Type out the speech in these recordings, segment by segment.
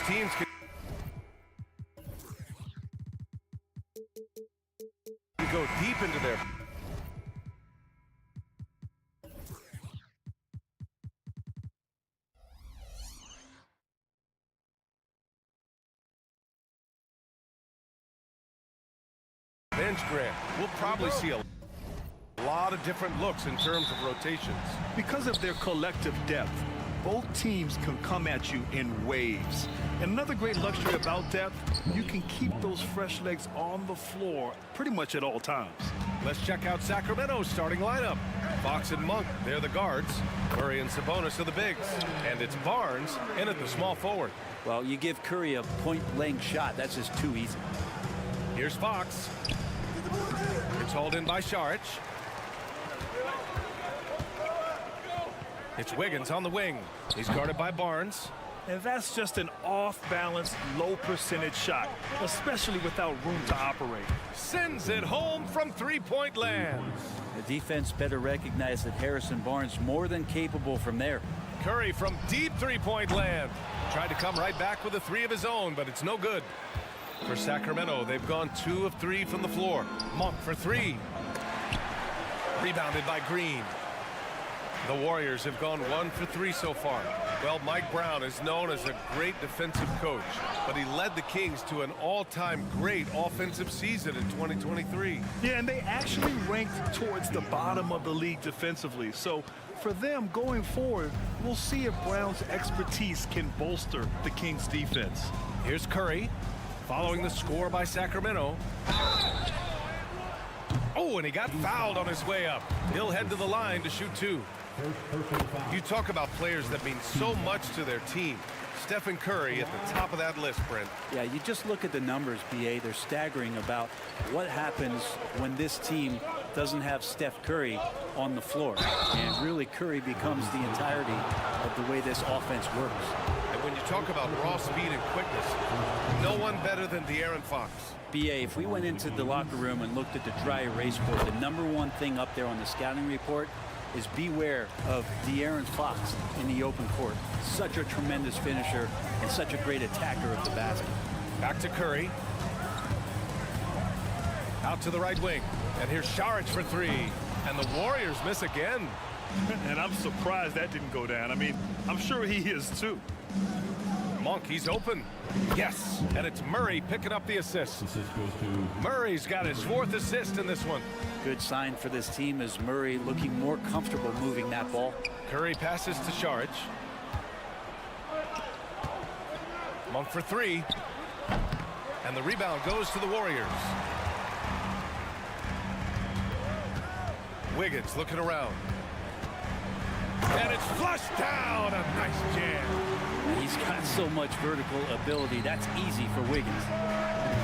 teams can go deep into their bench, Grant. We'll probably see a lot of different looks in terms of rotations. Because of their collective depth, both teams can come at you in waves. And another great luxury about depth, you can keep those fresh legs on the floor pretty much at all times. Let's check out Sacramento's starting lineup. Fox and Monk, they're the guards. Curry and Sabonis are the bigs. And it's Barnes in at the small forward. Well, you give Curry a point-blank shot. That's just too easy. Here's Fox. It's hauled in by Saric. It's Wiggins on the wing. He's guarded by Barnes. And that's just an off-balance, low-percentage shot, especially without room to operate. Sends it home from three-point land. The defense better recognize that Harrison Barnes more than capable from there. Curry from deep three-point land. Tried to come right back with a three of his own, but it's no good. For Sacramento, they've gone 2 of 3 from the floor. Monk for 3. Rebounded by Green. The Warriors have gone 1 for 3 so far. Well, Mike Brown is known as a great defensive coach, but he led the Kings to an all-time great offensive season in 2023. Yeah, and they actually ranked towards the bottom of the league defensively. So for them going forward, we'll see if Brown's expertise can bolster the Kings defense. Here's Curry, following the score by Sacramento. Oh, and he got fouled on his way up. He'll head to the line to shoot 2. You talk about players that mean so much to their team. Stephen Curry at the top of that list, Brent. Yeah, you just look at the numbers, BA. They're staggering about what happens when this team doesn't have Steph Curry on the floor. And really, Curry becomes the entirety of the way this offense works. And when you talk about raw speed and quickness, no one better than De'Aaron Fox. BA, if we went into the locker room and looked at the dry erase board, the #1 thing up there on the scouting report is beware of De'Aaron Fox in the open court. Such a tremendous finisher and such a great attacker of the basket. Back to Curry. Out to the right wing. And here's Saric for 3. And the Warriors miss again. And I'm surprised that didn't go down. I mean, I'm sure he is too. Monk, he's open. Yes, and it's Murray picking up the assist. Murray's got his 4th assist in this one. Good sign for this team is Murray looking more comfortable moving that ball. Curry passes to Saric. Monk for 3. And the rebound goes to the Warriors. Wiggins looking around. And it's flushed down. A nice jam. He's got so much vertical ability. That's easy for Wiggins.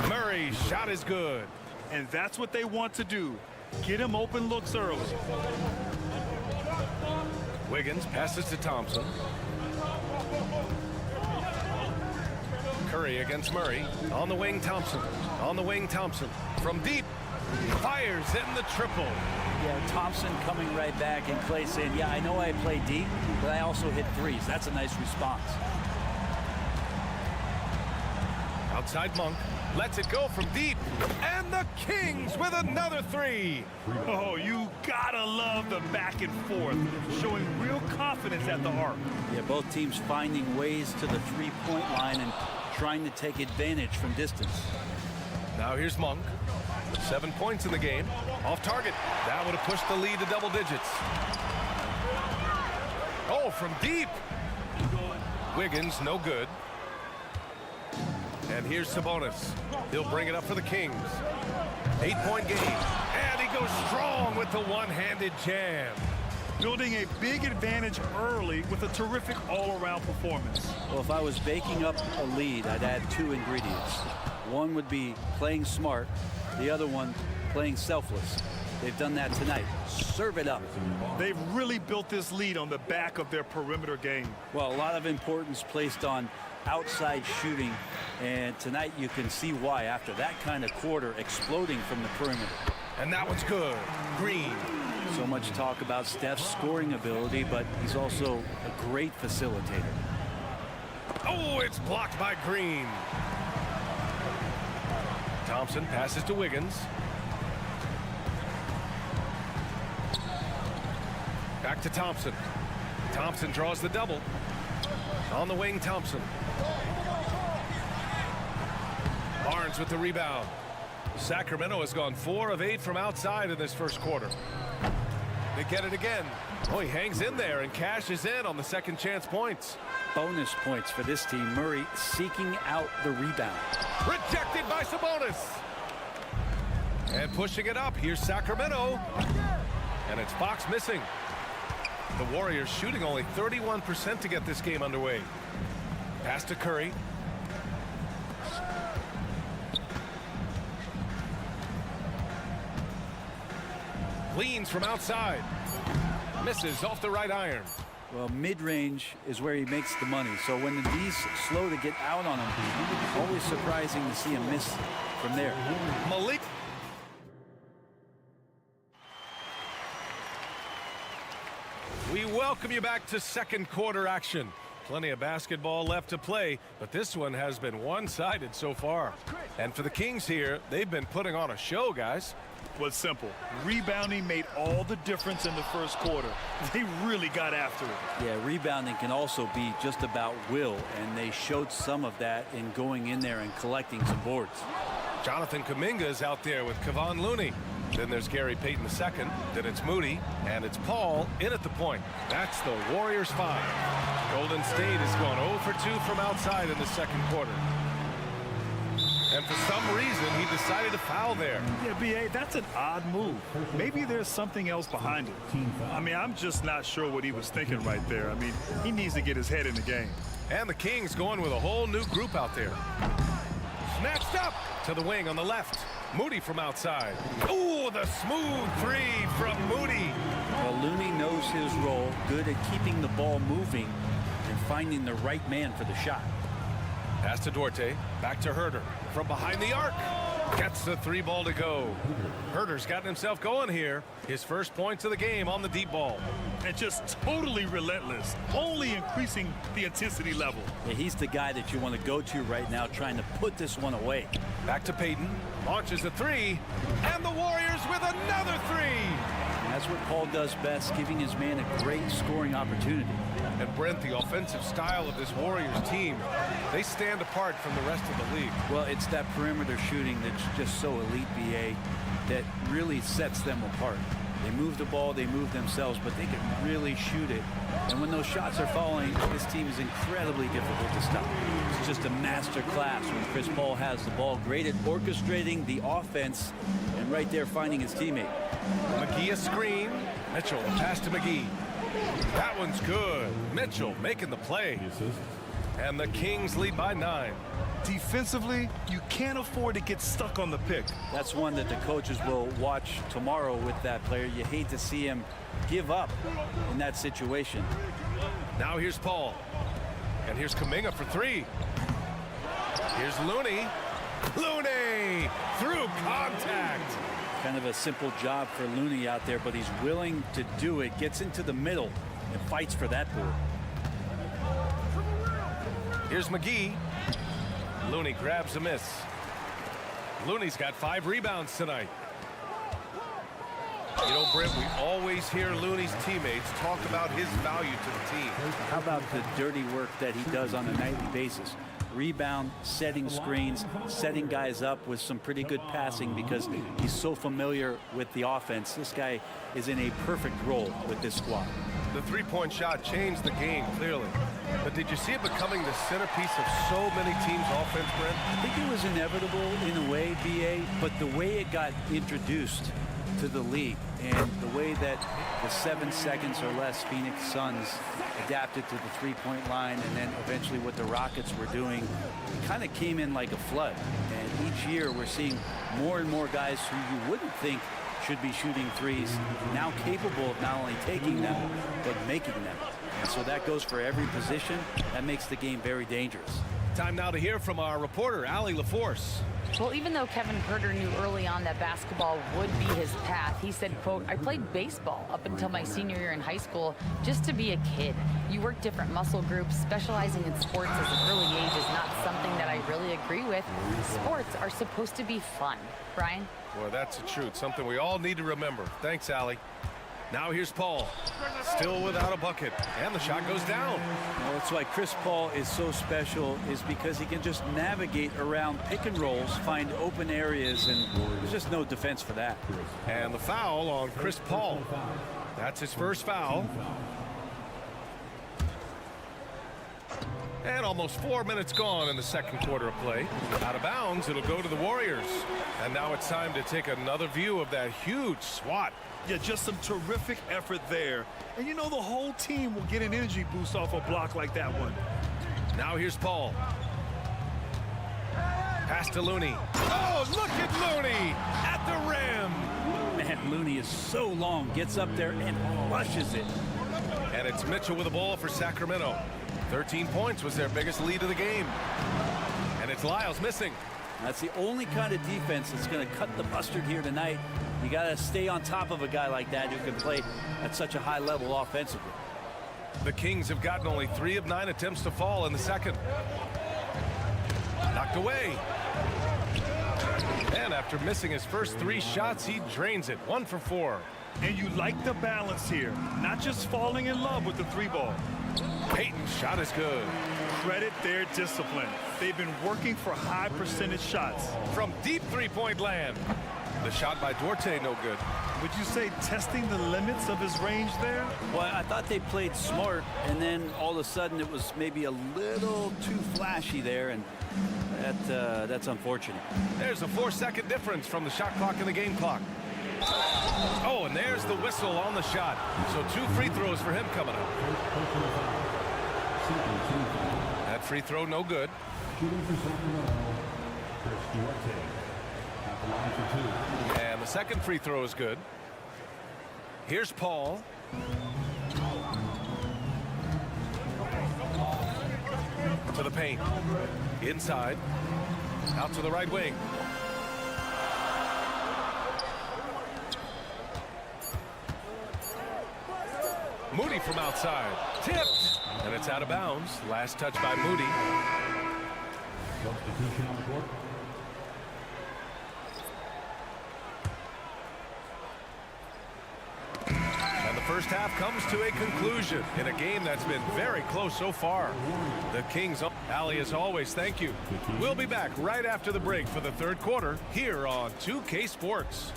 Murray's shot is good. And that's what they want to do. Get him open looks early. Wiggins passes to Thompson. Curry against Murray. On the wing, Thompson. On the wing, Thompson. From deep. Fires in the triple. Yeah, Thompson coming right back and Clay saying, yeah, I know I play deep, but I also hit threes. That's a nice response. Outside Monk. Lets it go from deep. And the Kings with another 3. Oh, you gotta love the back and forth, showing real confidence at the arc. Yeah, both teams finding ways to the three-point line and trying to take advantage from distance. Now here's Monk. 7 points in the game. Off target. That would have pushed the lead to double digits. Oh, from deep. Wiggins, no good. And here's Sabonis. He'll bring it up for the Kings. 8-point game. And he goes strong with the one-handed jam. Building a big advantage early with a terrific all-around performance. Well, if I was baking up a lead, I'd add 2 ingredients. One would be playing smart. The other one, playing selfless. They've done that tonight. Serve it up. They've really built this lead on the back of their perimeter game. Well, a lot of importance placed on outside shooting, and tonight you can see why after that kind of quarter exploding from the perimeter. And that one's good. Green. So much talk about Steph's scoring ability, but he's also a great facilitator. Oh, it's blocked by Green. Thompson passes to Wiggins. Back to Thompson. Thompson draws the double. On the wing, Thompson. Barnes with the rebound. Sacramento has gone 4 of 8 from outside in this first quarter. They get it again. Oh, he hangs in there and cashes in on the second chance points. Bonus points for this team. Murray seeking out the rebound. Rejected by Sabonis. And pushing it up. Here's Sacramento. And it's Fox missing. The Warriors shooting only 31% to get this game underway. Pass to Curry. Leans from outside. Misses off the right iron. Well, mid-range is where he makes the money. So when the D's slow to get out on him, always surprising to see him miss from there. Malik. We welcome you back to second quarter action. Plenty of basketball left to play, but this one has been one-sided so far. And for the Kings here, they've been putting on a show, guys. Was simple. Rebounding made all the difference in the first quarter. They really got after it. Yeah, rebounding can also be just about will, and they showed some of that in going in there and collecting some boards. Jonathan Kuminga is out there with Kevon Looney. Then there's Gary Payton II. Then it's Moody, and it's Paul in at the point. That's the Warriors 5. Golden State has gone 0 for 2 from outside in the second quarter. And for some reason, he decided to foul there. Yeah, B.A., that's an odd move. Maybe there's something else behind it. I mean, I'm just not sure what he was thinking right there. I mean, he needs to get his head in the game. And the Kings going with a whole new group out there. Snatched up to the wing on the left. Moody from outside. Ooh, the smooth 3 from Moody. Well, Looney knows his role, good at keeping the ball moving and finding the right man for the shot. Pass to Duarte, back to Herter. From behind the arc, gets the 3 ball to go. Herter's gotten himself going here. His first points of the game on the deep ball. And just totally relentless, only increasing the intensity level. Yeah, he's the guy that you want to go to right now, trying to put this one away. Back to Payton, launches a 3, and the Warriors with another 3. And that's what Paul does best, giving his man a great scoring opportunity. And Brent, the offensive style of this Warriors team, they stand apart from the rest of the league. Well, it's that perimeter shooting that's just so elite, BA, that really sets them apart. They move the ball, they move themselves, but they can really shoot it. And when those shots are falling, this team is incredibly difficult to stop. It's just a master class when Chris Paul has the ball, great at orchestrating the offense and right there finding his teammate. McGee a screen. Mitchell, a pass to McGee. That one's good. Mitchell making the play. And the Kings lead by 9. Defensively, you can't afford to get stuck on the pick. That's one that the coaches will watch tomorrow with that player. You hate to see him give up in that situation. Now here's Paul. And here's Kuminga for 3. Here's Looney. Looney through contact. Kind of a simple job for Looney out there, but he's willing to do it. Gets into the middle and fights for that board. Here's McGee. Looney grabs a miss. Looney's got 5 rebounds tonight. You know, Brent, we always hear Looney's teammates talk about his value to the team. How about the dirty work that he does on a nightly basis? Rebound, setting screens, setting guys up with some pretty good passing because he's so familiar with the offense. This guy is in a perfect role with this squad. The three-point shot changed the game, clearly. But did you see it becoming the centerpiece of so many teams' offense, Brent? I think it was inevitable in a way, BA, but the way it got introduced to the league and the way that the 7 seconds or less Phoenix Suns adapted to the three-point line and then eventually what the Rockets were doing, it kind of came in like a flood. And each year we're seeing more and more guys who you wouldn't think should be shooting threes, now capable of not only taking them, but making them. And so that goes for every position. That makes the game very dangerous. Time now to hear from our reporter, Allie LaForce. Well, even though Kevin Herter knew early on that basketball would be his path, he said, quote, "I played baseball up until my senior year in high school just to be a kid. You work different muscle groups. Specializing in sports at an early age is not something that I really agree with. Sports are supposed to be fun." Brian? Boy, that's the truth. Something we all need to remember. Thanks, Allie. Now here's Paul. Still without a bucket. And the shot goes down. Well, that's why Chris Paul is so special, is because he can just navigate around pick and rolls, find open areas, and there's just no defense for that. And the foul on Chris Paul. That's his first foul. And almost 4 minutes gone in the second quarter of play. Out of bounds, it'll go to the Warriors. And now it's time to take another view of that huge swat. Yeah, just some terrific effort there. And you know the whole team will get an energy boost off a block like that one. Now here's Paul. Pass to Looney. Oh, look at Looney at the rim. Man, Looney is so long, gets up there and flushes it. And it's Mitchell with the ball for Sacramento. 13 points was their biggest lead of the game. And it's Lyles missing. That's the only kind of defense that's going to cut the mustard here tonight. You got to stay on top of a guy like that who can play at such a high level offensively. The Kings have gotten only 3 of 9 attempts to fall in the second. Knocked away. And after missing his first 3 shots, he drains it. 1 for 4. And you like the balance here, not just falling in love with the 3-ball. Payton's shot is good. Credit their discipline. They've been working for high percentage shots. From deep 3-point land. The shot by Duarte, no good. Would you say testing the limits of his range there? Well, I thought they played smart, and then all of a sudden it was maybe a little too flashy there, and that's unfortunate. There's a 4-second difference from the shot clock and the game clock. Oh, and there's the whistle on the shot. So 2 free throws for him coming up. That free throw, no good. And the second free throw is good. Here's Paul. To the paint. Inside. Out to the right wing. Moody from outside. Tipped. And it's out of bounds. Last touch by Moody. Substitution on the court. And the first half comes to a conclusion in a game that's been very close so far. The Kings. Allie, as always, thank you. We'll be back right after the break for the third quarter here on 2K Sports.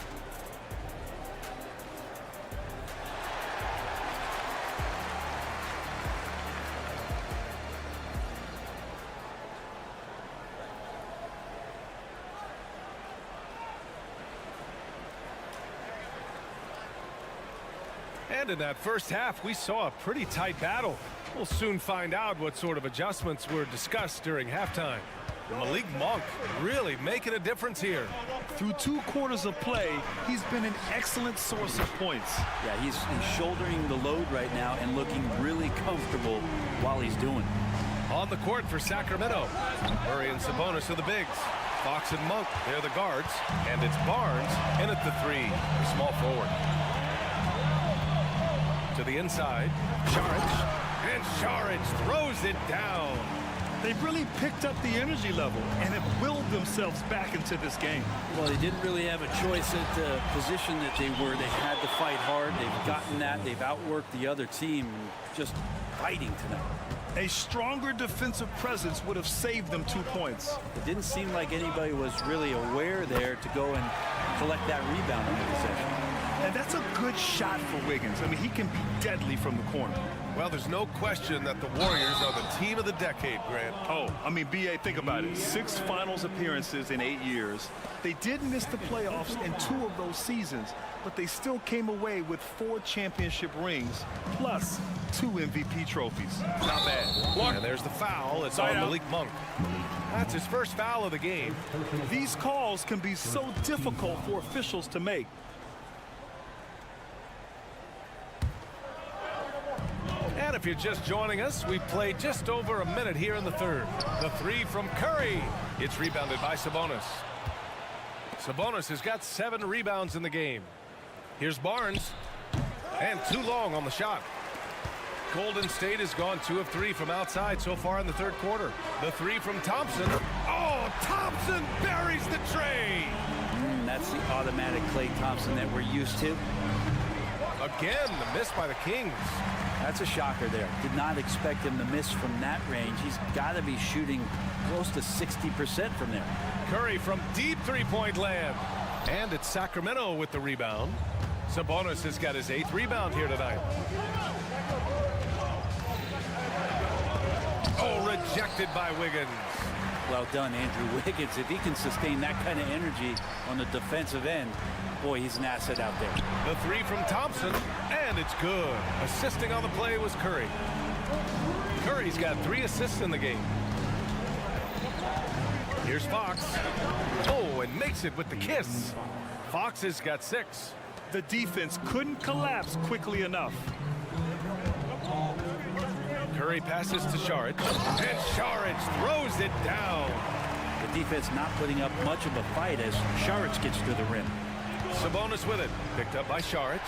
And in that first half, we saw a pretty tight battle. We'll soon find out what sort of adjustments were discussed during halftime. Malik Monk really making a difference here. Through 2 quarters of play, he's been an excellent source of points. Yeah, he's shouldering the load right now and looking really comfortable while he's doing it. On the court for Sacramento, Murray and Sabonis are the bigs. Fox and Monk, they're the guards. And it's Barnes in at the 3, the small forward. To the inside, Saric, and Saric throws it down. They've really picked up the energy level and have willed themselves back into this game. Well, they didn't really have a choice at the position that they were. They had to fight hard. They've gotten that. They've outworked the other team, just fighting tonight. A stronger defensive presence would have saved them 2 points. It didn't seem like anybody was really aware there to go and collect that rebound in the possession. And that's a good shot for Wiggins. I mean, he can be deadly from the corner. Well, there's no question that the Warriors are the team of the decade, Grant. Oh, I mean, B.A., think about it. 6 finals appearances in 8 years. They did miss the playoffs in 2 of those seasons, but they still came away with 4 championship rings, plus 2 MVP trophies. Not bad. And there's the foul. It's on Malik Monk. That's his first foul of the game. These calls can be so difficult for officials to make. And a If you're just joining us, we've played just over a minute here in the third. The three from Curry. It's rebounded by Sabonis. Sabonis has got 7 rebounds in the game. Here's Barnes. And too long on the shot. Golden State has gone 2 of 3 from outside so far in the third quarter. The three from Thompson. Oh, Thompson buries the tray. That's the automatic Klay Thompson that we're used to. Again, the miss by the Kings. That's a shocker there. Did not expect him to miss from that range. He's got to be shooting close to 60% from there. Curry from deep three-point land. And it's Sacramento with the rebound. Sabonis has got his 8th rebound here tonight. Oh, rejected by Wiggins. Well done, Andrew Wiggins. If he can sustain that kind of energy on the defensive end, boy, he's an asset out there. The three from Thompson, and it's good. Assisting on the play was Curry. Curry's got 3 assists in the game. Here's Fox. Oh, and makes it with the kiss. Fox has got 6. The defense couldn't collapse quickly enough. Curry passes to Saric, and Saric throws it down. The defense not putting up much of a fight as Saric gets to the rim. Sabonis with it, picked up by Saric.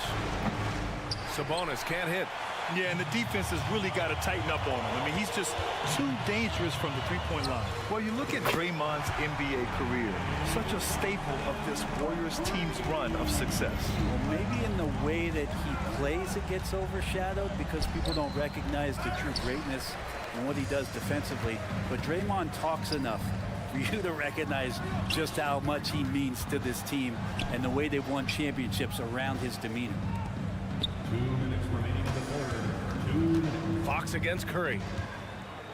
Sabonis can't hit. Yeah, and the defense has really got to tighten up on him. I mean, he's just too dangerous from the three-point line. Well, you look at Draymond's NBA career, such a staple of this Warriors team's run of success. Well, maybe in the way that he plays it gets overshadowed because people don't recognize the true greatness and what he does defensively. But Draymond talks enough for you to recognize just how much he means to this team and the way they've won championships around his demeanor. 2 minutes remaining in the quarter. 2 minutes. Fox against Curry.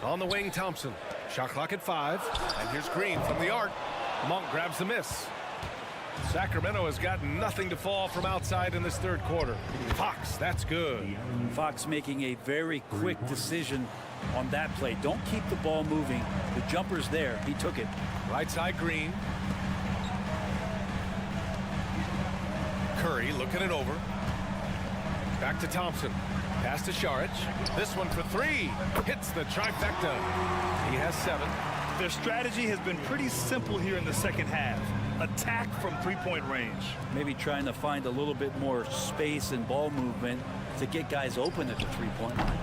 On the wing, Thompson. Shot clock at 5. And here's Green from the arc. Monk grabs the miss. Sacramento has got nothing to fall from outside in this third quarter. Fox, that's good. Fox making a very quick decision on that play. Don't keep the ball moving. The jumper's there. He took it. Right side, Green. Curry looking it over. Back to Thompson. Pass to Saric. This one for 3. Hits the trifecta. He has 7. Their strategy has been pretty simple here in the second half. Attack from three-point range. Maybe trying to find a little bit more space and ball movement to get guys open at the three-point line.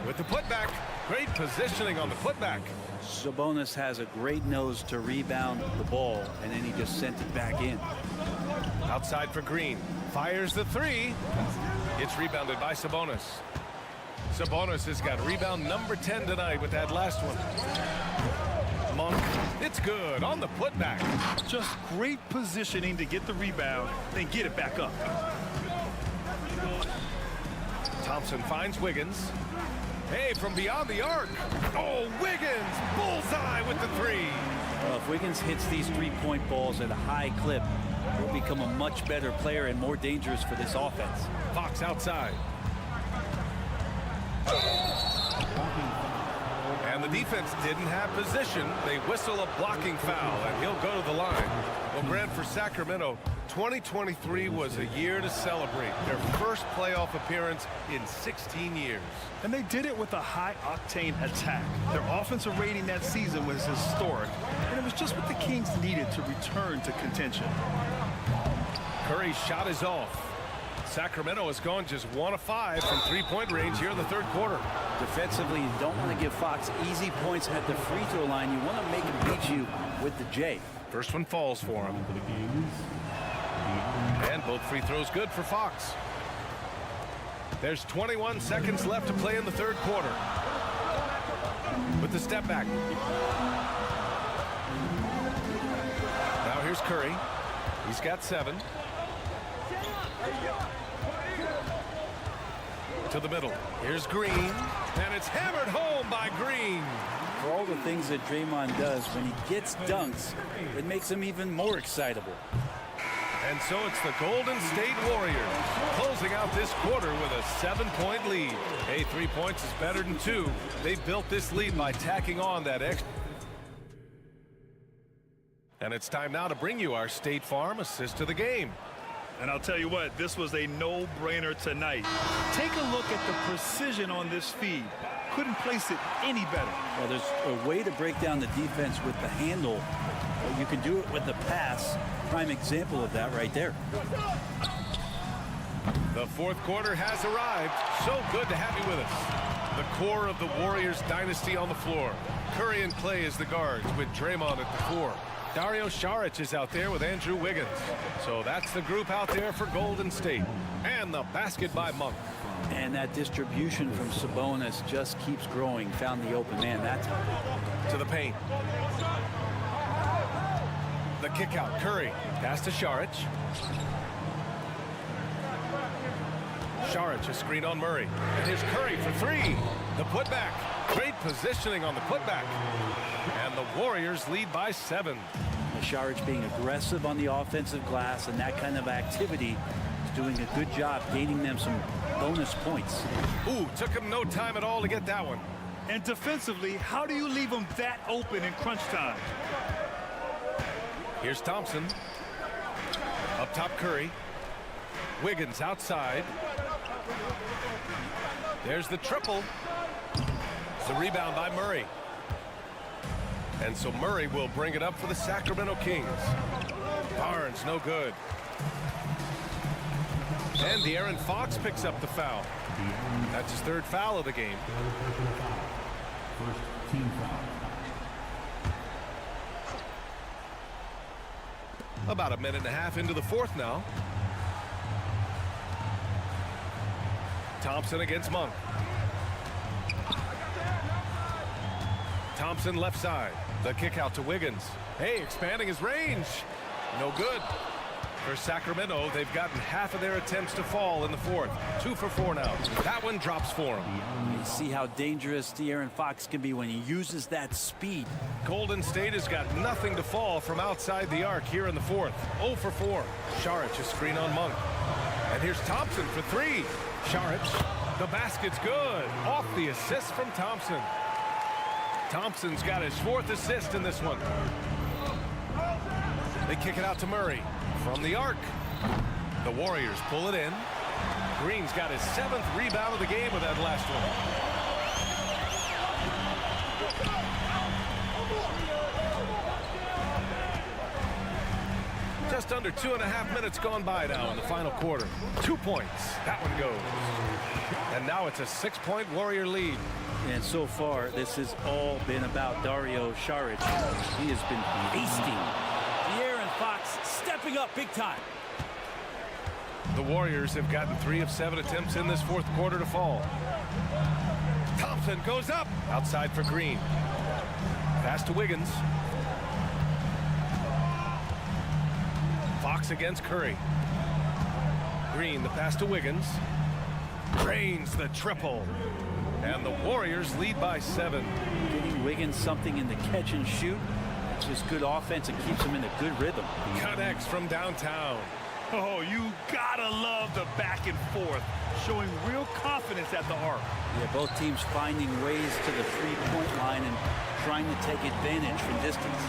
With the putback. Great positioning on the putback. Sabonis has a great nose to rebound the ball, and then he just sent it back in. Outside for Green. Fires the 3. It's rebounded by Sabonis. Sabonis has got rebound number 10 tonight with that last one. Monk, it's good on the putback. Just great positioning to get the rebound, then get it back up. Thompson finds Wiggins. Hey, from beyond the arc. Oh, Wiggins, bullseye with the 3. Well, if Wiggins hits these three-point balls at a high clip, he'll become a much better player and more dangerous for this offense. Fox outside. And the defense didn't have position. They whistle a blocking foul, and he'll go to the line. Well, Grant, for Sacramento, 2023 was a year to celebrate. Their first playoff appearance in 16 years. And they did it with a high-octane attack. Their offensive rating that season was historic, and it was just what the Kings needed to return to contention. Curry's shot is off. Sacramento has gone just 1 of 5 from three-point range here in the third quarter. Defensively, you don't want to give Fox easy points at the free throw line. You want to make him beat you with the J. First one falls for him. And both free throws good for Fox. There's 21 seconds left to play in the third quarter. With the step back. Now here's Curry. He's got 7. To the middle. Here's Green. And it's hammered home by Green. For all the things that Draymond does, when he gets dunks, it makes him even more excitable. And so it's the Golden State Warriors closing out this quarter with a 7-point lead. Hey, 3 points is better than 2. They built this lead by tacking on that extra. And it's time now to bring you our State Farm assist of the game. And I'll tell you what, this was a no-brainer tonight. Take a look at the precision on this feed. Couldn't place it any better. Well, there's a way to break down the defense with the handle. But you can do it with the pass. Prime example of that right there. The fourth quarter has arrived. So good to have you with us. The core of the Warriors dynasty on the floor. Curry and Clay as the guards with Draymond at the 4. Dario Saric is out there with Andrew Wiggins. So that's the group out there for Golden State. And the basket by Monk. And that distribution from Sabonis just keeps growing. Found the open man that time. To the paint. The kick out. Curry. Pass to Saric. Saric, a screen on Murray. And here's Curry for 3. The putback. Great positioning on the putback. And the Warriors lead by 7. Saric being aggressive on the offensive glass, and that kind of activity is doing a good job gaining them some bonus points. Ooh, took him no time at all to get that one. And defensively, how do you leave them that open in crunch time? Here's Thompson. Up top, Curry. Wiggins outside. There's the triple. The rebound by Murray. And so Murray will bring it up for the Sacramento Kings. Barnes, no good. And De'Aaron Fox picks up the foul. That's his 3rd foul of the game. First team foul. About a minute and a half into the 4th now. Thompson against Monk. Thompson left side. The kick out to Wiggins. Hey, expanding his range. No good. For Sacramento, they've gotten half of their attempts to fall in the 4th. 2 for 4 now. That one drops for him. You see how dangerous De'Aaron Fox can be when he uses that speed. Golden State has got nothing to fall from outside the arc here in the 4th. 0 for 4. Saric, a screen on Monk. And here's Thompson for 3. Saric, the basket's good. Off the assist from Thompson. Thompson's got his 4th assist in this one. They kick it out to Murray from the arc. The Warriors pull it in. Green's got his 7th rebound of the game with that last one. Just under 2.5 minutes gone by now in the final quarter. 2 points. That one goes. And now it's a 6-point Warrior lead. And so far, this has all been about Dario Saric. He has been feasting. De'Aaron Fox stepping up big time. The Warriors have gotten 3 of 7 attempts in this 4th quarter to fall. Thompson goes up. Outside for Green. Pass to Wiggins. Fox against Curry. Green, the pass to Wiggins. Drains the triple. And the Warriors lead by 7. Getting Wiggins something in the catch and shoot. It's just good offense and keeps him in a good rhythm. Connects from downtown. Oh, you gotta love the back and forth, showing real confidence at the arc. Yeah, both teams finding ways to the 3-point line and trying to take advantage from distance.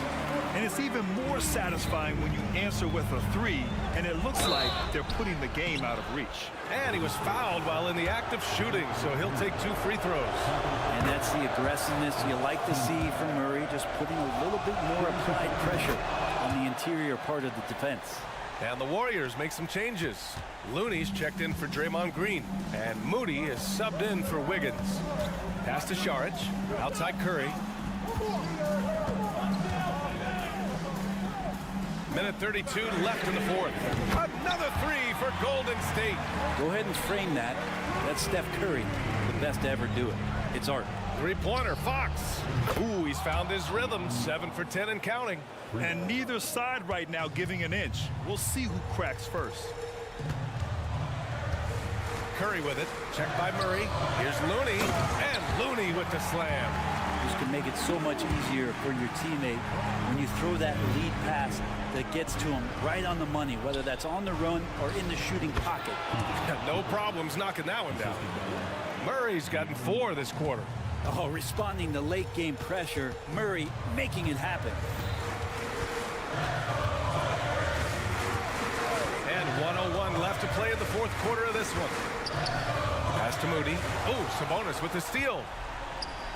And it's even more satisfying when you answer with a 3, and it looks like they're putting the game out of reach. And he was fouled while in the act of shooting, so he'll take 2 free throws. And that's the aggressiveness you like to see from Murray, just putting a little bit more applied pressure on the interior part of the defense. And the Warriors make some changes. Looney's checked in for Draymond Green, and Moody is subbed in for Wiggins. Pass to Saric, outside Curry. Minute 32 left in the 4th. Another 3 for Golden State. Go ahead and frame that. That's Steph Curry, the best to ever do it. It's art. 3-pointer, Fox. Ooh, he's found his rhythm. 7 for 10 and counting. And neither side right now giving an inch. We'll see who cracks first. Curry with it. Checked by Murray. Here's Looney. And Looney with the slam. This can make it so much easier for your teammate when you throw that lead pass that gets to him right on the money, whether that's on the run or in the shooting pocket. No problems knocking that one down. Murray's gotten 4 this quarter. Oh, responding to late game pressure, Murray making it happen. And 101 play in the fourth quarter of this one. Pass to Moody. Oh, Sabonis with the steal.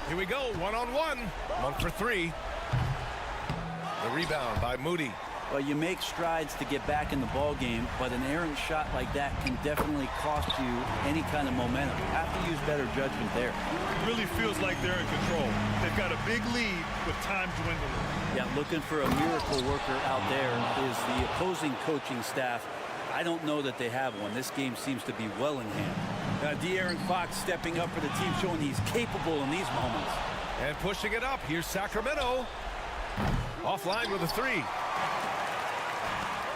Here we go, one-on-one. 1 for 3. The rebound by Moody. Well, you make strides to get back in the ball game, but an errant shot like that can definitely cost you any kind of momentum. Have to use better judgment there. Really feels like they're in control. They've got a big lead with time dwindling. Yeah, looking for a miracle worker out there is the opposing coaching staff. I don't know that they have one. This game seems to be well in hand. De'Aaron Fox stepping up for the team, showing he's capable in these moments. And pushing it up. Here's Sacramento. Offline with a 3.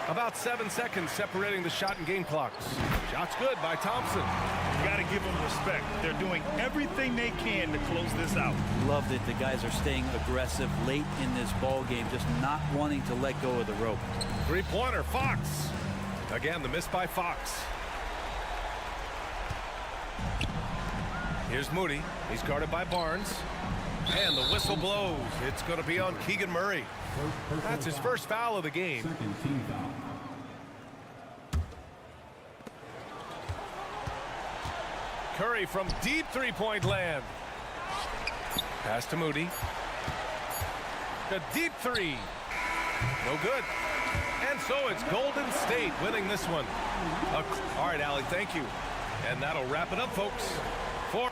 About 7 seconds separating the shot and game clocks. Shot's good by Thompson. You got to give them respect. They're doing everything they can to close this out. Love that the guys are staying aggressive late in this ball game, just not wanting to let go of the rope. 3-pointer, Fox. Again, the miss by Fox. Here's Moody. He's guarded by Barnes. And the whistle blows. It's going to be on Keegan Murray. That's his first foul of the game. Second team foul. Curry from deep three-point land. Pass to Moody. The deep 3. No good. And so it's Golden State winning this one. All right, Allie, thank you. And that'll wrap it up, folks. For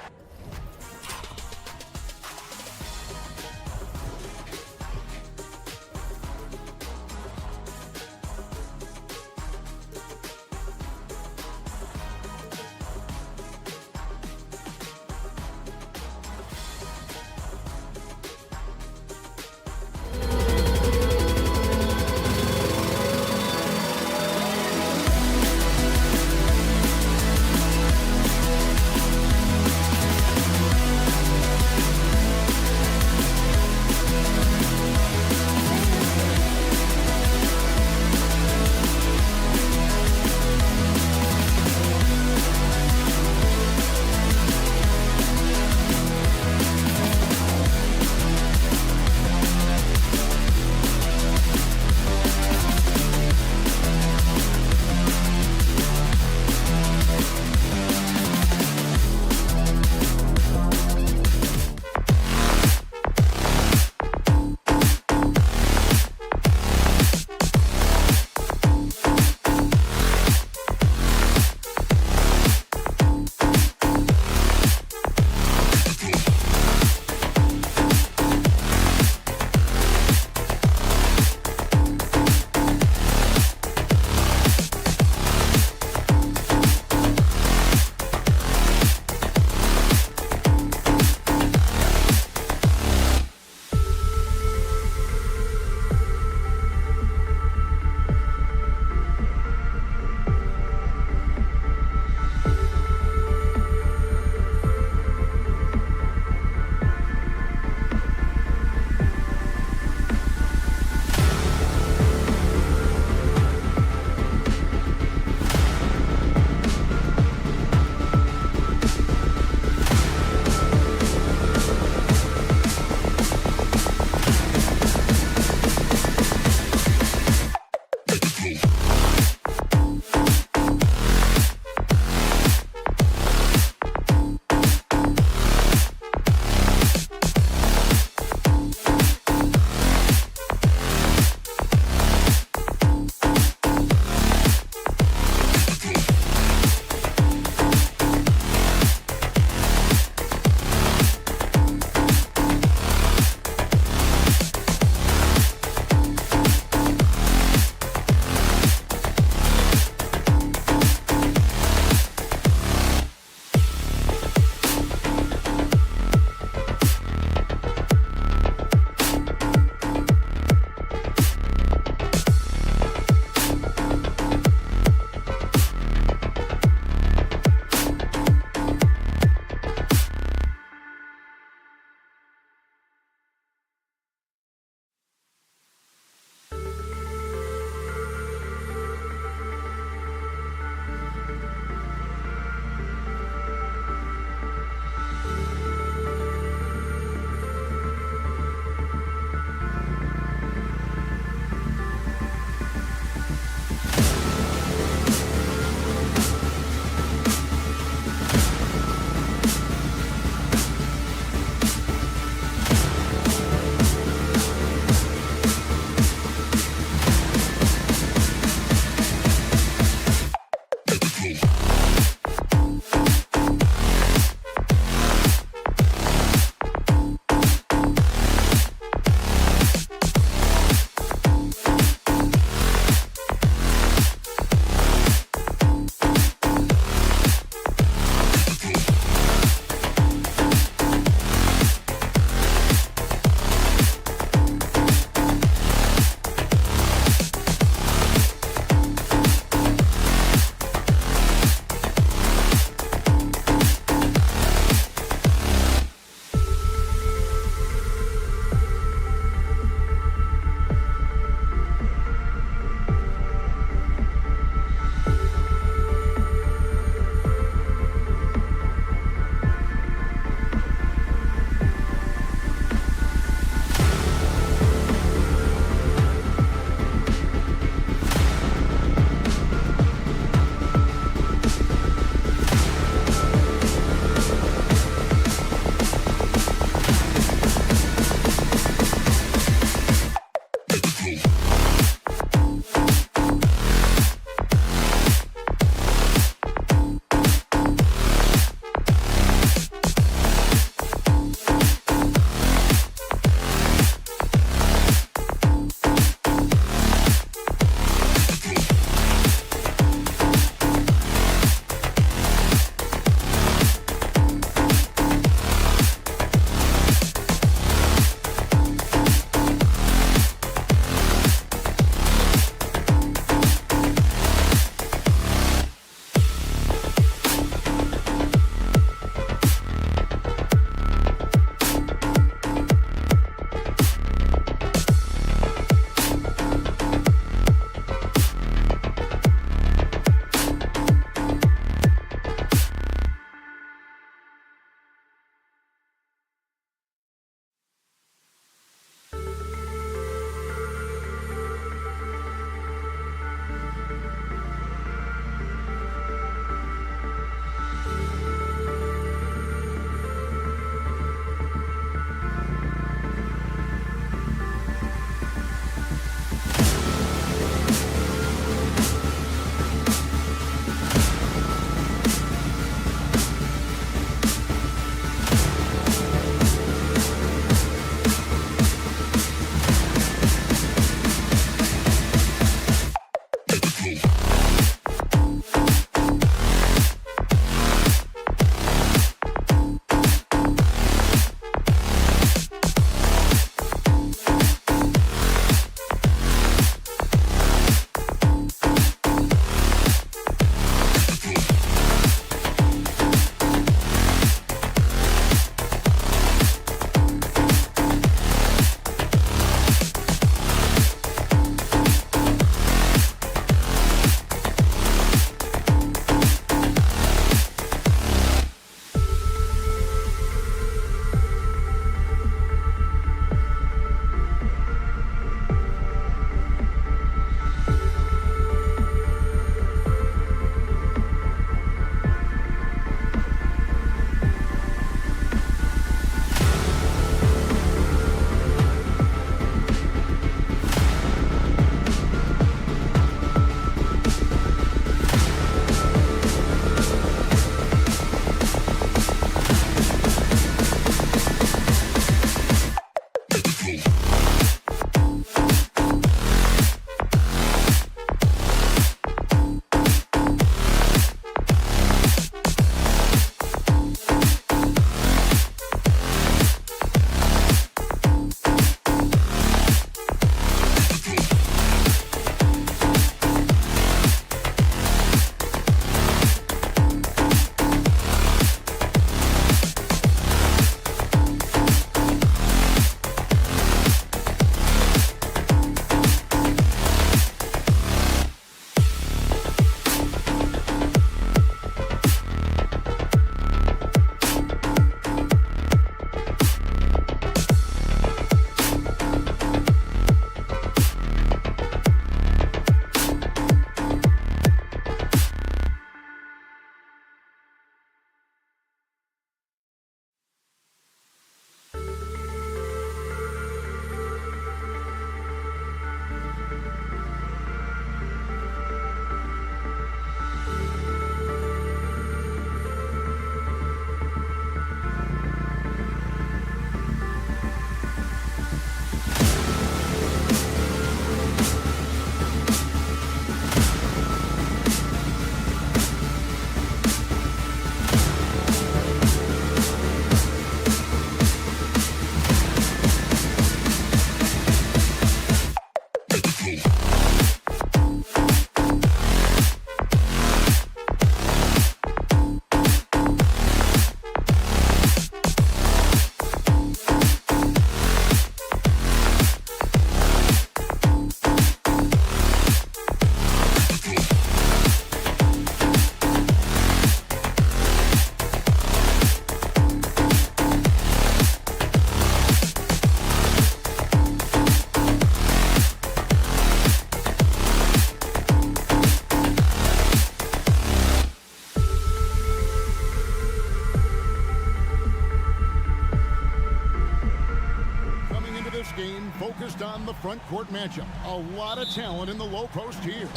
Game focused on the front court matchup. A lot of talent in the low post here.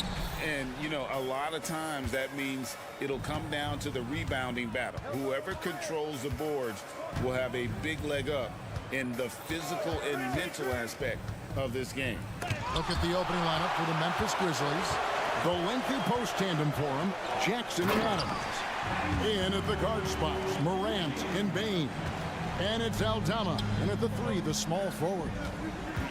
And, you know, a lot of times that means it'll come down to the rebounding battle. Whoever controls the boards will have a big leg up in the physical and mental aspect of this game. Look at the opening lineup for the Memphis Grizzlies. The lengthy post tandem for them, Jackson and Adams. In at the guard spots, Morant and Bain. And it's Aldama. And at the 3, the small forward.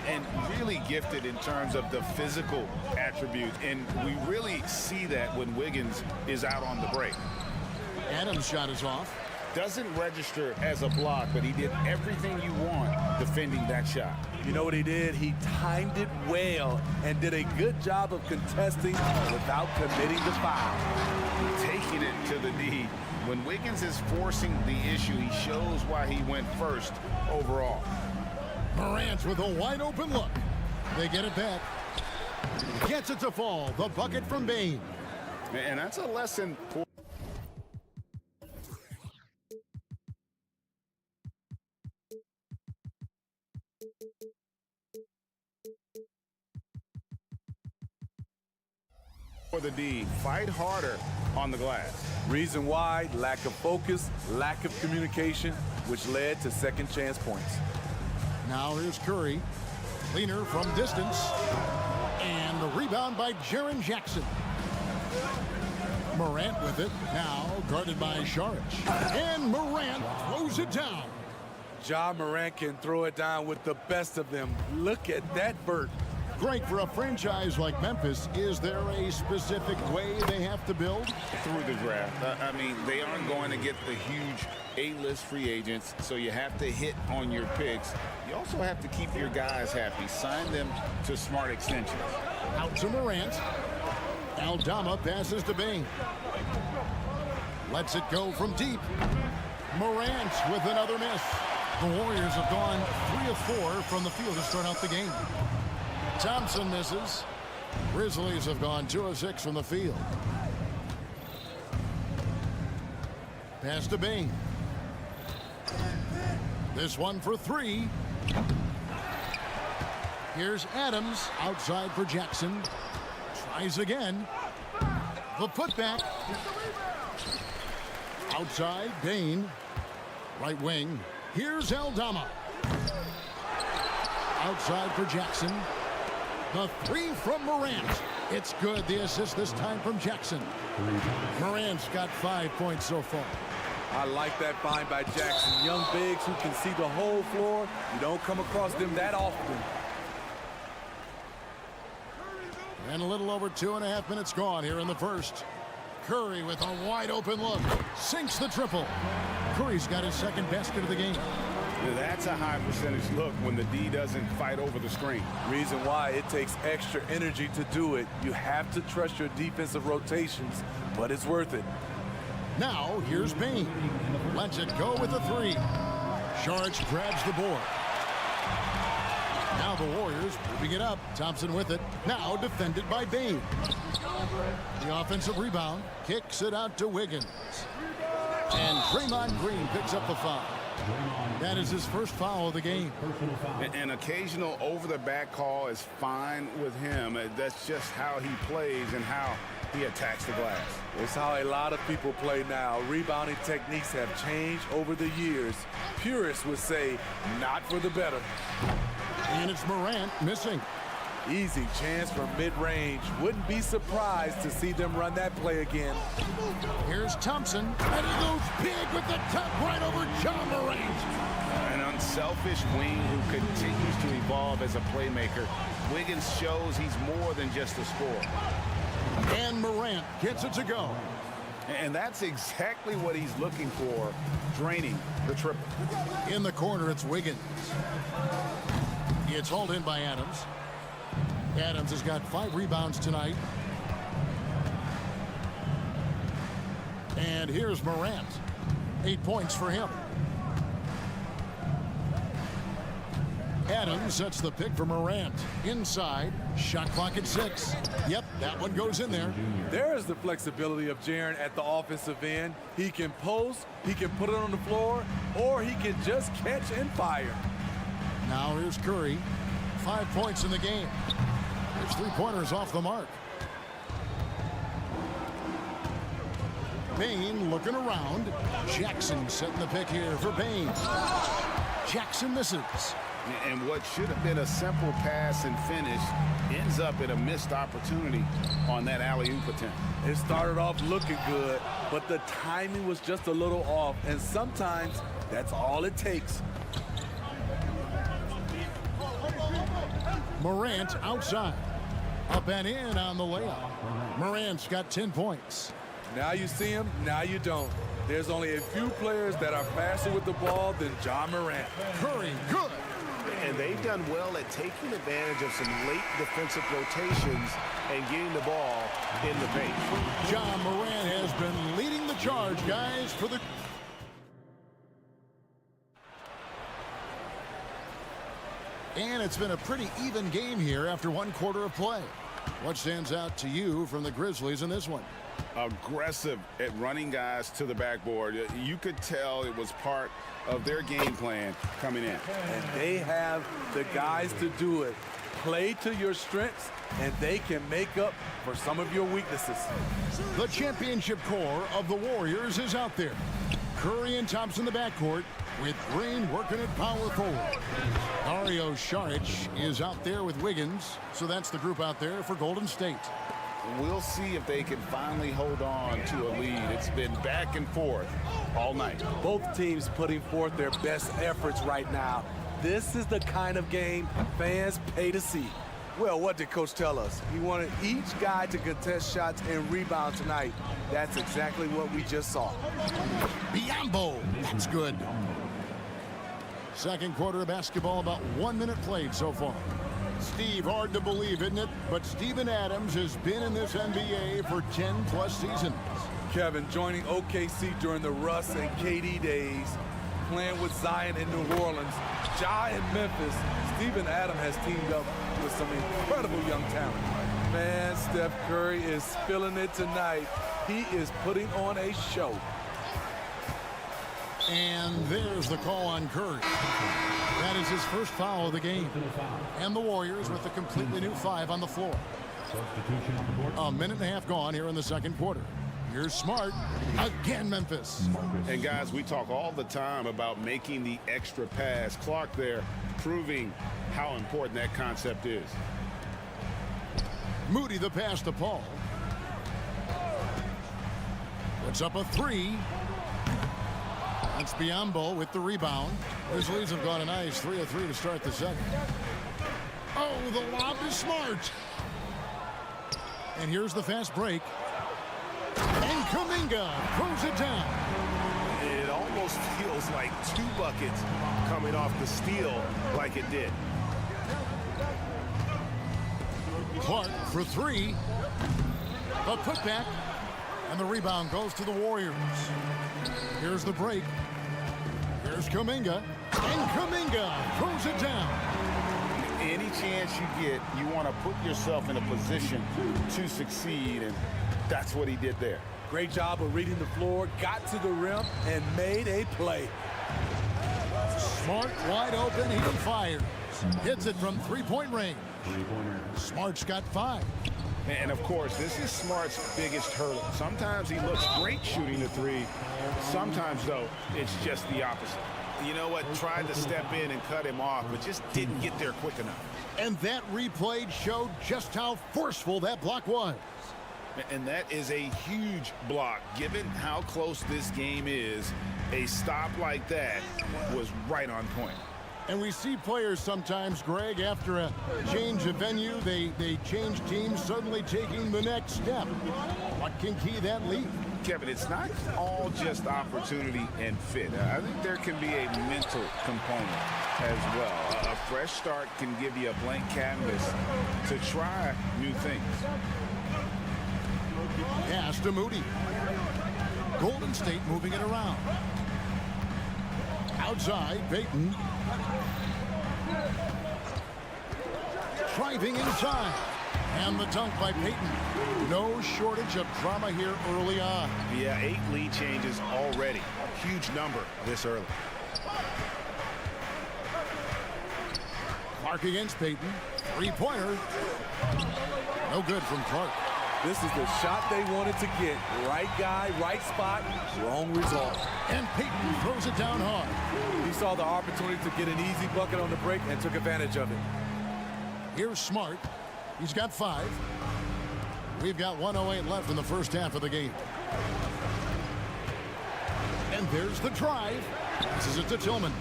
And really gifted in terms of the physical attributes. And we really see that when Wiggins is out on the break. Adams' shot is off. Doesn't register as a block, but he did everything you want defending that shot. You know what he did? He timed it well and did a good job of contesting without committing the foul. Taking it to the knee. When Wiggins is forcing the issue, he shows why he went first overall. Morant with a wide open look. They get it back. Gets it to fall. The bucket from Bain. And that's a lesson for the D. Fight harder on the glass. Reason why: lack of focus, lack of communication, which led to second chance points. Now here's Curry. Cleaner from distance. And the rebound by Jaren Jackson. Morant with it. Now guarded by Saric. And Morant throws it down. Ja Morant can throw it down with the best of them. Look at that vert. Greg, for a franchise like Memphis, is there a specific way they have to build? Through the draft. I mean, they aren't going to get the huge A-list free agents, so you have to hit on your picks. You also have to keep your guys happy. Sign them to smart extensions. Out to Morant. Aldama passes to Bain. Lets it go from deep. Morant with another miss. The Warriors have gone 3 of 4 from the field to start out the game. Thompson misses. Grizzlies have gone 2 of 6 from the field. Pass to Bain. This one for 3. Here's Adams outside for Jackson. Tries again. The putback. Outside, Bain. Right wing. Here's Aldama. Outside for Jackson. The 3 from Morant. It's good. The assist this time from Jackson. Morant's got 5 points so far. I like that find by Jackson. Young bigs who can see the whole floor. You don't come across them that often. And a little over 2.5 minutes gone here in the first. Curry with a wide open look. Sinks the triple. Curry's got his second basket of the game. That's a high percentage look when the D doesn't fight over the screen. Reason why: it takes extra energy to do it. You have to trust your defensive rotations, but it's worth it. Now here's Bain. Lets it go with a 3. Saric grabs the board. Now the Warriors moving it up. Thompson with it. Now defended by Bain. The offensive rebound kicks it out to Wiggins. And Draymond Green picks up the foul. That is his first foul of the game. An occasional over-the-back call is fine with him. That's just how he plays and how he attacks the glass. It's how a lot of people play now. Rebounding techniques have changed over the years. Purists would say, not for the better. And it's Morant missing. Easy chance from mid-range. Wouldn't be surprised to see them run that play again. Here's Thompson, and he goes big with the top right over John Morant. And unselfish wing who continues to evolve as a playmaker. Wiggins shows he's more than just a scorer. And Morant gets it to go. And that's exactly what he's looking for, draining the triple. In the corner, it's Wiggins. It's hauled in by Adams. Adams has got 5 rebounds tonight. And here's Morant. 8 points for him. Adams sets the pick for Morant. Inside, shot clock at 6. Yep, that one goes in there. There is the flexibility of Jaren at the offensive end. He can post, he can put it on the floor, or he can just catch and fire. Now here's Curry. 5 points in the game. His 3-pointers off the mark. Bain looking around. Jackson setting the pick here for Bain. Jackson misses. And what should have been a simple pass and finish ends up in a missed opportunity on that alley-oop attempt. It started off looking good, but the timing was just a little off, and sometimes that's all it takes. Morant outside. Up and in on the layup. Morant's got 10 points. Now you see him, now you don't. There's only a few players that are faster with the ball than John Morant. Curry, good. And they've done well at taking advantage of some late defensive rotations and getting the ball in the paint. John Morant has been leading the charge, guys, for the... And it's been a pretty even game here after 1 quarter of play. What stands out to you from the Grizzlies in this one? Aggressive at running guys to the backboard. You could tell it was part of their game plan coming in. And they have the guys to do it. Play to your strengths, and they can make up for some of your weaknesses. The championship core of the Warriors is out there. Curry and Thompson in the backcourt, with Green working at power forward. Dario Saric is out there with Wiggins, so that's the group out there for Golden State. We'll see if they can finally hold on to a lead. It's been back and forth all night. Both teams putting forth their best efforts right now. This is the kind of game fans pay to see. Well, what did Coach tell us? He wanted each guy to contest shots and rebound tonight. That's exactly what we just saw. Biombo, that's good. Second quarter of basketball, about 1 minute played so far. Steve, hard to believe, isn't it? But Steven Adams has been in this NBA for 10-plus seasons. Kevin, joining OKC during the Russ and KD days, playing with Zion in New Orleans, Ja in Memphis, Steven Adams has teamed up with some incredible young talent. Man, Steph Curry is spilling it tonight. He is putting on a show. And there's the call on Curry. That is his first foul of the game. And the Warriors with a completely new 5 on the floor. Substitution on the board. A minute and a half gone here in the second quarter. Here's Smart. Again, Memphis. And guys, we talk all the time about making the extra pass. Clark there proving how important that concept is. Moody the pass to Paul. Puts up a 3. That's Biombo with the rebound. Grizzlies have got a nice 3 of 3 to start the second. Oh, the lob is Smart. And here's the fast break. And Kuminga throws it down. It almost feels like 2 buckets coming off the steal like it did. Clark for 3. A putback. And the rebound goes to the Warriors. Here's the break. Here's Kuminga. And Kuminga throws it down. Any chance you get, you want to put yourself in a position to succeed, and that's what he did there. Great job of reading the floor, got to the rim, and made a play. Smart wide open, he fires. Hits it from 3-point range. Smart's got 5. And of course, this is Smart's biggest hurdle. Sometimes he looks great shooting the 3. Sometimes, though, it's just the opposite. You know what? Tried to step in and cut him off, but just didn't get there quick enough. And that replay showed just how forceful that block was. And that is a huge block. Given how close this game is, a stop like that was right on point. And we see players sometimes, Greg, after a change of venue, they change teams, suddenly taking the next step. What can key that leap? Kevin, it's not all just opportunity and fit. I think there can be a mental component as well. A fresh start can give you a blank canvas to try new things. Pass to Moody. Golden State moving it around. Outside, Payton. Driving inside. And the dunk by Payton. No shortage of drama here early on. Yeah, 8 lead changes already. Huge number this early. Clark against Payton. Three-pointer. No good from Clark. This is the shot they wanted to get. Right guy, right spot, wrong result. And Payton throws it down hard. He saw the opportunity to get an easy bucket on the break and took advantage of it. Here's Smart. He's got 5. We've got 1:08 left in the first half of the game. And there's the drive. Passes it to Tillman.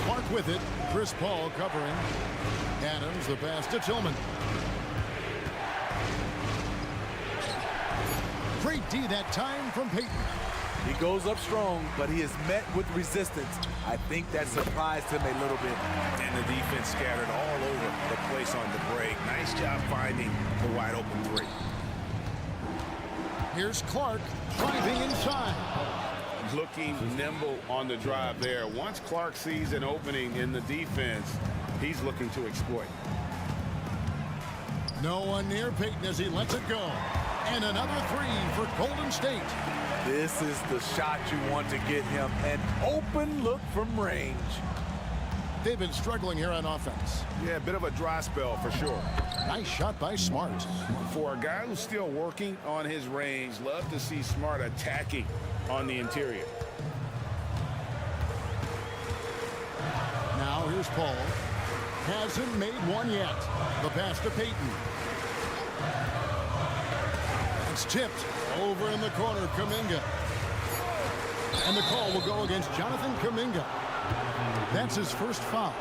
Clark with it. Chris Paul covering. Adams, the pass to Tillman. Great D that time from Payton. He goes up strong, but he is met with resistance. I think that surprised him a little bit. And the defense scattered all over the place on the break. Nice job finding the wide open 3. Here's Clark driving inside. Looking nimble on the drive there. Once Clark sees an opening in the defense, he's looking to exploit. No one near Payton as he lets it go. And another 3 for Golden State. This is the shot you want to get him. An open look from range. They've been struggling here on offense. Yeah, a bit of a dry spell for sure. Nice shot by Smart. For a guy who's still working on his range, love to see Smart attacking on the interior. Now here's Paul. Hasn't made one yet. The pass to Payton. It's tipped over in the corner, Kuminga. And the call will go against Jonathan Kuminga. That's his first foul.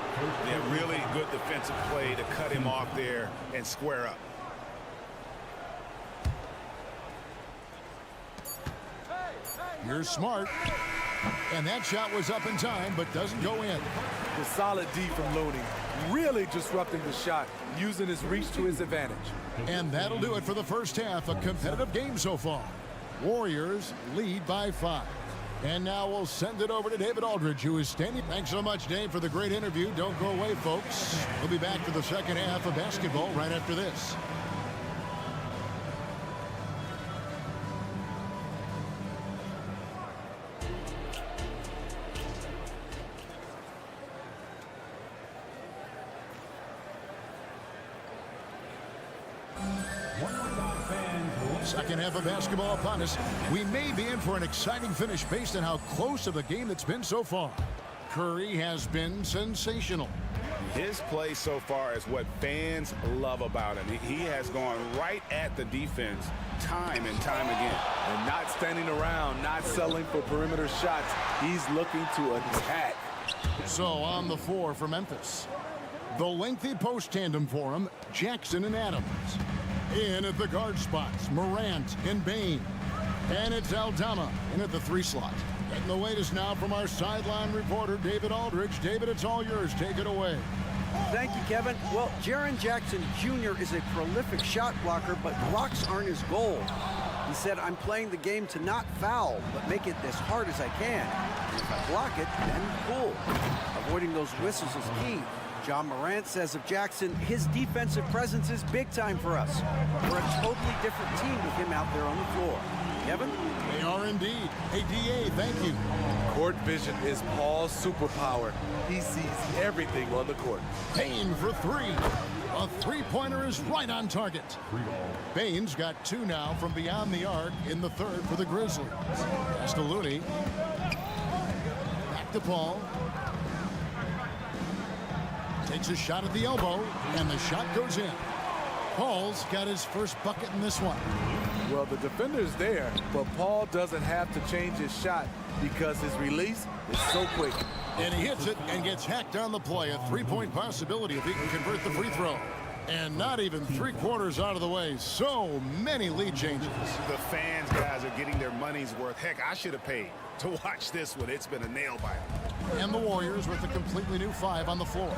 Yeah, really good defensive play to cut him off there and square up. Here's Smart. And that shot was up in time, but doesn't go in. The solid D from Looney. Really disrupting the shot, using his reach to his advantage. And that'll do it for the first half. A competitive game so far. Warriors lead by 5. And now we'll send it over to David Aldridge, who is standing. Thanks so much, Dave, for the great interview. Don't go away, folks. We'll be back to the second half of basketball right after this. Second half of basketball upon us. We may be in for an exciting finish based on how close of the game it's been so far. Curry has been sensational. His play so far is what fans love about him. He has gone right at the defense time and time again. And not standing around, not settling for perimeter shots. He's looking to attack. So on the floor for Memphis. The lengthy post tandem for him, Jackson and Adams. In at the guard spots, Morant and Bain. And it's Aldama in at the 3 slot. Getting the latest now from our sideline reporter, David Aldridge. David, it's all yours. Take it away. Thank you, Kevin. Well, Jaren Jackson Jr. is a prolific shot blocker, but blocks aren't his goal. He said, I'm playing the game to not foul, but make it as hard as I can. And if I block it, then cool. Avoiding those whistles is key. John Morant says of Jackson, his defensive presence is big time for us. We're a totally different team with him out there on the floor. Kevin? They are indeed. Hey, DA, thank you. Court vision is Paul's superpower. He sees everything on the court. Bain for 3. A 3-pointer is right on target. Bain's got 2 now from beyond the arc in the 3rd for the Grizzlies. Pass to Looney. Back to Paul. Takes a shot at the elbow, and the shot goes in. Paul's got his first bucket in this one. Well, the defender's there, but Paul doesn't have to change his shot because his release is so quick. And he hits it and gets hacked on the play. A three-point possibility if he can convert the free throw. And not even 3/4 out of the way. So many lead changes. The fans, guys, are getting their money's worth. Heck, I should have paid to watch this one. It's been a nail-biter. And the Warriors with a completely new 5 on the floor.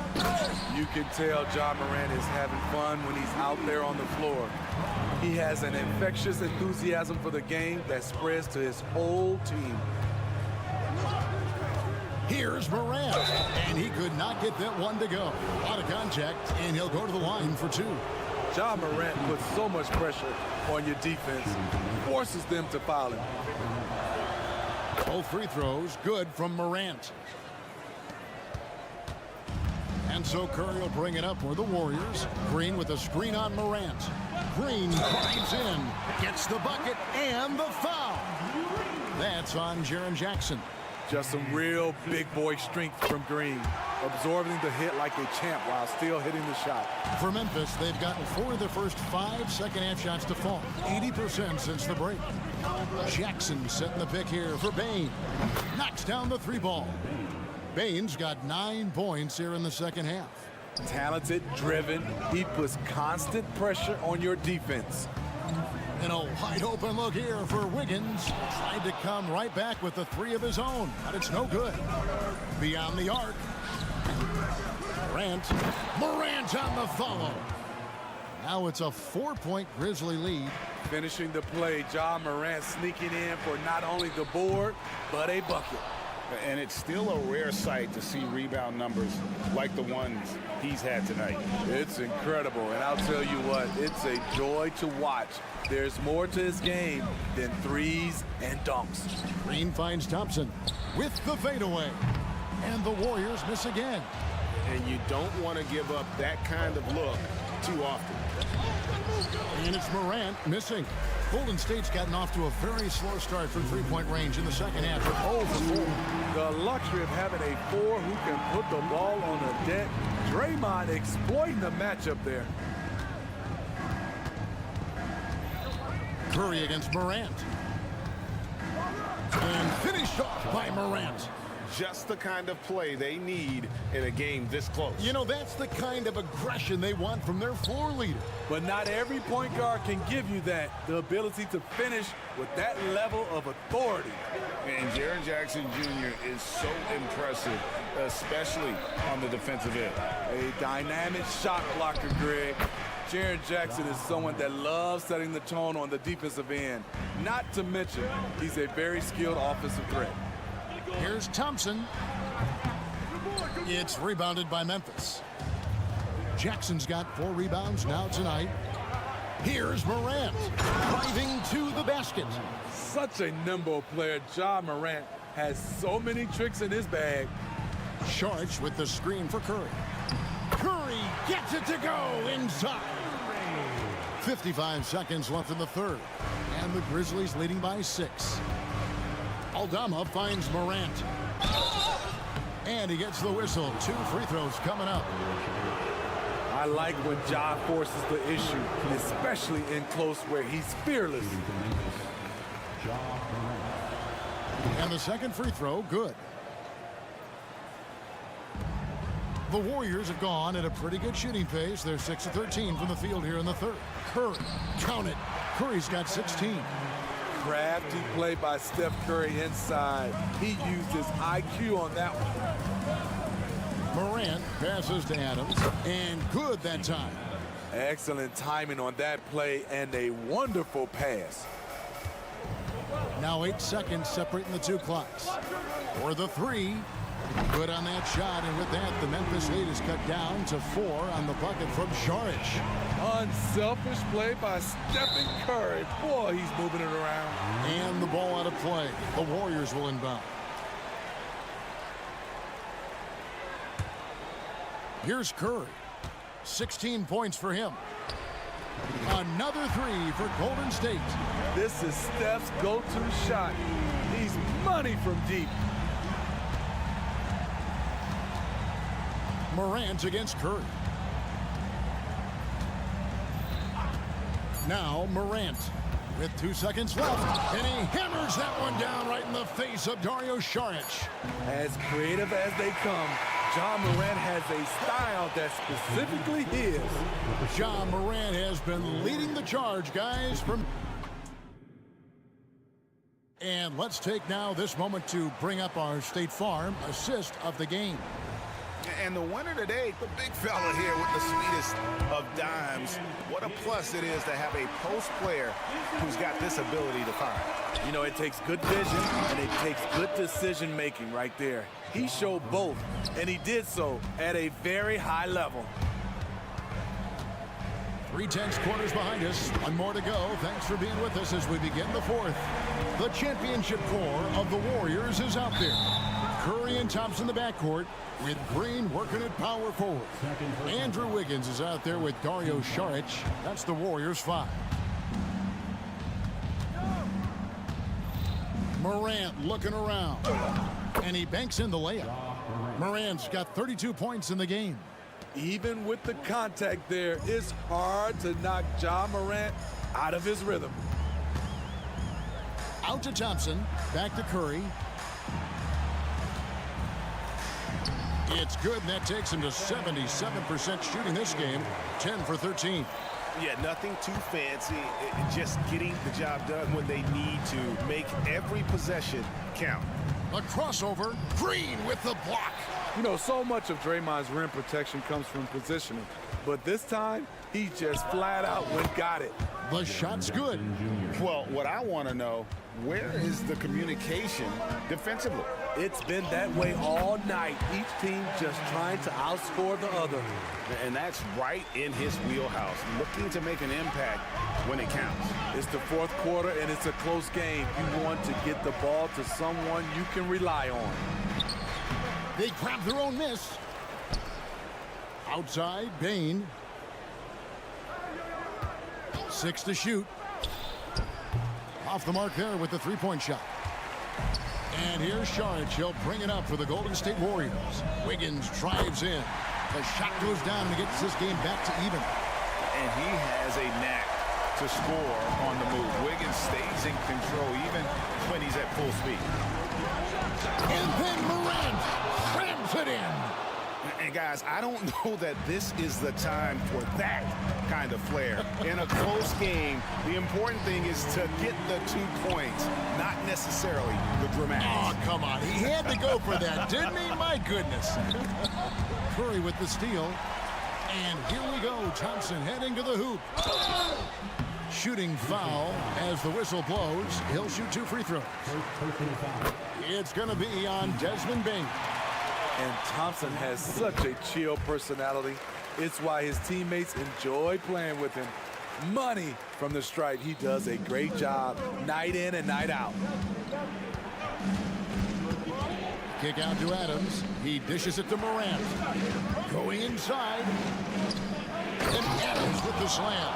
You can tell John Morant is having fun when he's out there on the floor. He has an infectious enthusiasm for the game that spreads to his whole team. Here's Morant, and he could not get that one to go. Out of contact, and he'll go to the line for 2. John Morant puts so much pressure on your defense, forces them to foul him. Both free throws good from Morant. And so Curry will bring it up for the Warriors. Green with a screen on Morant. Green drives in, gets the bucket, and the foul. That's on Jaren Jackson. Just some real big boy strength from Green, absorbing the hit like a champ while still hitting the shot. For Memphis, they've gotten 4 of their first 5 second-half shots to fall. 80% since the break. Jackson setting the pick here for Bane. Knocks down the 3 ball. Bane's got 9 points here in the second half. Talented, driven, he puts constant pressure on your defense. And a wide-open look here for Wiggins. Tried to come right back with the 3 of his own, but it's no good. Beyond the arc. Morant on the follow. Now it's a 4-point Grizzly lead. Finishing the play, John Morant sneaking in for not only the board, but a bucket. And it's still a rare sight to see rebound numbers like the ones he's had tonight. It's incredible, and I'll tell you what, it's a joy to watch. There's more to his game than threes and dunks. Green finds Thompson with the fadeaway. And the Warriors miss again. And you don't want to give up that kind of look too often. And it's Morant missing. Golden State's gotten off to a very slow start from three-point range in the second half. They're 0 for 4. The luxury of having a 4 who can put the ball on the deck. Draymond exploiting the matchup there. Curry against Morant. And finished off by Morant. Just the kind of play they need in a game this close. You know, that's the kind of aggression they want from their floor leader. But not every point guard can give you that, the ability to finish with that level of authority. And Jaren Jackson Jr. is so impressive, especially on the defensive end. A dynamic shot blocker, Greg. Jaren Jackson is someone that loves setting the tone on the defensive end. Not to mention, he's a very skilled offensive threat. Here's Thompson. It's rebounded by Memphis. Jackson's got 4 rebounds now tonight. Here's Morant driving to the basket. Such a nimble player. John Morant has so many tricks in his bag. Sharch with the screen for Curry. Curry gets it to go inside. 55 seconds left in the third. And the Grizzlies leading by 6. Aldama finds Morant. And he gets the whistle. 2 free throws coming up. I like when Ja forces the issue, especially in close where he's fearless. And the second free throw, good. The Warriors have gone at a pretty good shooting pace. They're 6 of 13 from the field here in the third. Curry, count it. Curry's got 16. Crafty play by Steph Curry inside. He used his IQ on that one. Morant passes to Adams, and good that time. Excellent timing on that play and a wonderful pass. Now 8 seconds separating the 2 clocks. For the 3, good on that shot, and with that, the Memphis lead is cut down to 4 on the bucket from Skwara. Unselfish play by Stephen Curry. Boy, he's moving it around. And the ball out of play. The Warriors will inbound. Here's Curry. 16 points for him. Another 3 for Golden State. This is Steph's go-to shot. He's money from deep. Morant against Curry. Now Morant with 2 seconds left, and he hammers that one down right in the face of Dario Saric. As creative as they come, Ja Morant has a style that's specifically his. Ja Morant has been leading the charge, guys. And let's take now this moment to bring up our State Farm assist of the game. And the winner today, the big fella here with the sweetest of dimes. What a plus it is to have a post player who's got this ability to find. You know, it takes good vision and it takes good decision making right there. He showed both, and he did so at a very high level. 3/10 quarters behind us. One more to go. Thanks for being with us as we begin the fourth. The championship core of the Warriors is out there. Curry and Thompson in the backcourt, with Green working at power forward. Andrew Wiggins is out there with Dario Saric. That's the Warriors' 5. Morant looking around, and he banks in the layup. Morant's got 32 points in the game. Even with the contact there, it's hard to knock Ja Morant out of his rhythm. Out to Thompson, back to Curry. It's good, and that takes him to 77% shooting this game, 10 for 13. Yeah, nothing too fancy, just getting the job done when they need to. Make every possession count. A crossover, Green with the block. You know, so much of Draymond's rim protection comes from positioning, but this time, he just flat out went got it. The shot's good. Well, what I want to know, where is the communication defensively? It's been that way all night. Each team just trying to outscore the other. And that's right in his wheelhouse, looking to make an impact when it counts. It's the fourth quarter, and it's a close game. You want to get the ball to someone you can rely on. They grab their own miss. Outside, Bane. 6 to shoot. Off the mark there with the three-point shot. And here's Saric. He'll bring it up for the Golden State Warriors. Wiggins drives in. The shot goes down and gets this game back to even. And he has a knack to score on the move. Wiggins stays in control even when he's at full speed. And then Morant rams it in. And guys, I don't know that this is the time for that kind of flair. In a close game, the important thing is to get the 2 points, not necessarily the dramatics. Oh, come on. He had to go for that, didn't he? My goodness. Curry with the steal. And here we go. Thompson heading to the hoop. Shooting foul as the whistle blows. He'll shoot 2 free throws. It's going to be on Desmond Bane. And Thompson has such a chill personality. It's why his teammates enjoy playing with him. Money from the stripe. He does a great job night in and night out. Kick out to Adams. He dishes it to Morant. Going inside. And Adams with the slam.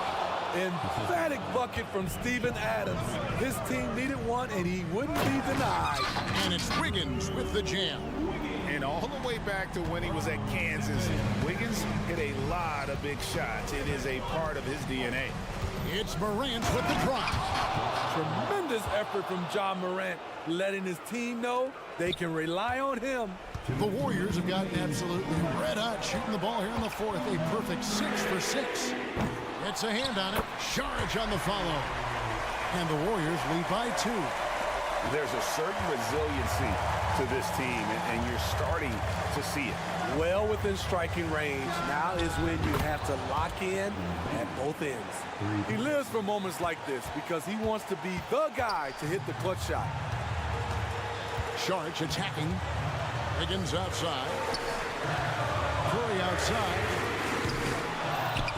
Emphatic bucket from Steven Adams. His team needed one, and he wouldn't be denied. And it's Wiggins with the jam. And all the way back to when he was at Kansas, Wiggins hit a lot of big shots. It is a part of his DNA. It's Morant with the drop. Tremendous effort from Ja Morant, letting his team know they can rely on him. The Warriors have gotten absolutely red hot shooting the ball here in the fourth. A perfect 6 for 6. It's a hand on it. Saric on the follow. And the Warriors lead by 2. There's a certain resiliency to this team, and you're starting to see it. Well within striking range. Now is when you have to lock in at both ends. He lives for moments like this because he wants to be the guy to hit the clutch shot. Saric attacking. Wiggins outside. Curry outside.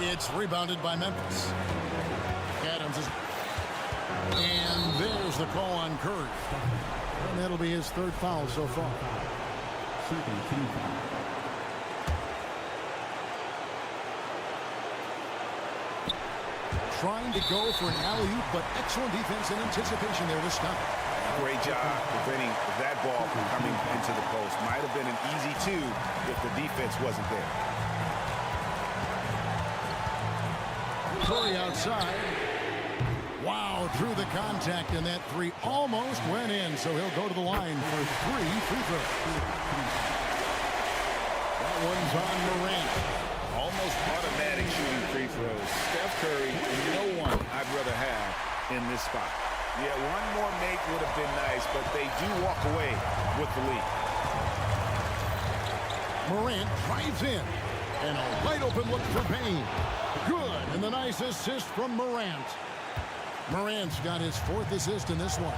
It's rebounded by Memphis. Adams is... And there's the call on Curry. And that'll be his 3rd foul so far. Trying to go for an alley-oop, but excellent defense and anticipation there to stop. Great job preventing that ball from coming into the post. Might have been an easy 2 if the defense wasn't there. Curry outside. Wow, through the contact, and that three almost went in, so he'll go to the line for 3 free throws. That one's on Morant. Almost automatic shooting free throws. Steph Curry, no one I'd rather have in this spot. Yeah, one more make would have been nice, but they do walk away with the lead. Morant drives in, and a wide open look for Payne. Good, and the nice assist from Morant. Morant's got his 4th assist in this one.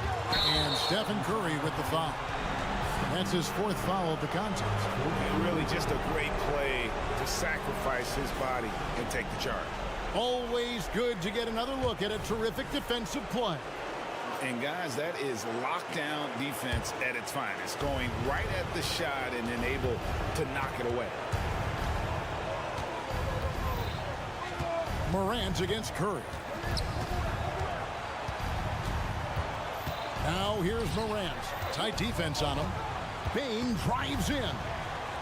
And Stephen Curry with the foul. That's his 4th foul of the contest. And really just a great play to sacrifice his body and take the charge. Always good to get another look at a terrific defensive play. And guys, that is lockdown defense at its finest. Going right at the shot and then able to knock it away. Morant against Curry. Now here's Morant. Tight defense on him. Payne drives in.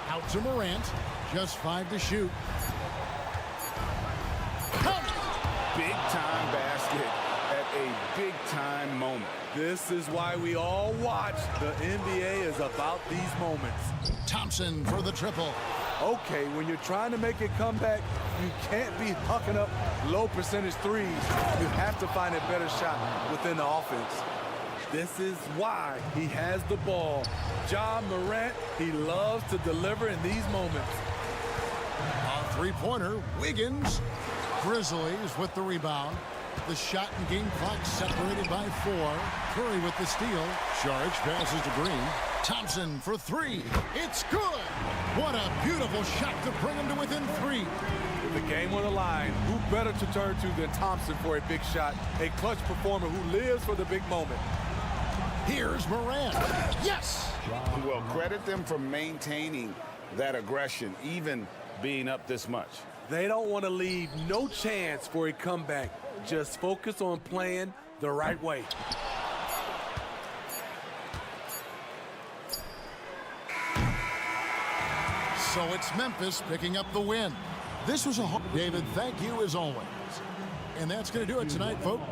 Out to Morant. Just 5 to shoot. Big time basket at a big time moment. This is why we all watch. The NBA is about these moments. Thompson for the triple. Okay, when you're trying to make a comeback, you can't be hucking up low percentage threes. You have to find a better shot within the offense. This is why he has the ball. Ja Morant, he loves to deliver in these moments. A three-pointer, Wiggins. Grizzlies with the rebound. The shot and game clock separated by 4. Curry with the steal. Saric passes to Green. Thompson for 3. It's good. What a beautiful shot to bring him to within 3. With the game on the line, who better to turn to than Thompson for a big shot? A clutch performer who lives for the big moment. Here's Morant. Yes! Well, credit them for maintaining that aggression, even being up this much. They don't want to leave no chance for a comeback. Just focus on playing the right way. So it's Memphis picking up the win. This was a... David, thank you as always. And that's going to do it tonight, folks.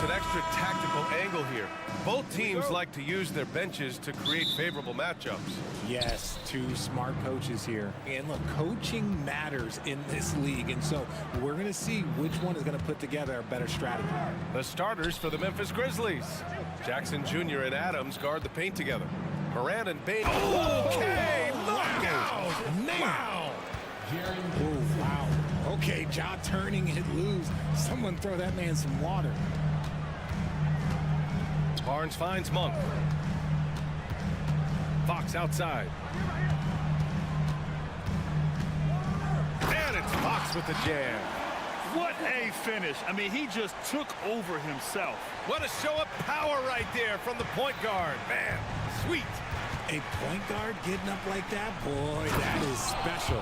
an extra tactical angle here. Both teams like to use their benches to create favorable matchups. Yes, two smart coaches here. And look, coaching matters in this league. And so we're going to see which one is going to put together a better strategy. The starters for the Memphis Grizzlies. Jackson Jr. and Adams guard the paint together. Moran and Bain. Okay, look out! Wow! Oh, wow. Okay, jaw turning it loose. Someone throw that man some water. Barnes finds Monk. Fox outside. And it's Fox with the jam. What a finish. I mean, he just took over himself. What a show of power right there from the point guard. Man, sweet. A point guard getting up like that? Boy, that is special.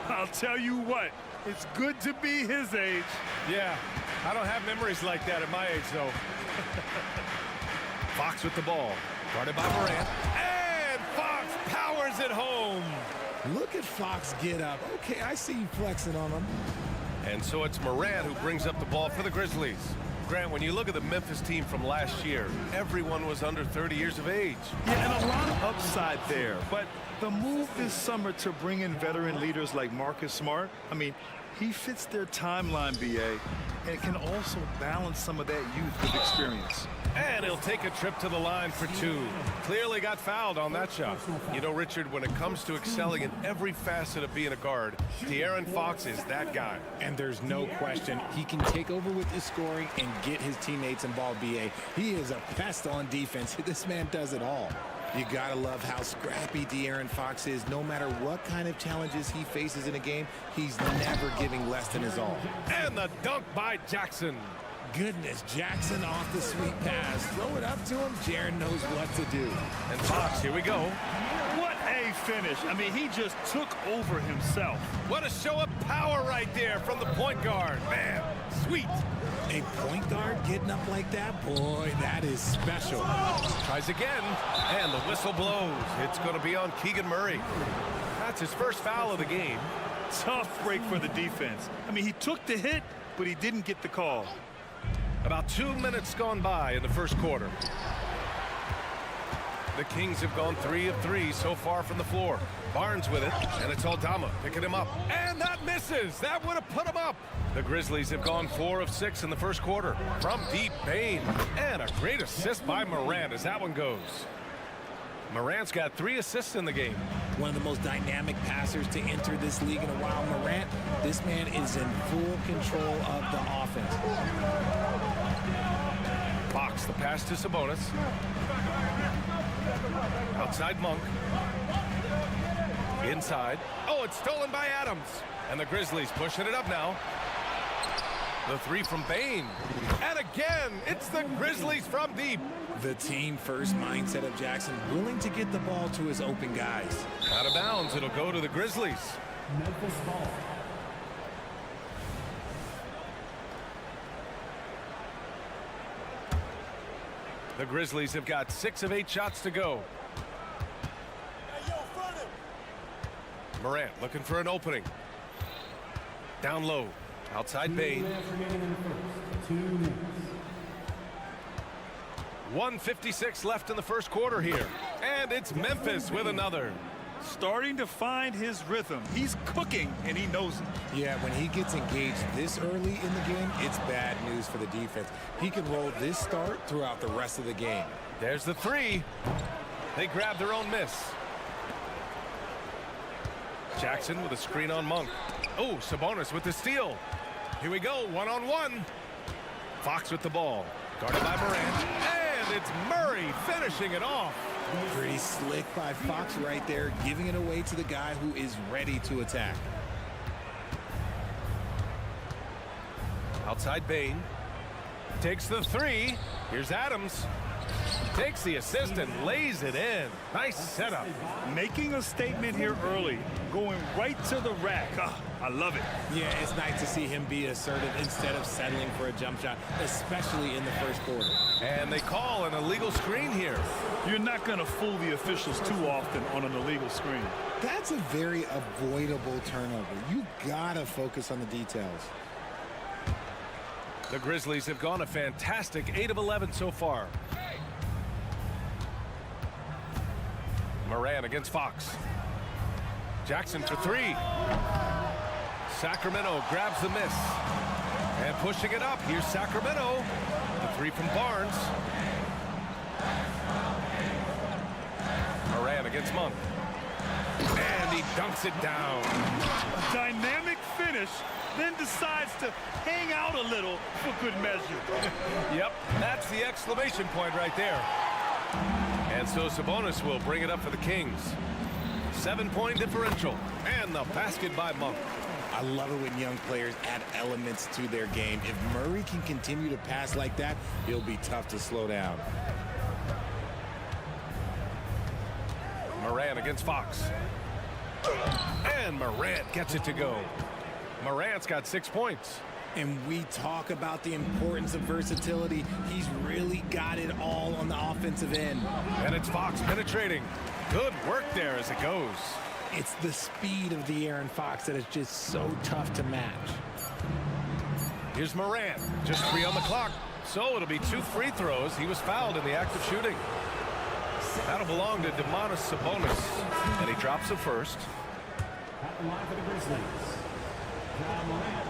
I'll tell you what, it's good to be his age. Yeah, I don't have memories like that at my age, though. Fox with the ball. Guarded by Morant. And Fox powers it home. Look at Fox get up. Okay, I see you flexing on him. And so it's Morant who brings up the ball for the Grizzlies. Grant, when you look at the Memphis team from last year, everyone was under 30 years of age. Yeah, and a lot of upside there. But the move this summer to bring in veteran leaders like Marcus Smart, I mean, he fits their timeline, BA, and can also balance some of that youth with experience. And he'll take a trip to the line for two. Clearly got fouled on that shot. You know, Richard, when it comes to excelling in every facet of being a guard, De'Aaron Fox is that guy. And there's no question he can take over with his scoring and get his teammates involved, BA. He is a pest on defense. This man does it all. You gotta love how scrappy De'Aaron Fox is. No matter what kind of challenges he faces in a game, he's never giving less than his all. And the dunk by Jackson. Goodness, Jackson off the sweet pass. Throw it up to him. Jaren knows what to do. And Fox, here we go. What a finish. I mean, he just took over himself. What a show of power right there from the point guard. Man, sweet. A point guard getting up like that? Boy, that is special. Tries again, and the whistle blows. It's going to be on Keegan Murray. That's his first foul of the game. Tough break for the defense. I mean, he took the hit, but he didn't get the call. About 2 minutes gone by in the first quarter. The Kings have gone 3 of 3 so far from the floor. Barnes with it, and it's Aldama picking him up. And that misses. That would have put him up. The Grizzlies have gone 4 of 6 in the first quarter. From deep, Bain. And a great assist by Morant as that one goes. Morant's got 3 assists in the game. One of the most dynamic passers to enter this league in a while. Morant, this man is in full control of the offense. Fox, the pass to Sabonis. Outside Monk. Inside. Oh, it's stolen by Adams. And the Grizzlies pushing it up now. The 3 from Bain. And again, it's the Grizzlies from deep. The team first mindset of Jackson, willing to get the ball to his open guys. Out of bounds, it'll go to the Grizzlies. Memphis ball. The Grizzlies have got 6 of 8 shots to go. Morant looking for an opening. Down low. Outside Bain. 2 minutes. 1:56 left in the first quarter here. And it's Memphis with another. Starting to find his rhythm. He's cooking, and he knows it. Yeah, when he gets engaged this early in the game, it's bad news for the defense. He can roll this start throughout the rest of the game. There's the 3. They grab their own miss. Jackson with a screen on Monk. Oh, Sabonis with the steal. Here we go, one-on-one. Fox with the ball. Guarded by Morant. And it's Murray finishing it off. Pretty slick by Fox right there, giving it away to the guy who is ready to attack. Outside Bain. Takes the 3. Here's Adams. Takes the assist and lays it in. Nice setup. Making a statement here early. Going right to the rack. Ah, I love it. Yeah, it's nice to see him be assertive instead of settling for a jump shot, especially in the first quarter. And they call an illegal screen here. You're not going to fool the officials too often on an illegal screen. That's a very avoidable turnover. You got to focus on the details. The Grizzlies have gone a fantastic 8 of 11 so far. Moran against Fox. Jackson for 3. Sacramento grabs the miss. And pushing it up, here's Sacramento. The 3 from Barnes. Moran against Monk. And he dunks it down. A dynamic finish, then decides to hang out a little for good measure. Yep, that's the exclamation point right there. And so Sabonis will bring it up for the Kings. 7-point differential. And the basket by Monk. I love it when young players add elements to their game. If Murray can continue to pass like that, it'll be tough to slow down. Morant against Fox. And Morant gets it to go. Morant's got 6 points. And we talk about the importance of versatility. He's really got it all on the offensive end. And it's Fox penetrating. Good work there as it goes. It's the speed of De'Aaron Fox that is just so tough to match. Here's Morant. Just 3 on the clock. So it'll be 2 free throws. He was fouled in the act of shooting. That'll belong to Domantas Sabonis. And he drops the first. At the line for the Grizzlies, Ja Morant.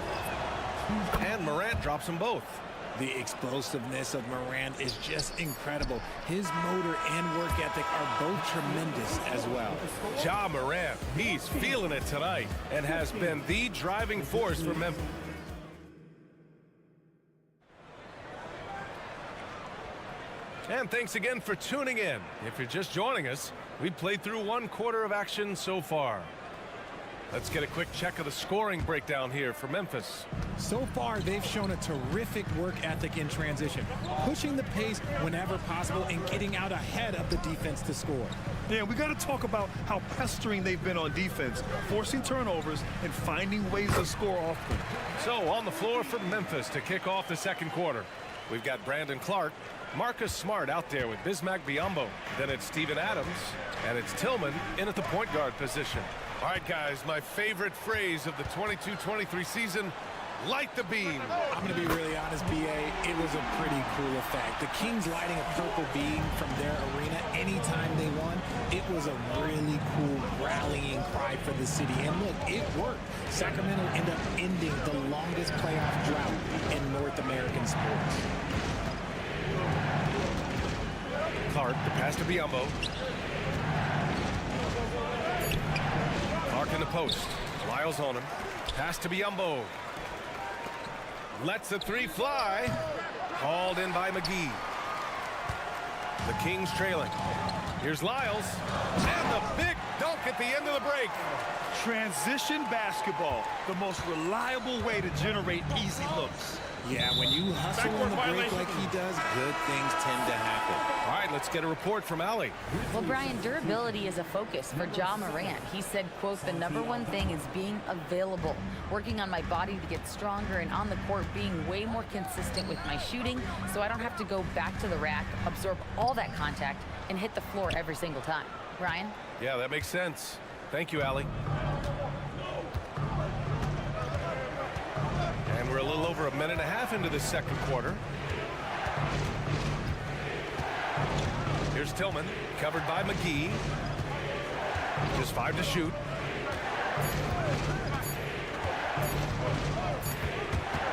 And Morant drops them both. The explosiveness of Morant is just incredible. His motor and work ethic are both tremendous as well. Ja Morant, he's feeling it tonight and has been the driving force for Memphis. And thanks again for tuning in. If you're just joining us, we've played through 1 quarter of action so far. Let's get a quick check of the scoring breakdown here for Memphis. So far, they've shown a terrific work ethic in transition, pushing the pace whenever possible and getting out ahead of the defense to score. Yeah, we got to talk about how pestering they've been on defense, forcing turnovers and finding ways to score often. So on the floor for Memphis to kick off the second quarter, we've got Brandon Clark, Marcus Smart out there with Bismack Biyombo. Then it's Steven Adams, and it's Tillman in at the point guard position. All right, guys, my favorite phrase of the 22-23 season, light the beam. I'm going to be really honest, B.A., it was a pretty cool effect. The Kings lighting a purple beam from their arena anytime they won, it was a really cool rallying cry for the city. And look, it worked. Sacramento ended up ending the longest playoff drought in North American sports. Clark, the pass to Biyombo. Clark in the post. Lyles on him. Pass to Biyombo. Lets the 3 fly. Hauled in by McGee. The Kings trailing. Here's Lyles. And the big dunk at the end of the break. Transition basketball, the most reliable way to generate easy looks. Yeah, when you hustle on the break like he does, good things tend to happen. All right, let's get a report from Allie. Well, Brian, durability is a focus for Ja Morant. He said, quote, the #1 thing is being available, working on my body to get stronger, and on the court being way more consistent with my shooting so I don't have to go back to the rack, absorb all that contact, and hit the floor every single time. Brian? Yeah, that makes sense. Thank you, Allie. And we're a little over 1.5 minutes into the second quarter. Here's Tillman, covered by McGee. Just 5 to shoot.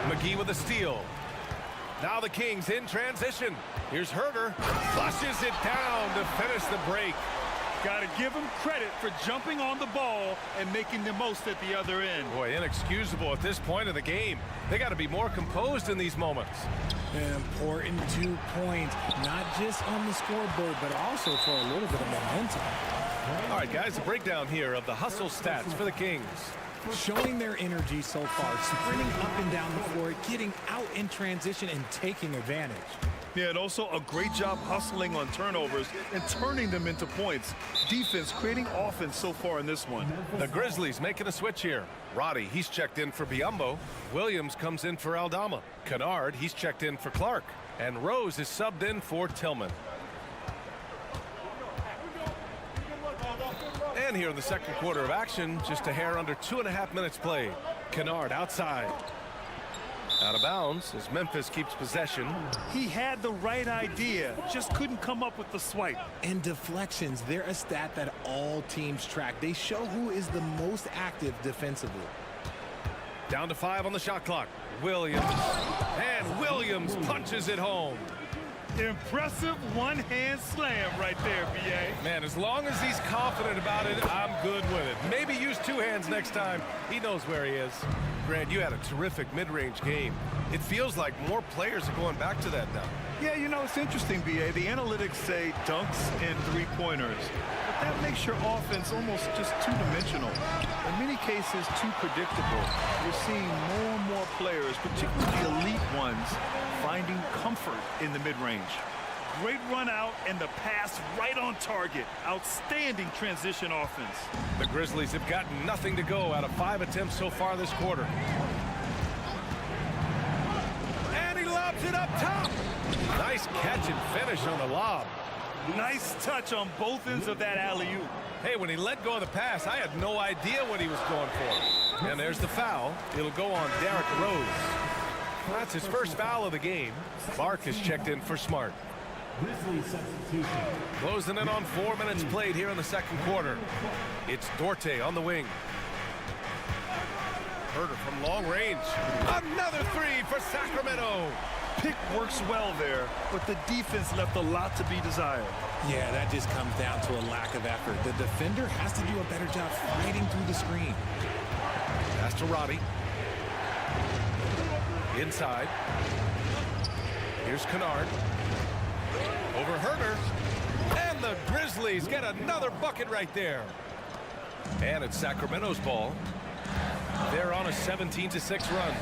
McGee with a steal. Now the Kings in transition. Here's Herter. Flushes it down to finish the break. Got to give him credit for jumping on the ball and making the most at the other end. Boy, inexcusable at this point of the game. They got to be more composed in these moments. An important 2 points, not just on the scoreboard, but also for a little bit of momentum. All right, guys, a breakdown here of the hustle stats for the Kings. Showing their energy so far, sprinting up and down the floor, getting out in transition and taking advantage. Yeah, and also a great job hustling on turnovers and turning them into points. Defense creating offense so far in this one. The Grizzlies making a switch here. Roddy, he's checked in for Biyombo. Williams comes in for Aldama. Kennard, he's checked in for Clark. And Rose is subbed in for Tillman. And here in the second quarter of action, just a hair under 2.5 minutes played. Kennard outside. Out of bounds as Memphis keeps possession. He had the right idea, just couldn't come up with the swipe. And deflections, they're a stat that all teams track. They show who is the most active defensively. Down to 5 on the shot clock. Williams. And Williams punches it home. Impressive one-hand slam right there, B.A. Man, as long as he's confident about it, I'm good with it. Maybe use 2 hands next time. He knows where he is. Grant, you had a terrific mid-range game. It feels like more players are going back to that now. Yeah, you know, it's interesting, B.A. The analytics say dunks and three-pointers. But that makes your offense almost just two-dimensional. In many cases, too predictable. You're seeing more and more players, particularly the elite ones, finding comfort in the mid-range. Great run out and the pass right on target. Outstanding transition offense. The Grizzlies have gotten nothing to go out of 5 attempts so far this quarter. And he lobs it up top. Nice catch and finish on the lob. Nice touch on both ends of that alley-oop. Hey, when he let go of the pass, I had no idea what he was going for. And there's the foul. It'll go on Derrick Rose. That's his first foul of the game. Clark has checked in for Smart. Grizzlies substitution. Closing in on 4 minutes played here in the second quarter. It's Dorte on the wing. Herter from long range. Another 3 for Sacramento. Pick works well there, but the defense left a lot to be desired. Yeah, that just comes down to a lack of effort. The defender has to do a better job fighting through the screen. Pass to Roddy. Inside. Here's Kennard. Over Herter. And the Grizzlies get another bucket right there. And it's Sacramento's ball. They're on a 17-6 run.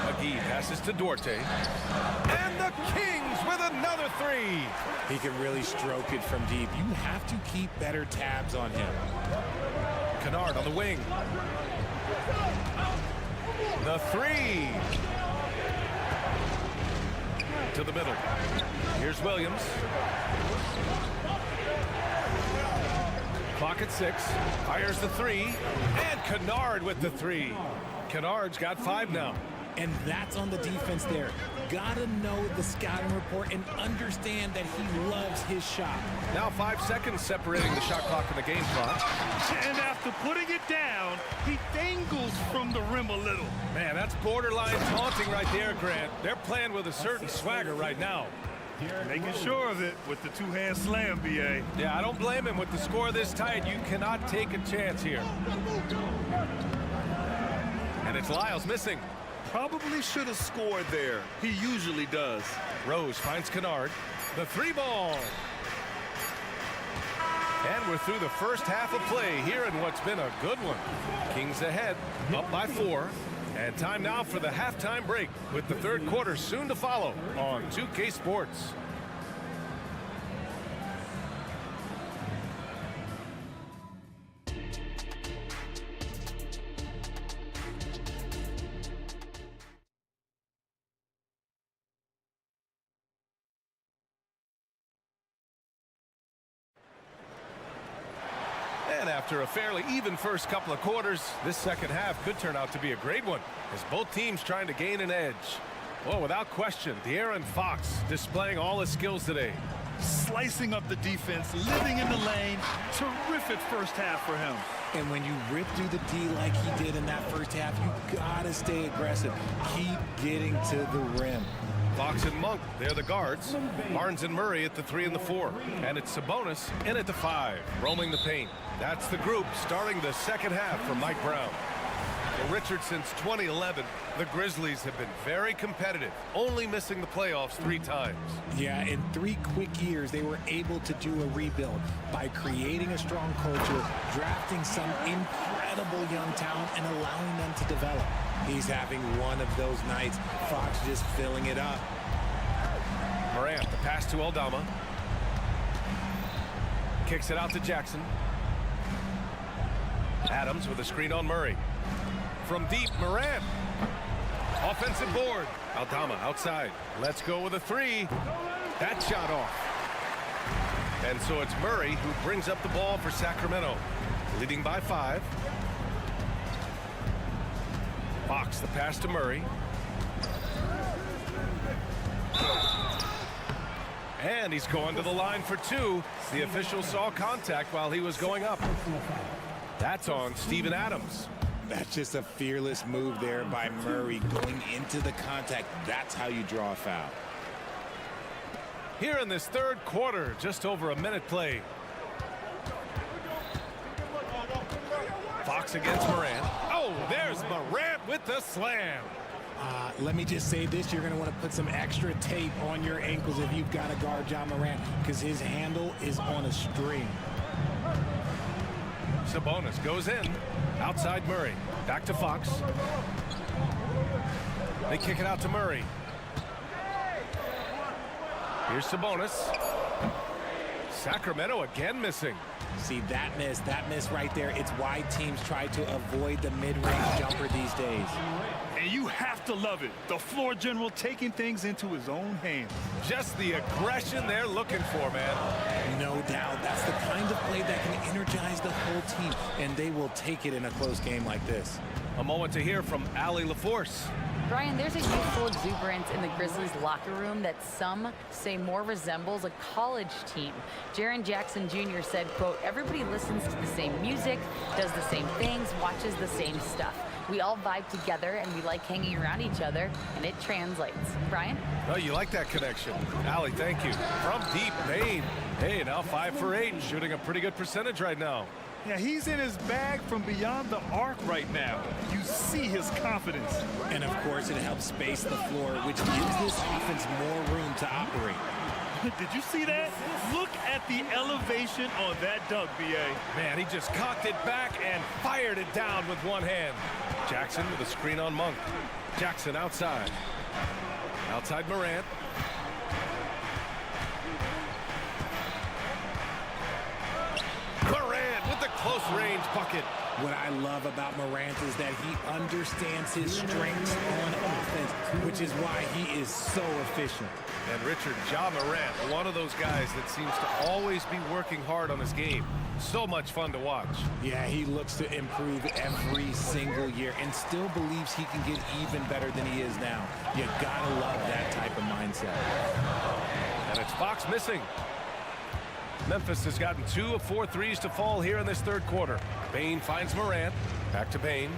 McGee passes to Dorte. And the Kings with another 3. He can really stroke it from deep. You have to keep better tabs on him. Kennard on the wing. The 3. To the middle. Here's Williams. Clock at 6. Fires the 3. And Kennard with the 3. Kennard's got 5 now. And that's on the defense there. Gotta know the scouting report and understand that he loves his shot. Now 5 seconds separating the shot clock and the game clock. And after putting it down, he dangles from the rim a little. Man, that's borderline taunting right there, Grant. They're playing with a certain swagger right now. Making sure of it with the two-hand slam, B.A. Yeah, I don't blame him. With the score this tight, you cannot take a chance here. And it's Lyles missing. Probably should have scored there. He usually does. Rose finds Kennard. The 3 ball. And we're through the first half of play here in what's been a good one. Kings ahead, up by 4. And time now for the halftime break with the third quarter soon to follow on 2K Sports. And after a fairly even first couple of quarters, this second half could turn out to be a great one as both teams trying to gain an edge. Well, without question, De'Aaron Fox displaying all his skills today. Slicing up the defense, living in the lane. Terrific first half for him. And when you rip through the D like he did in that first half, you gotta stay aggressive. Keep getting to the rim. Fox and Monk, they're the guards. Barnes and Murray at the 3 and the 4. And it's Sabonis in at the 5, roaming the paint. That's the group starting the second half for Mike Brown. For Richard, since 2011, the Grizzlies have been very competitive, only missing the playoffs 3 times. Yeah, in 3 quick years, they were able to do a rebuild by creating a strong culture, drafting some incredible young talent, and allowing them to develop. He's having one of those nights. Fox just filling it up. Morant, the pass to Aldama. Kicks it out to Jackson. Adams with a screen on Murray. From deep, Morant. Offensive board. Aldama outside. Let's go with a 3. That shot off. And so it's Murray who brings up the ball for Sacramento. Leading by 5. Fox the pass to Murray. And he's going to the line for two. The official saw contact while he was going up. That's on Steven Adams. That's just a fearless move there by Murray going into the contact. That's how you draw a foul. Here in this third quarter, just over a minute played. Fox against Morant. Oh, there's Morant with the slam. Let me just say this. You're going to want to put some extra tape on your ankles if you've got to guard Ja Morant, because his handle is on a string. Sabonis goes in. Outside Murray. Back to Fox. They kick it out to Murray. Here's Sabonis. Sacramento again missing. See, that miss right there. It's why teams try to avoid the mid-range jumper these days. And you have to love it. The floor general taking things into his own hands. Just the aggression they're looking for, man. No doubt. That's the kind of play that can energize the whole team, and they will take it in a close game like this. A moment to hear from Allie LaForce. Brian, there's a youthful exuberance in the Grizzlies locker room that some say more resembles a college team. Jaren Jackson Jr. said, quote, everybody listens to the same music, does the same things, watches the same stuff. We all vibe together and we like hanging around each other, and it translates. Brian? Oh, you like that connection. Allie, thank you. From deep, Payne. Hey, now 5 for 8, shooting a pretty good percentage right now. Yeah, he's in his bag from beyond the arc right now. You see his confidence. And, of course, it helps space the floor, which gives this offense more room to operate. Did you see that? Look at the elevation on that dunk, B.A. Man, he just cocked it back and fired it down with one hand. Jackson with a screen on Monk. Jackson outside. Outside Morant. Morant with the close range bucket. What I love about Morant is that he understands his strengths on offense, which is why he is so efficient. And Richard, Ja Morant, one of those guys that seems to always be working hard on his game. So much fun to watch. Yeah, he looks to improve every single year and still believes he can get even better than he is now. You gotta love that type of mindset. And it's Fox missing. Memphis has gotten 2 of 4 threes to fall here in this third quarter. Payne finds Morant. Back to Payne.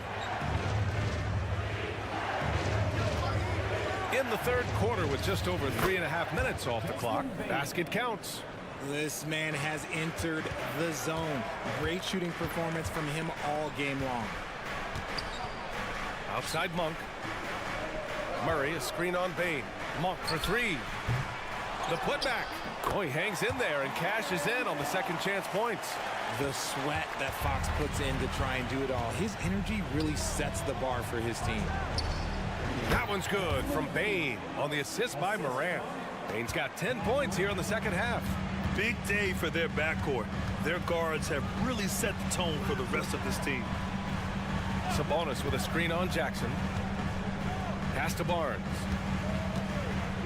In the third quarter with just over 3.5 minutes off the clock. Basket counts. This man has entered the zone. Great shooting performance from him all game long. Outside Monk. Murray, a screen on Payne. Monk for 3. The putback. Oh, he hangs in there and cashes in on the second chance points. The sweat that Fox puts in to try and do it all. His energy really sets the bar for his team. That one's good from Payne on the assist by Morant. Payne's got 10 points here in the second half. Big day for their backcourt. Their guards have really set the tone for the rest of this team. Sabonis with a screen on Jackson. Pass to Barnes.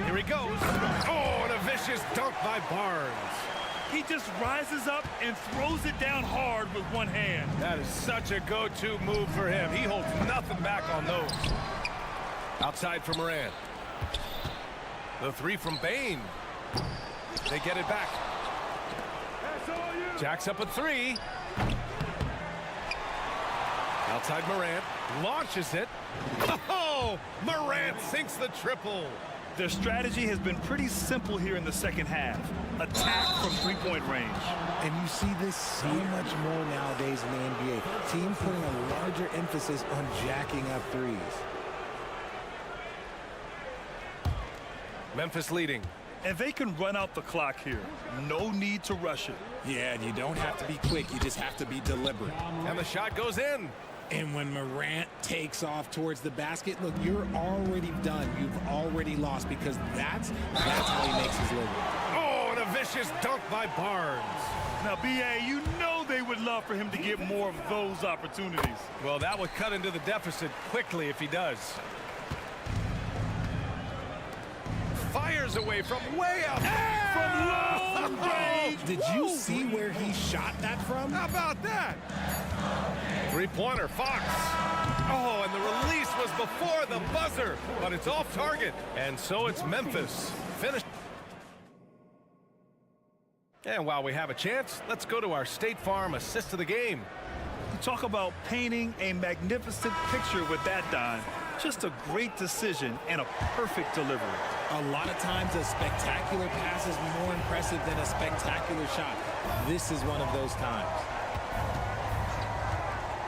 Here he goes. Oh, and a vicious dunk by Barnes. He just rises up and throws it down hard with one hand. That is such a go-to move for him. He holds nothing back on those. Outside for Morant. The 3 from Payne. They get it back. Jack's up at 3. Outside Morant. Launches it. Oh, Morant sinks the triple. Their strategy has been pretty simple here in the second half. Attack from three-point range. And you see this so much more nowadays in the NBA. Teams putting a larger emphasis on jacking up threes. Memphis leading. And they can run out the clock here. No need to rush it. Yeah, you don't have to be quick. You just have to be deliberate. And the shot goes in. And when Morant takes off towards the basket, look, you're already done. You've already lost because that's how he makes his living. Oh, and a vicious dunk by Barnes. Now, B.A., you know they would love for him to get more of those opportunities. Well, that would cut into the deficit quickly if he does. Fires away from way out. From long range. Did you see where he shot that from? How about that? Three-pointer, Fox. Oh, and the release was before the buzzer, but it's off target. And so it's Memphis. Finished. And while we have a chance, let's go to our State Farm assist of the game. You talk about painting a magnificent picture with that, Don. Just a great decision and a perfect delivery. A lot of times a spectacular pass is more impressive than a spectacular shot. This is one of those times.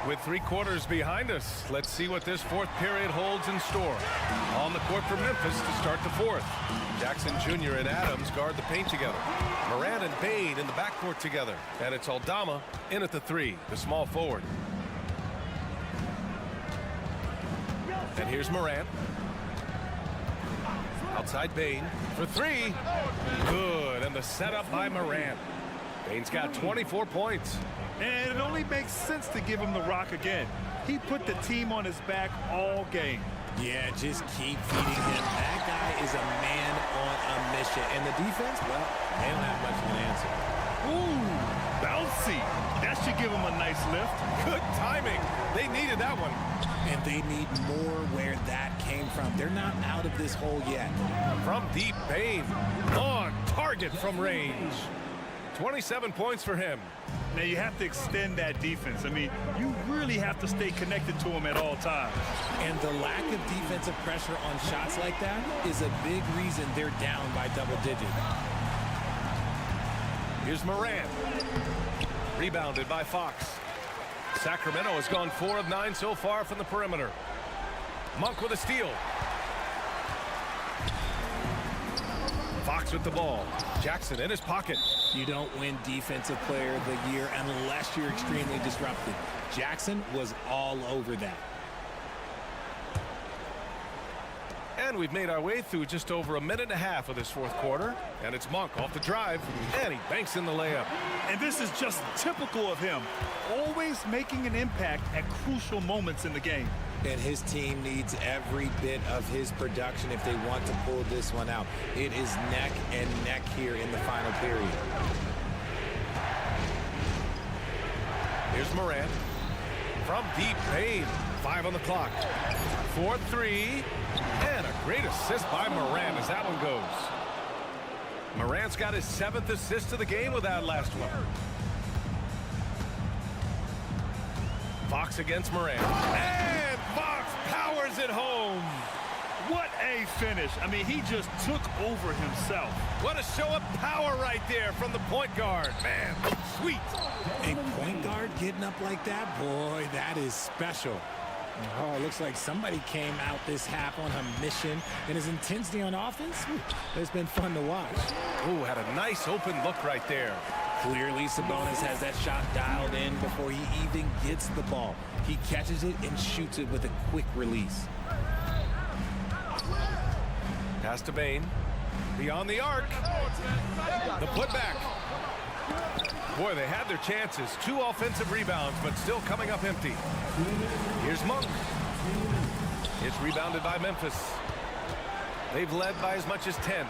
With 3 quarters behind us, let's see what this fourth period holds in store. On the court for Memphis to start the fourth. Jackson Jr. and Adams guard the paint together. Morant and Bain in the backcourt together. And it's Aldama in at the 3, the small forward. And here's Morant. Outside Bain for 3. Good, and the setup by Morant. Bain's got 24 points. And it only makes sense to give him the rock again. He put the team on his back all game. Yeah, just keep feeding him. That guy is a man on a mission. And the defense, well, they don't have much of an answer. Ooh, bouncy. That should give him a nice lift. Good timing. They needed that one. And they need more where that came from. They're not out of this hole yet. From deep, Bain on target from range. 27 points for him. Now you have to extend that defense. I mean, you really have to stay connected to him at all times. And the lack of defensive pressure on shots like that is a big reason they're down by double digits. Here's Morant. Rebounded by Fox. Sacramento has gone 4 of 9 so far from the perimeter. Monk with a steal. Fox with the ball. Jackson in his pocket. You don't win Defensive Player of the Year unless you're extremely disruptive. Jackson was all over that. And we've made our way through just over a minute and a half of this fourth quarter. And it's Monk off the drive. And he banks in the layup. And this is just typical of him. Always making an impact at crucial moments in the game. And his team needs every bit of his production if they want to pull this one out. It is neck and neck here in the final period. Here's Morant. From deep, Bain. 5 on the clock. 4-3. And a great assist by Morant as that one goes. Morant's got his 7th assist of the game with that last one. Fox against Morant. And Fox powers it home. What a finish. I mean, he just took over himself. What a show of power right there from the point guard. Man, sweet. A point guard getting up like that? Boy, that is special. Oh, it looks like somebody came out this half on a mission. And his intensity on offense, it's been fun to watch. Ooh, had a nice open look right there. Clearly, Sabonis has that shot dialed in before he even gets the ball. He catches it and shoots it with a quick release. Pass to Bain. Beyond the arc. The putback. Boy, they had their chances. 2 offensive rebounds, but still coming up empty. Here's Monk. It's rebounded by Memphis. They've led by as much as 10.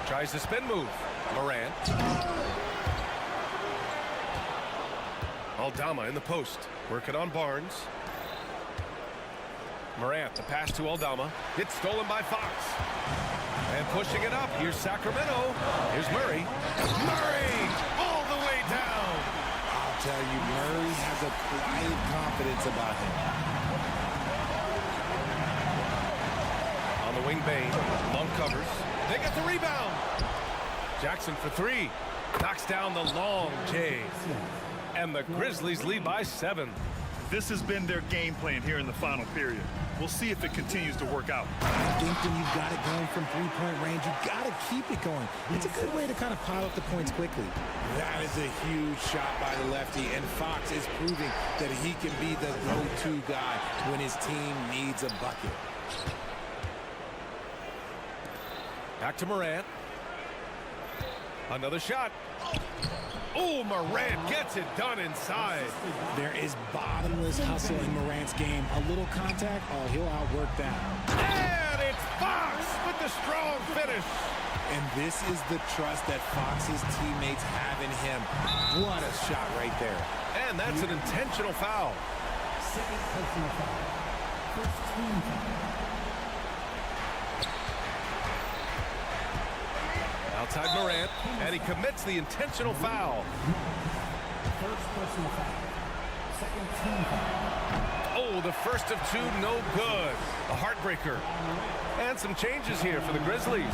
Tries the spin move. Morant. Aldama in the post. Working on Barnes. Morant, the pass to Aldama. It's stolen by Fox. And pushing it up. Here's Sacramento. Here's Murray. Murray all the way down. I'll tell you, Murray has a quiet confidence about him. On the wing, Bain. Long covers. They get the rebound. Jackson for 3. Knocks down the long J. And the Grizzlies lead by 7. This has been their game plan here in the final period. We'll see if it continues to work out. I think when you've got it going from three-point range, you've got to keep it going. It's a good way to kind of pile up the points quickly. That is a huge shot by the lefty, and Fox is proving that he can be the go-to guy when his team needs a bucket. Back to Morant. Another shot. Oh, Morant gets it done inside. There is bottomless hustle in Morant's game. A little contact, oh, he'll outwork that. And it's Fox with the strong finish. And this is the trust that Fox's teammates have in him. What a shot right there. And that's an intentional foul. Second personal foul. First team foul. Outside Morant, and he commits the intentional foul. First personal foul. Second team foul. Oh, the first of two, no good. A heartbreaker. And some changes here for the Grizzlies.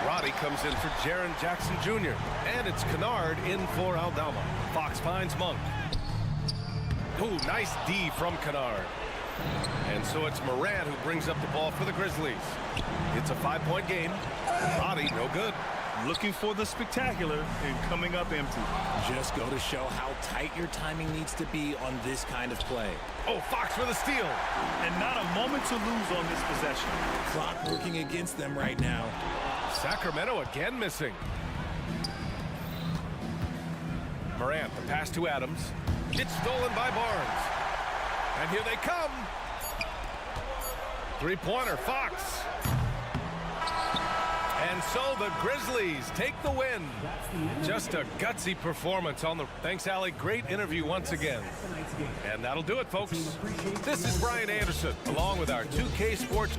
Roddy comes in for Jaren Jackson Jr. And it's Kennard in for Aldama. Fox finds Monk. Oh, nice D from Kennard. And so it's Morant who brings up the ball for the Grizzlies. It's a 5-point game. Roddy, no good. Looking for the spectacular and coming up empty. Just go to show how tight your timing needs to be on this kind of play. Oh, Fox with a steal. And not a moment to lose on this possession. Clock working against them right now. Sacramento again missing. Morant, the pass to Adams. It's stolen by Barnes. And here they come. Three-pointer, Fox. And so the Grizzlies take the win. Just a gutsy performance on the... Thanks, Allie. Great interview once again. And that'll do it, folks. This is Brian Anderson, along with our 2K Sports...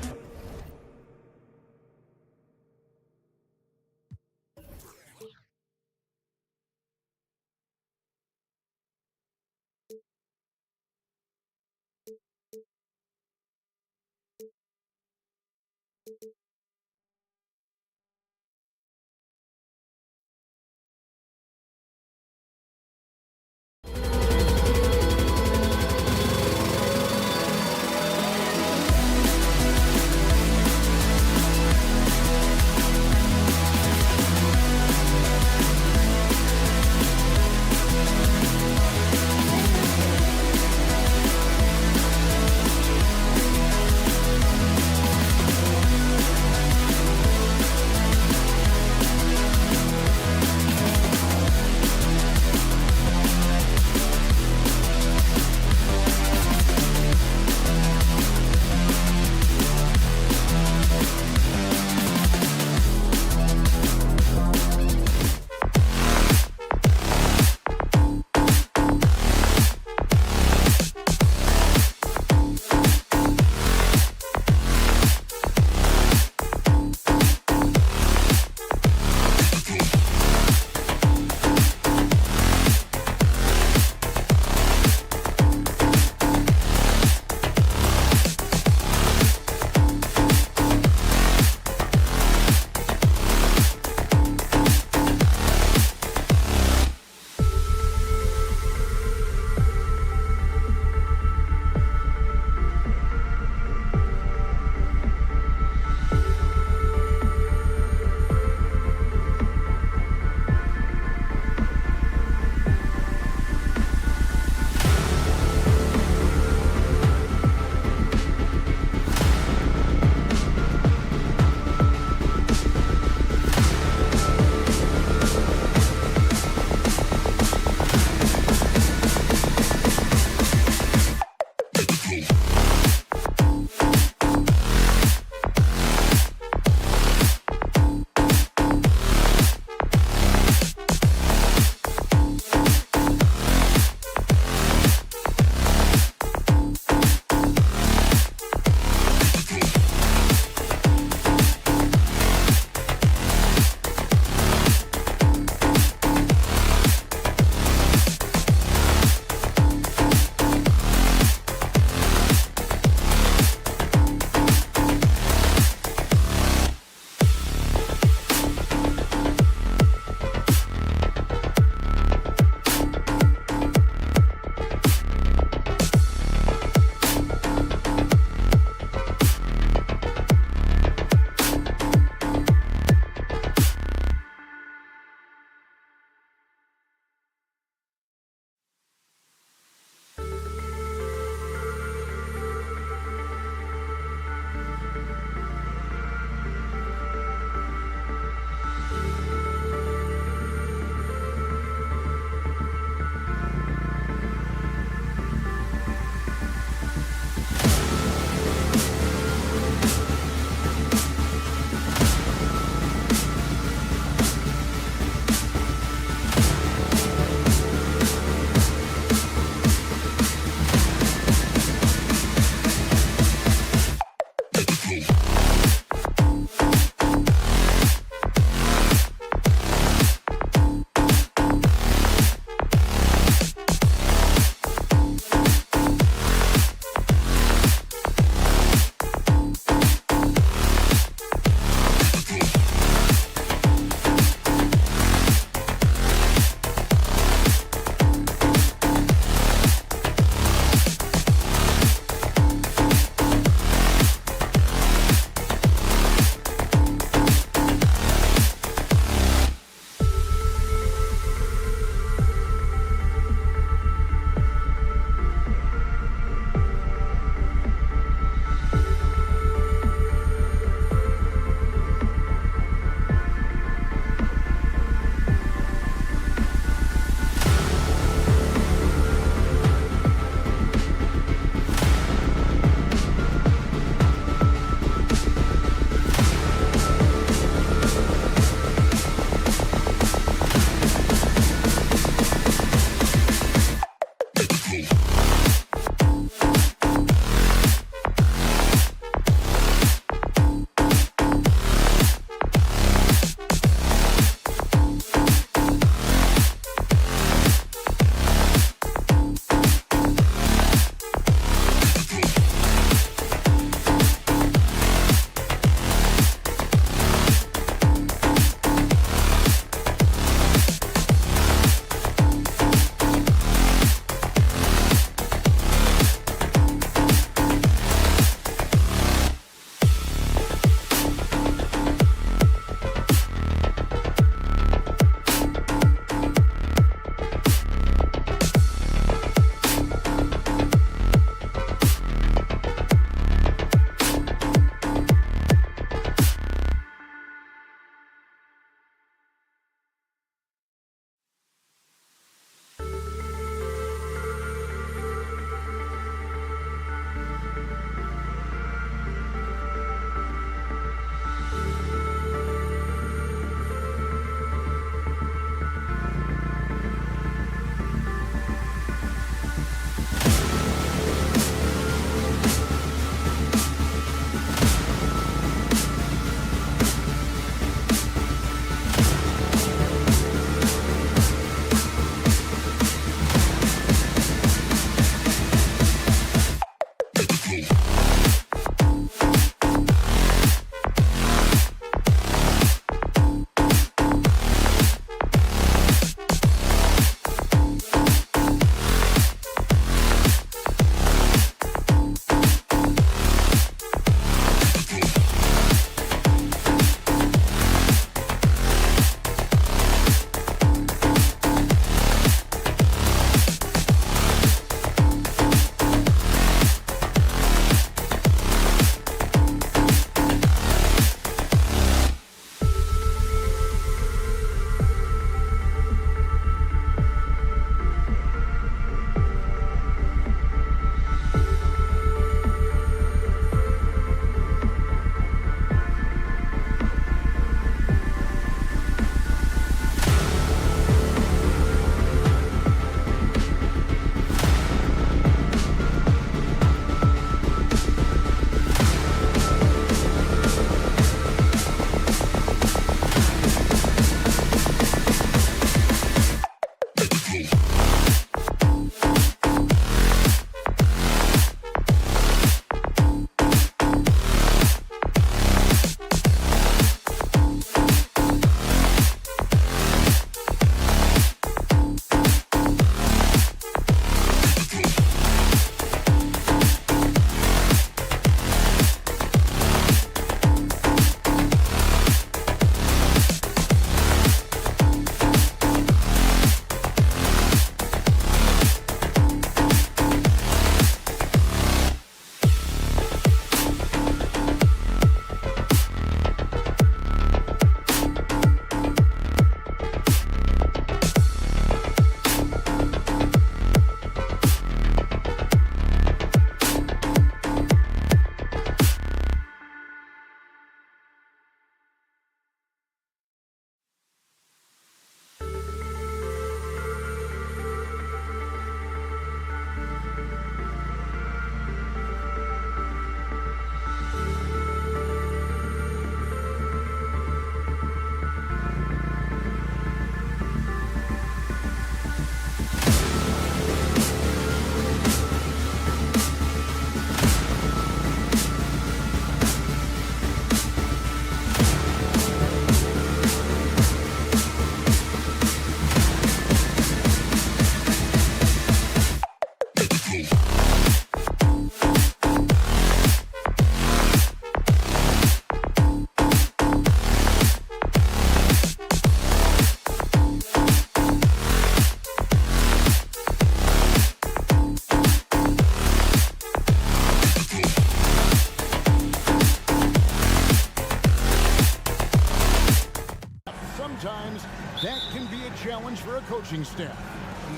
can be a challenge for a coaching staff.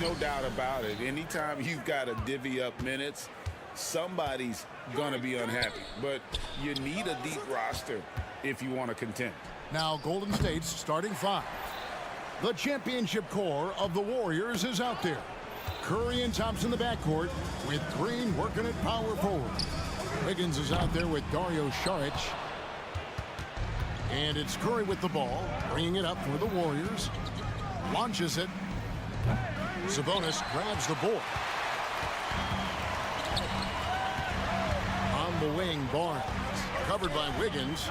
No doubt about it. Anytime you've got to divvy up minutes, somebody's going to be unhappy. But you need a deep roster if you want to contend. Now Golden State's starting five. The championship core of the Warriors is out there. Curry and Thompson in the backcourt with Green working at power forward. Wiggins is out there with Dario Saric. And it's Curry with the ball, bringing it up for the Warriors. Launches it. Sabonis grabs the board. On the wing, Barnes. Covered by Wiggins.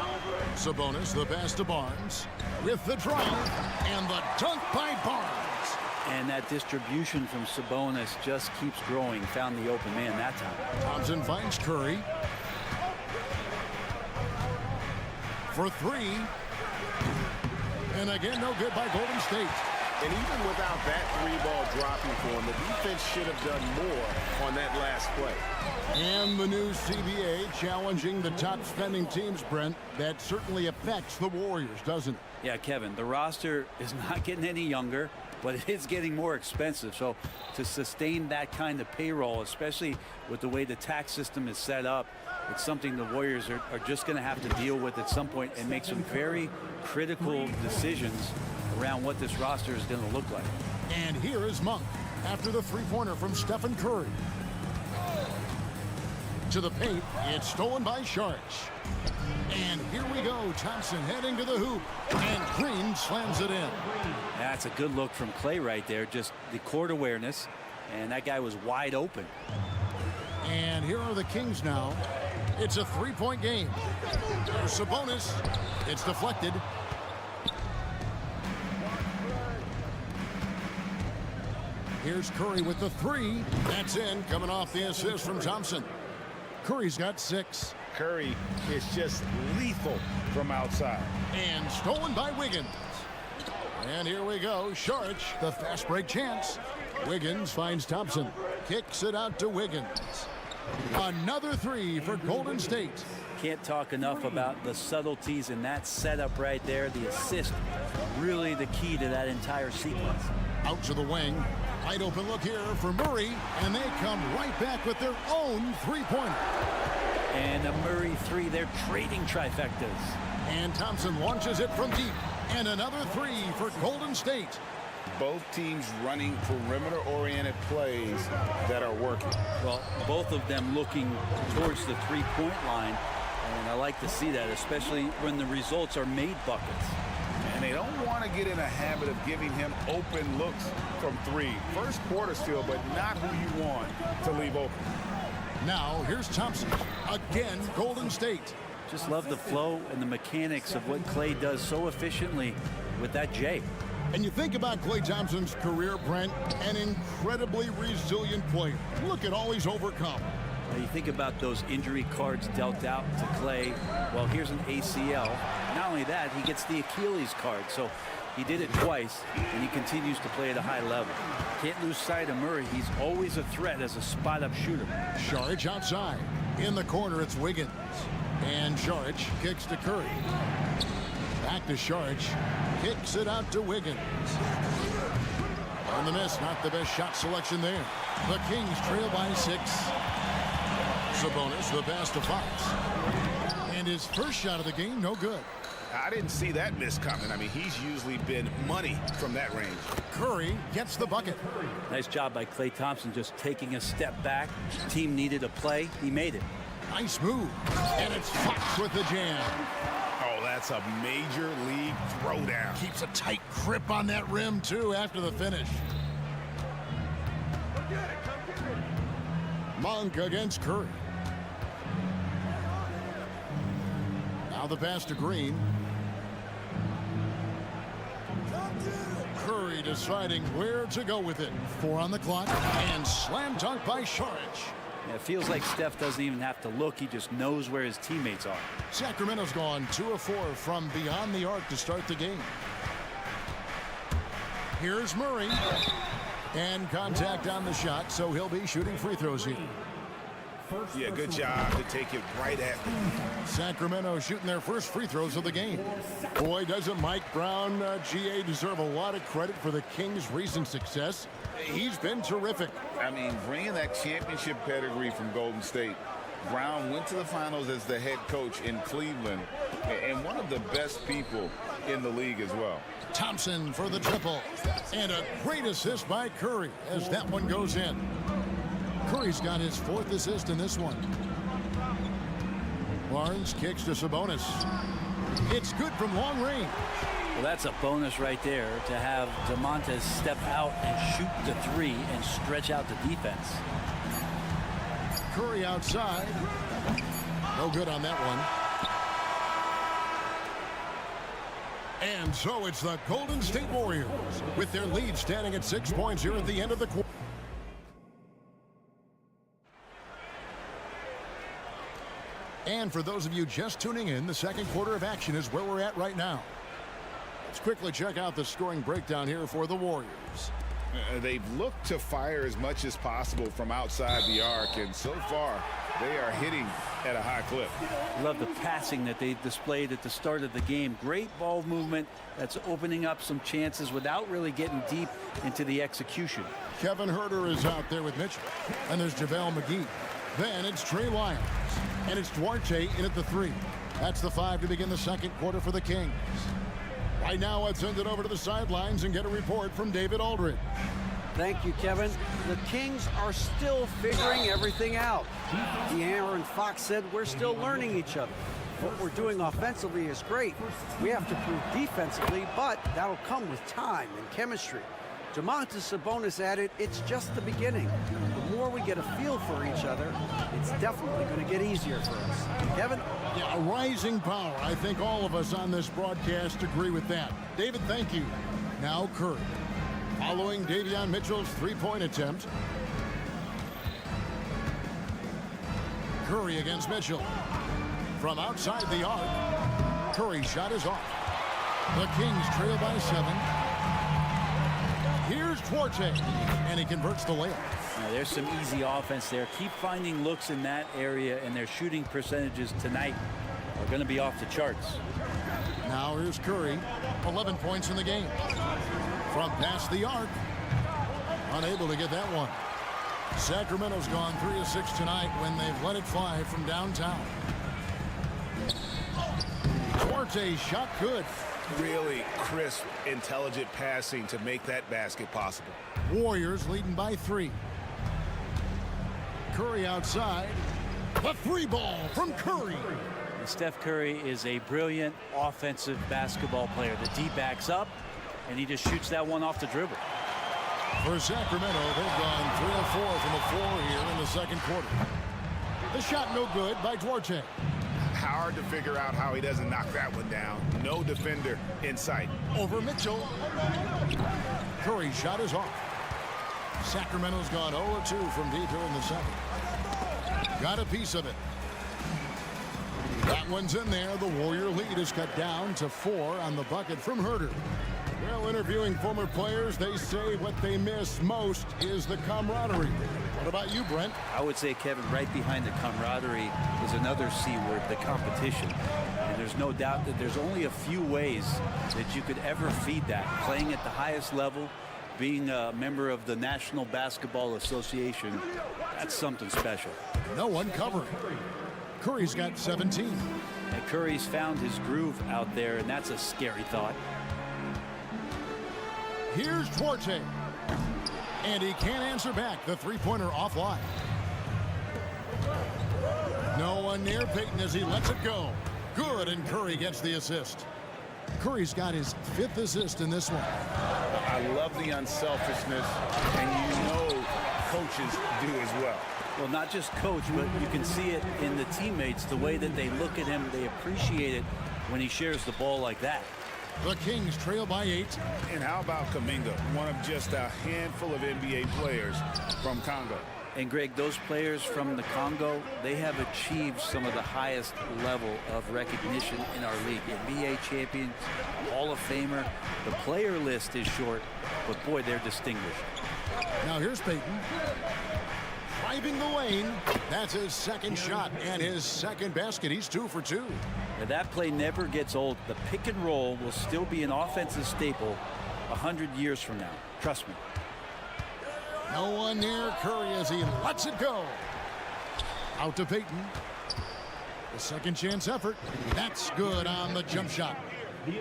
Sabonis, the pass to Barnes. With the drive and the dunk by Barnes. And that distribution from Sabonis just keeps growing. Found the open man that time. Thompson finds Curry. For three. And again, no good by Golden State. And even without that three-ball dropping for him, the defense should have done more on that last play. And the new CBA challenging the top spending teams, Brent. That certainly affects the Warriors, doesn't it? Yeah, Kevin, the roster is not getting any younger, but it is getting more expensive. So to sustain that kind of payroll, especially with the way the tax system is set up, it's something the Warriors are just going to have to deal with at some point and make some very critical decisions around what this roster is going to look like. And here is Monk after the three-pointer from Stephen Curry. To the paint, it's stolen by Saric. And here we go, Thompson heading to the hoop, and Green slams it in. That's a good look from Clay right there, just the court awareness, and that guy was wide open. And here are the Kings now. It's a three-point game. There's Sabonis. It's deflected. Here's Curry with the three. That's in, coming off the assist from Thompson. Curry's got 6. Curry is just lethal from outside. And stolen by Wiggins. And here we go. Saric, the fast break chance. Wiggins finds Thompson. Kicks it out to Wiggins. Another three for Golden State. Can't talk enough about the subtleties in that setup right there. The assist, really the key to that entire sequence. Out to the wing. Wide open look here for Murray. And they come right back with their own three-pointer. And a Murray three, they're trading trifectas. And Thompson launches it from deep. And another three for Golden State. Both teams running perimeter-oriented plays that are working. Well, both of them looking towards the three-point line. And I like to see that, especially when the results are made buckets. And they don't want to get in a habit of giving him open looks from three. First quarter still, but not who you want to leave open. Now, here's Thompson. Again, Golden State. Just love the flow and the mechanics of what Clay does so efficiently with that J. And you think about Klay Thompson's career, Brent, an incredibly resilient player. Look at all he's overcome. Now you think about those injury cards dealt out to Clay. Well, here's an ACL. Not only that, he gets the Achilles card. So he did it twice, and he continues to play at a high level. Can't lose sight of Murray. He's always a threat as a spot-up shooter. Saric outside. In the corner, it's Wiggins. And Saric kicks to Curry. Back to Saric. Kicks it out to Wiggins. On the miss, not the best shot selection there. The Kings trail by 6. Sabonis, the pass to Fox. And his first shot of the game, no good. I didn't see that miss coming. I mean, he's usually been money from that range. Curry gets the bucket. Nice job by Klay Thompson just taking a step back. Team needed a play. He made it. Nice move. And it's Fox with the jam. Oh, that's a major league throwdown. Keeps a tight grip on that rim, too, after the finish. Monk against Curry. Now the pass to Green. Curry deciding where to go with it. 4 on the clock. And slam dunk by Saric. Yeah, it feels like Steph doesn't even have to look. He just knows where his teammates are. Sacramento's gone 2 of 4 from beyond the arc to start the game. Here's Murray. And contact on the shot, so he'll be shooting free throws here. first. Yeah, good job to take it right at them. Sacramento shooting their first free throws of the game. Boy, doesn't Mike Brown, GA, deserve a lot of credit for the Kings' recent success. He's been terrific. I mean, bringing that championship pedigree from Golden State. Brown went to the finals as the head coach in Cleveland and one of the best people in the league as well. Thompson for the triple. And a great assist by Curry as that one goes in. Curry's got his 4th assist in this one. Barnes kicks to Sabonis. It's good from long range. Well, that's a bonus right there to have DeMontis step out and shoot the 3 and stretch out the defense. Curry outside. No good on that one. And so it's the Golden State Warriors with their lead standing at 6 points here at the end of the quarter. And for those of you just tuning in, the second quarter of action is where we're at right now. Let's quickly check out the scoring breakdown here for the Warriors. They've looked to fire as much as possible from outside the arc, and so far they are hitting at a high clip. Love the passing that they displayed at the start of the game. Great ball movement that's opening up some chances without really getting deep into the execution. Kevin Huerter is out there with Mitchell, and there's JaVale McGee. Then it's Trey Lyons, and it's Duarte in at the 3. That's the 5 to begin the second quarter for the Kings. Right now, let's send it over to the sidelines and get a report from David Aldridge. Thank you, Kevin. The Kings are still figuring everything out. De'Aaron Fox said we're still learning each other. What we're doing offensively is great. We have to prove defensively, but that'll come with time and chemistry. Domantas Sabonis added, it's just the beginning. The more we get a feel for each other, it's definitely going to get easier for us. Kevin? Yeah, a rising power. I think all of us on this broadcast agree with that. David, thank you. Now Curry. Following Davion Mitchell's three-point attempt. Curry against Mitchell. From outside the arc, Curry's shot is off. The Kings trail by 7. Here's Duarte, and he converts the layup. Now, there's some easy offense there. Keep finding looks in that area, and their shooting percentages tonight are going to be off the charts. Now here's Curry, 11 points in the game. From past the arc, unable to get that one. Sacramento's gone 3 of 6 tonight when they've let it fly from downtown. Duarte shot good. Really crisp, intelligent passing to make that basket possible. Warriors leading by 3. Curry outside. The 3 ball from Curry. And Steph Curry is a brilliant offensive basketball player. The D backs up, and he just shoots that one off the dribble. For Sacramento, they've gone 3 of 4 from the floor here in the second quarter. The shot no good by Duarte. Hard to figure out how he doesn't knock that one down. No defender in sight. Over Mitchell. Curry's shot is off. Sacramento's gone 0-2 from deep here in the second. Got a piece of it. That one's in there. The Warrior lead is cut down to 4 on the bucket from Huerter. Well, interviewing former players, they say what they miss most is the camaraderie. What about you, Brent? I would say, Kevin, right behind the camaraderie is another C word, the competition. And there's no doubt that there's only a few ways that you could ever feed that. Playing at the highest level, being a member of the National Basketball Association, that's something special. No one covering. Curry's got 17. And Curry's found his groove out there, and that's a scary thought. Here's Duarte. And he can't answer back. The three-pointer offline. No one near Payton as he lets it go. Good, and Curry gets the assist. Curry's got his 5th assist in this one. I love the unselfishness, and you know coaches do as well. Well, not just coach, but you can see it in the teammates, the way that they look at him. They appreciate it when he shares the ball like that. The Kings trail by 8. And how about Kuminga, one of just a handful of NBA players from Congo? And Greg, those players from the Congo, they have achieved some of the highest level of recognition in our league. NBA champions, Hall of Famer. The player list is short, but boy, they're distinguished. Now here's Payton. driving the lane. That's his second shot and his second basket. He's 2 for 2. Now, that play never gets old. The pick and roll will still be an offensive staple 100 years from now. Trust me. No one near Curry as he lets it go. Out to Payton. The second chance effort. That's good on the jump shot.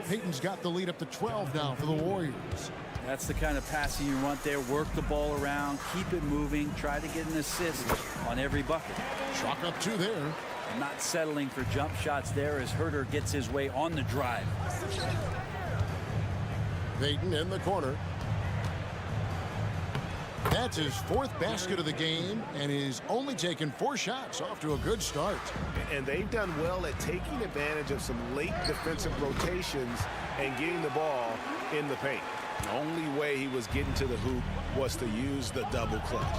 Payton's got the lead up to 12 now for the Warriors. That's the kind of passing you want there. Work the ball around, keep it moving, try to get an assist on every bucket. Chalk up 2 there. Not settling for jump shots there as Herter gets his way on the drive. Payton in the corner. That's his 4th basket of the game, and he's only taken 4 shots. Off to a good start. And they've done well at taking advantage of some late defensive rotations and getting the ball in the paint. The only way he was getting to the hoop was to use the double clutch.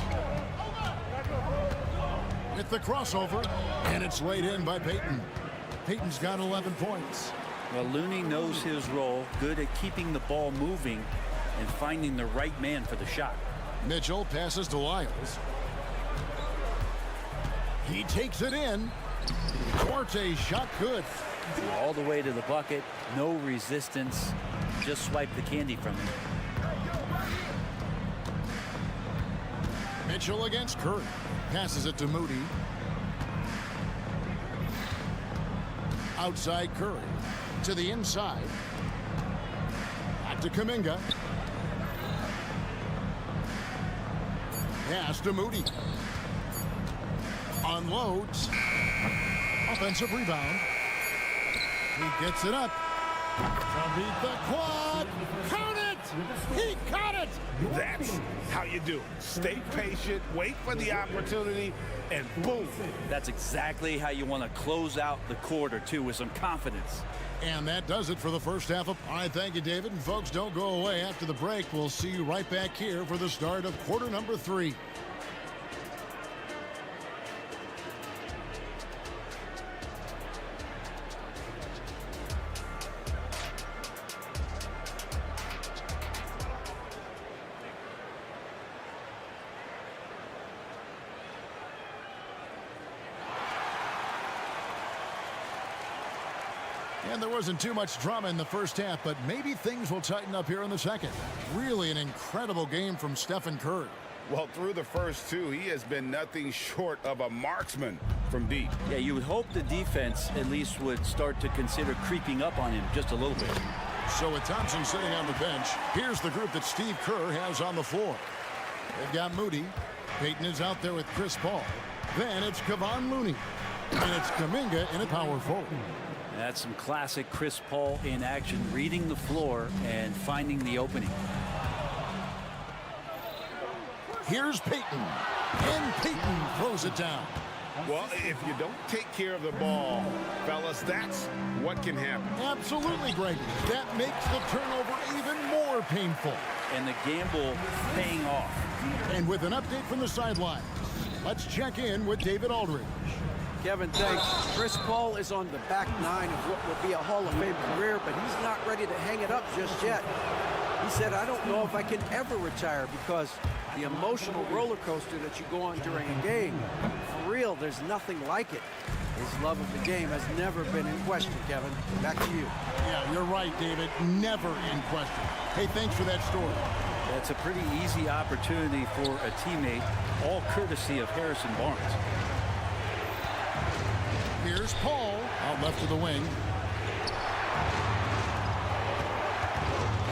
With the crossover, and it's laid in by Payton. Payton's got 11 points. Well, Looney knows his role, good at keeping the ball moving and finding the right man for the shot. Mitchell passes to Lyles. He takes it in. Duarte's shot good. All the way to the bucket, no resistance, just swipe the candy from him. Mitchell against Curry. Passes it to Moody. Outside Curry. To the inside. Back to Kuminga. Pass to Moody. Unloads. Offensive rebound. He gets it up. To beat the quad. Count it! He caught it! That's how you do it. Stay patient, wait for the opportunity, and boom. That's exactly how you want to close out the quarter, too, with some confidence. And that does it for the first half of. All right, thank you, David. And folks, don't go away. After the break, we'll see you right back here for the start of quarter number 3. And there wasn't too much drama in the first half, but maybe things will tighten up here in the second. Really an incredible game from Stephen Curry. Well, through the first 2, he has been nothing short of a marksman from deep. Yeah, you would hope the defense at least would start to consider creeping up on him just a little bit. So with Thompson sitting on the bench, here's the group that Steve Kerr has on the floor. They've got Moody. Payton is out there with Chris Paul. Then it's Kevon Looney. And it's Kuminga in a power forward. That's some classic Chris Paul in action, reading the floor and finding the opening. Here's Payton. And Payton throws it down. Well, if you don't take care of the ball, fellas, that's what can happen. Absolutely, Greg. That makes the turnover even more painful. And the gamble paying off. And with an update from the sidelines, let's check in with David Aldridge. Kevin, thanks. Chris Paul is on the back 9 of what will be a Hall of Fame career, but he's not ready to hang it up just yet. He said, I don't know if I can ever retire because the emotional roller coaster that you go on during a game, for real, there's nothing like it. His love of the game has never been in question, Kevin. Back to you. Yeah, you're right, David. Never in question. Hey, thanks for that story. That's a pretty easy opportunity for a teammate, all courtesy of Harrison Barnes. Here's Paul out left to the wing.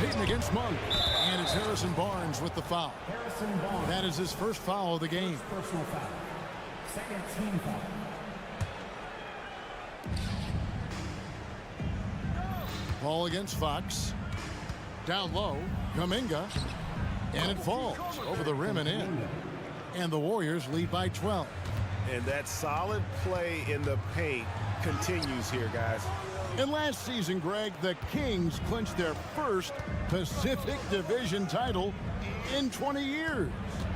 Payton against Monk. And it's Harrison Barnes with the foul. That is his first foul of the game. Personal foul. Second team foul. Paul against Fox. Down low, Kuminga. And it falls over the rim and in. And the Warriors lead by 12. And that solid play in the paint continues here, guys. And last season, Greg, the Kings clinched their first Pacific Division title in 20 years.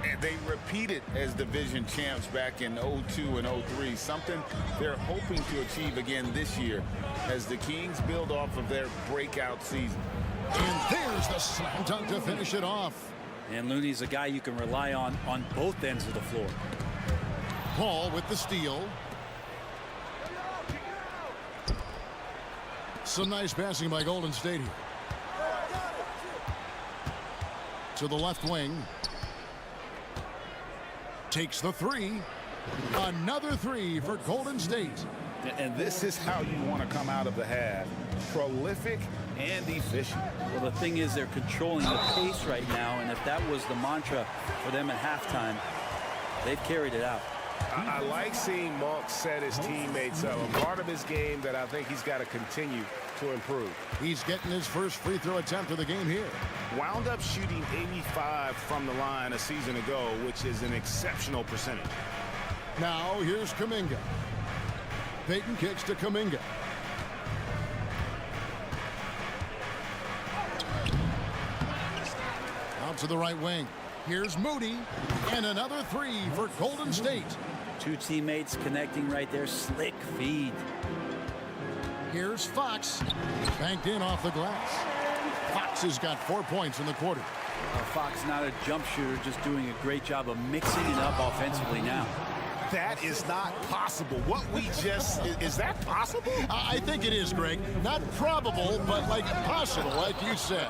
And they repeated as division champs back in 02 and 03, something they're hoping to achieve again this year as the Kings build off of their breakout season. And there's the slam dunk to finish it off. And Looney's a guy you can rely on both ends of the floor. Paul with the steal. Some nice passing by Golden State here. To the left wing. Takes the three. Another three for Golden State. And this is how you want to come out of the half. Prolific and efficient. Well, the thing is they're controlling the pace right now, and if that was the mantra for them at halftime, they've carried it out. I like seeing Monk set his teammates up. A part of his game that I think he's got to continue to improve. He's getting his first free throw attempt of the game here. Wound up shooting 85 from the line a season ago, which is an exceptional percentage. Now here's Kuminga. Payton kicks to Kuminga. Out to the right wing. Here's Moody. And another three for Golden State. Two teammates connecting right there. Slick feed. Here's Fox. Banked in off the glass. Fox has got 4 points in the quarter. Fox not a jump shooter, just doing a great job of mixing it up offensively now. That is not possible. What we just, is that possible? I think it is, Greg. Not probable, but like possible, like you said.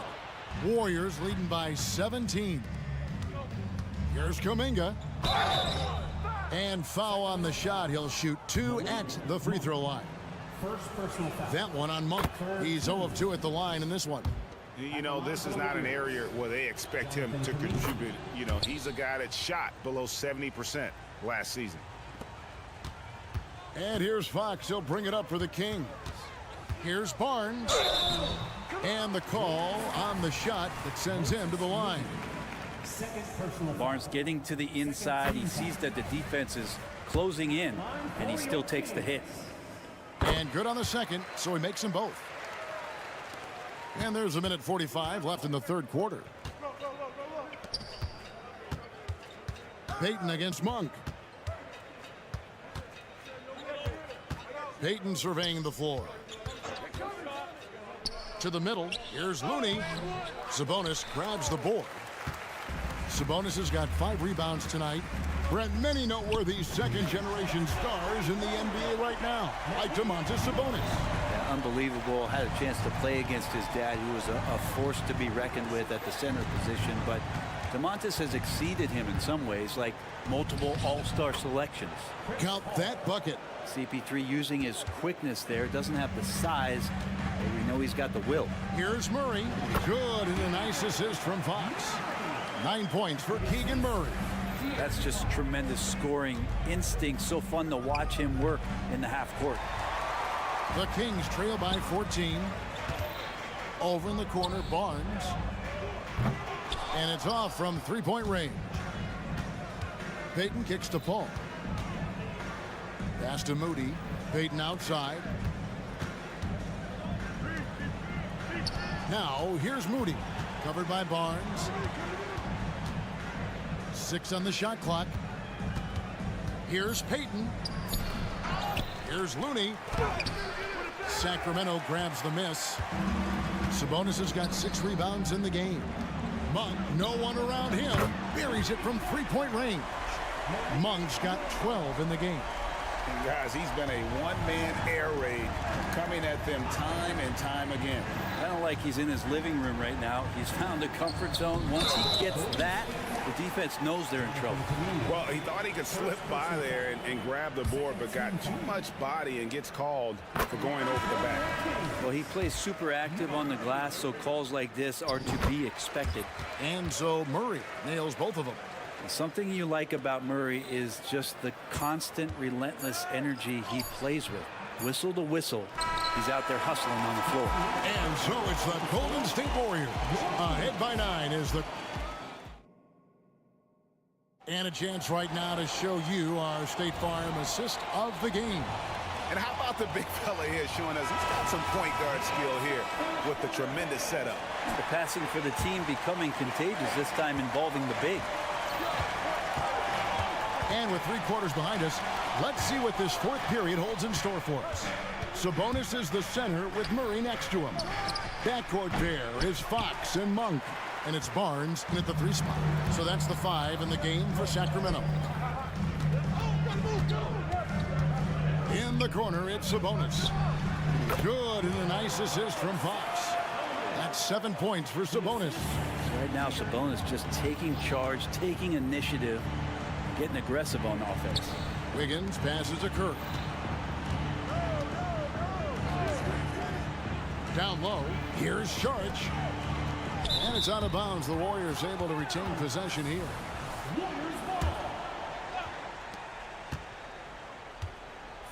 Warriors leading by 17. Here's Kuminga. And foul on the shot. He'll shoot 2 at the free throw line. That one on Monk. He's 0 of 2 at the line in this one. You know, this is not an area where they expect him to contribute. You know, he's a guy that shot below 70% last season. And here's Fox. He'll bring it up for the Kings. Here's Barnes. And the call on the shot that sends him to the line. Barnes getting to the inside. He sees that the defense is closing in, and he still takes the hit. And good on the second, so he makes them both. And there's 1:45 left in the third quarter. Payton against Monk. Payton surveying the floor. To the middle. Here's Looney. Sabonis grabs the board. Sabonis has got 5 rebounds tonight. Brent, many noteworthy second-generation stars in the NBA right now, like Domantas Sabonis. Yeah, unbelievable. Had a chance to play against his dad, who was a force to be reckoned with at the center position. But Domantas has exceeded him in some ways, like multiple all-star selections. Count that bucket. CP3 using his quickness there. Doesn't have the size, but we know he's got the will. Here's Murray. Good, and a nice assist from Fox. 9 points for Keegan Murray. That's just tremendous scoring instinct. So fun to watch him work in the half court. The Kings trail by 14. Over in the corner, Barnes. And it's off from 3-point range. Payton kicks to Paul. Pass to Moody. Payton outside. Now, here's Moody. Covered by Barnes. 6 on the shot clock. Here's Payton. Here's Looney. Sacramento grabs the miss. Sabonis has got 6 rebounds in the game. Monk, no one around him, buries it from 3-point range. Monk's got 12 in the game. And guys, he's been a one-man air raid coming at them time and time again. Kind of like he's in his living room right now. He's found a comfort zone. Once he gets that, the defense knows they're in trouble. Well, he thought he could slip by there and grab the board, but got too much body and gets called for going over the back. Well, he plays super active on the glass, so calls like this are to be expected. And so Murray nails both of them. Something you like about Murray is just the constant, relentless energy he plays with. Whistle to whistle, he's out there hustling on the floor. And so it's the Golden State Warriors. Ahead by 9 is the... And a chance right now to show you our State Farm assist of the game. And how about the big fella here showing us he's got some point guard skill here with the tremendous setup. The passing for the team becoming contagious, this time involving the big. And with 3 quarters behind us, let's see what this 4th period holds in store for us. Sabonis is the center with Murray next to him. Backcourt pair is Fox and Monk. And it's Barnes in at the 3 spot. So that's the 5 in the game for Sacramento. In the corner, it's Sabonis. Good, and a nice assist from Fox. That's 7 points for Sabonis. Right now, Sabonis just taking charge, taking initiative, getting aggressive on offense. Wiggins passes to Curry. Down low, here's Sharch. And it's out of bounds. The Warriors able to retain possession here.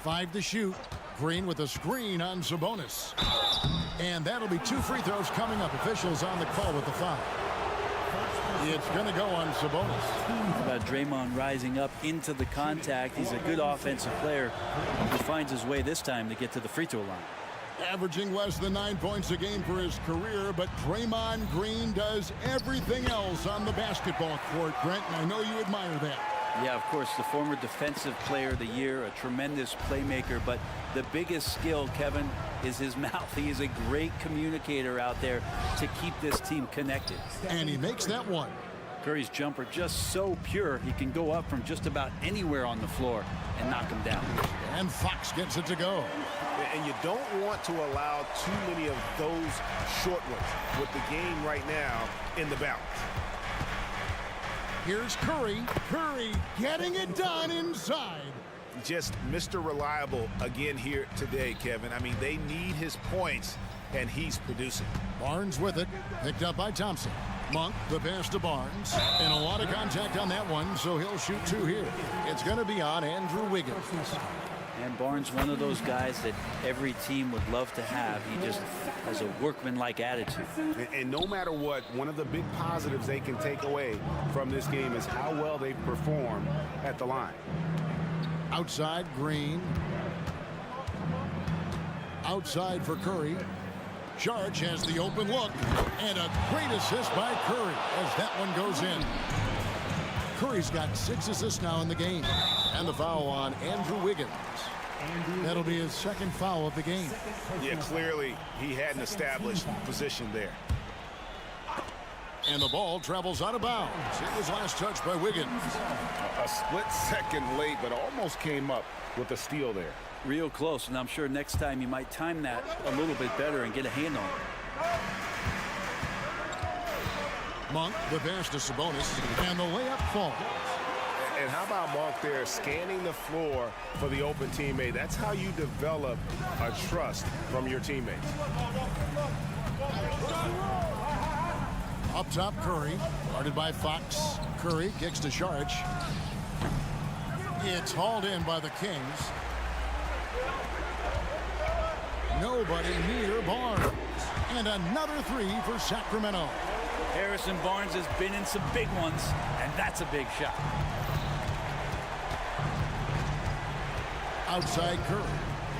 5 to shoot. Green with a screen on Sabonis. And that'll be 2 free throws coming up. Officials on the call with the foul. It's going to go on Sabonis. About Draymond rising up into the contact. He's a good offensive player who finds his way this time to get to the free throw line. Averaging less than 9 points a game for his career, but Draymond Green does everything else on the basketball court, Brent, and I know you admire that. Yeah, of course, the former defensive player of the year, a tremendous playmaker, but the biggest skill, Kevin, is his mouth. He is a great communicator out there to keep this team connected. And he makes that one. Curry's jumper just so pure, he can go up from just about anywhere on the floor and knock him down. And Fox gets it to go. And you don't want to allow too many of those short ones with the game right now in the balance. Here's Curry. Curry getting it done inside. Just Mr. Reliable again here today, Kevin. I mean, they need his points, and he's producing. Barnes with it. Picked up by Thompson. Monk, the pass to Barnes. And a lot of contact on that one, so he'll shoot 2 here. It's going to be on Andrew Wiggins. And Barnes, one of those guys that every team would love to have. He just has a workmanlike attitude. And no matter what, one of the big positives they can take away from this game is how well they perform at the line. Outside, Green. Outside for Curry. Sharch has the open look. And a great assist by Curry as that one goes in. Curry's got 6 assists now in the game. And the foul on Andrew Wiggins. That'll be his 2nd foul of the game. Yeah, clearly he had an established position there. And the ball travels out of bounds. It was last touched by Wiggins. A split second late, but almost came up with a steal there. Real close, and I'm sure next time you might time that a little bit better and get a hand on it. Monk, the pass to Sabonis, and the layup falls. And how about Monk there scanning the floor for the open teammate? That's how you develop a trust from your teammates. Up top, Curry, guarded by Fox. Curry kicks to Sharch. It's hauled in by the Kings. Nobody near Barnes. And another 3 for Sacramento. Harrison Barnes has been in some big ones, and that's a big shot. Outside Curry.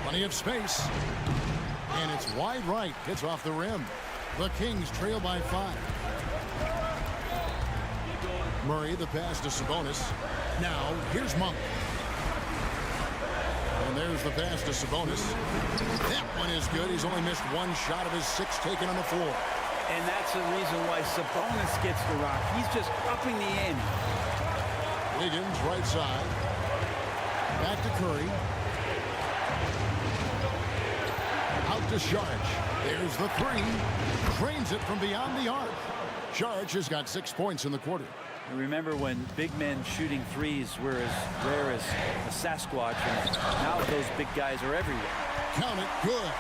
Plenty of space. And it's wide right. Hits off the rim. The Kings trail by 5. Murray, the pass to Sabonis. Now, here's Monk. And there's the pass to Sabonis. That one is good. He's only missed 1 shot of his 6 taken on the floor. And that's the reason why Sabonis gets the rock. He's just upping the ante. Wiggins, right side. Back to Curry. Out to Sharch. There's the 3. Drains it from beyond the arc. Sharch has got 6 points in the quarter. And remember when big men shooting threes were as rare as a Sasquatch, and now those big guys are everywhere. Count it, good.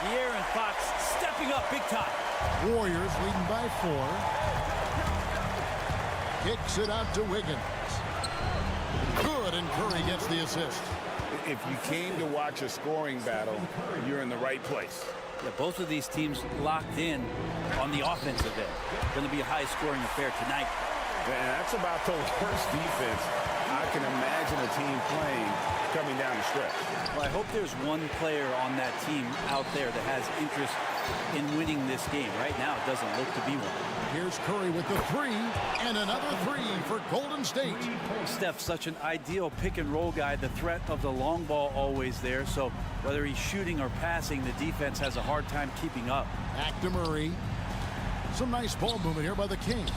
De'Aaron Fox stepping up big time. Warriors leading by 4. Kicks it out to Wiggins. Good, and Curry gets the assist. If you came to watch a scoring battle, you're in the right place. Yeah, both of these teams locked in on the offensive end. Going to be a high-scoring affair tonight. And that's about the worst defense I can imagine a team playing coming down the stretch. Well, I hope there's one player on that team out there that has interest in winning this game. Right now, it doesn't look to be one. Here's Curry with the 3, and another 3 for Golden State. Steph's such an ideal pick-and-roll guy. The threat of the long ball always there, so whether he's shooting or passing, the defense has a hard time keeping up. Back to Murray. Some nice ball movement here by the Kings.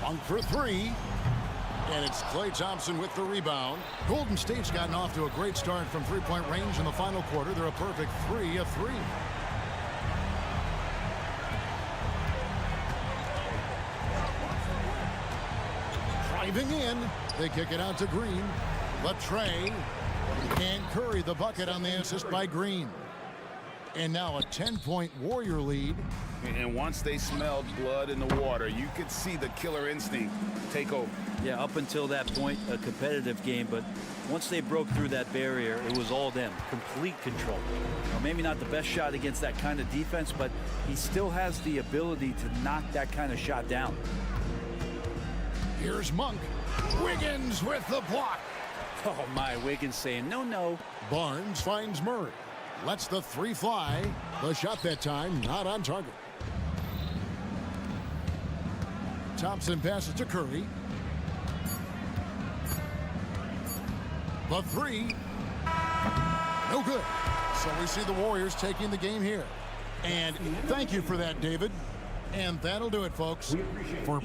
Monk for 3. And it's Klay Thompson with the rebound. Golden State's gotten off to a great start from three-point range in the final quarter. They're a perfect 3 of 3. Driving in, they kick it out to Green. Latrey and Curry the bucket on the assist by Green. And now a 10-point Warrior lead. And once they smelled blood in the water, you could see the killer instinct take over. Yeah, up until that point, a competitive game, but once they broke through that barrier, it was all them. Complete control. Well, maybe not the best shot against that kind of defense, but he still has the ability to knock that kind of shot down. Here's Monk. Wiggins with the block. Oh, my, Wiggins saying no, no. Barnes finds Murray. Lets the three fly. The shot that time not on target. Thompson passes to Curry. The three. No good. So we see the Warriors taking the game here. And thank you for that, David. And that'll do it, folks. For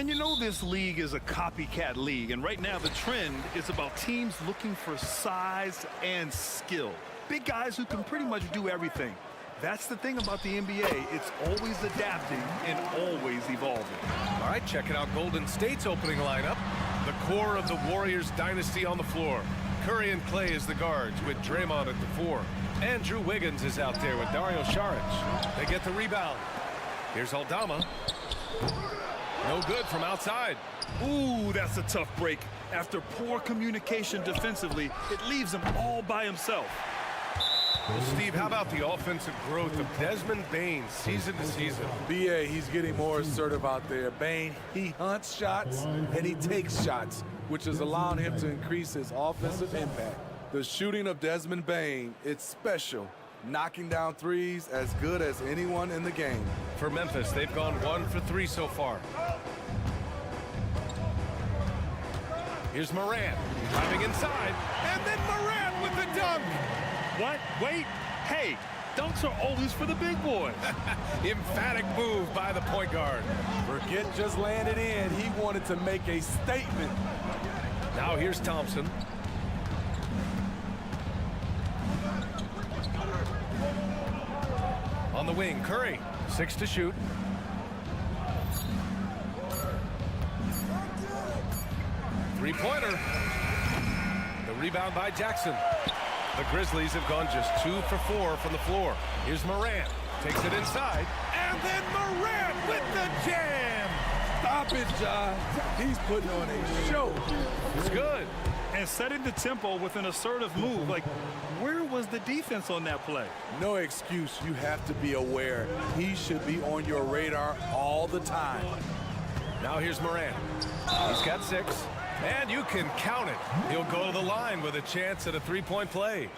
you know this league is a copycat league, and right now the trend is about teams looking for size and skill. Big guys who can pretty much do everything. That's the thing about the NBA. It's always adapting and always evolving. All right, checking out Golden State's opening lineup. The core of the Warriors dynasty on the floor. Curry and Clay as the guards with Draymond at the 4. Andrew Wiggins is out there with Dario Saric. They get the rebound. Here's Aldama. No good from outside. Ooh, that's a tough break. After poor communication defensively, it leaves him all by himself. Well, Steve, how about the offensive growth of Desmond Bane season to season? BA, he's getting more assertive out there. Bane, he hunts shots and he takes shots, which is allowing him to increase his offensive impact. The shooting of Desmond Bane, it's special. Knocking down threes as good as anyone in the game. For Memphis, they've gone 1 for 3 so far. Here's Morant driving inside, and then Morant with the dunk. What? Wait. Hey, dunks are always for the big boys. Emphatic move by the point guard. Forget just landed in. He wanted to make a statement. Now here's Thompson. On the wing, Curry, 6 to shoot. Three-pointer. The rebound by Jackson. The Grizzlies have gone just 2 for 4 from the floor. Here's Morant, takes it inside, and then Morant with the jam. Stop it, John. He's putting on a show. It's good. And setting the tempo with an assertive move. Like, where was the defense on that play? No excuse. You have to be aware. He should be on your radar all the time. Now here's Morant. He's got 6. And you can count it. He'll go to the line with a chance at a 3-point play.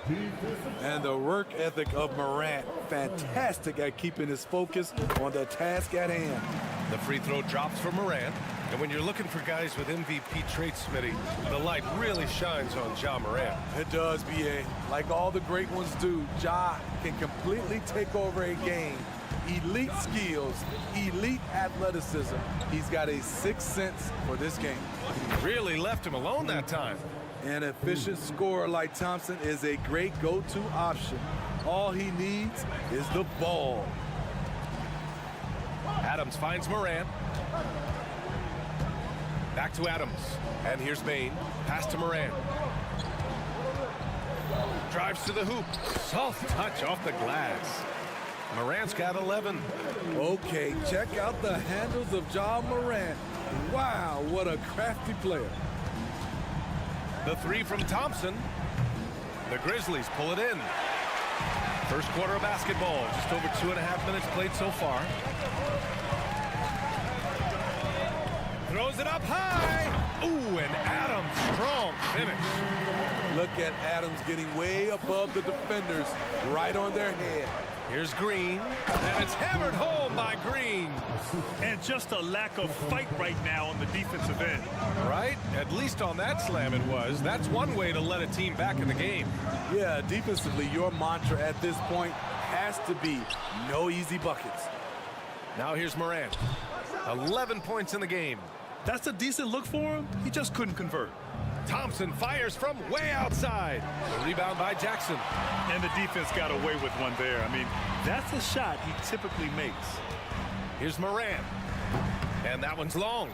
And the work ethic of Morant, fantastic at keeping his focus on the task at hand. The free throw drops for Morant. And when you're looking for guys with MVP traits, Smitty, the light really shines on Ja Morant. It does, BA. Like all the great ones do, Ja can completely take over a game. Elite skills, elite athleticism. He's got a 6th sense for this game. Really left him alone that time. An efficient scorer like Thompson is a great go-to option. All he needs is the ball. Adams finds Morant. Back to Adams. And here's Bane. Pass to Morant. Drives to the hoop. Soft touch off the glass. Morant's got 11. Okay, check out the handles of Ja Morant. Wow, what a crafty player. The 3 from Thompson. The Grizzlies pull it in. First quarter of basketball. Just over 2.5 minutes played so far. Throws it up high. Ooh, and Adams, strong finish. Look at Adams getting way above the defenders, right on their head. Here's Green, and it's hammered home by Green. And just a lack of fight right now on the defensive end. Right? At least on that slam it was. That's one way to let a team back in the game. Yeah, defensively, your mantra at this point has to be no easy buckets. Now here's Morant. 11 points in the game. That's a decent look for him. He just couldn't convert. Thompson fires from way outside. The rebound by Jackson. And the defense got away with one there. I mean, that's a shot he typically makes. Here's Morant. And that one's long.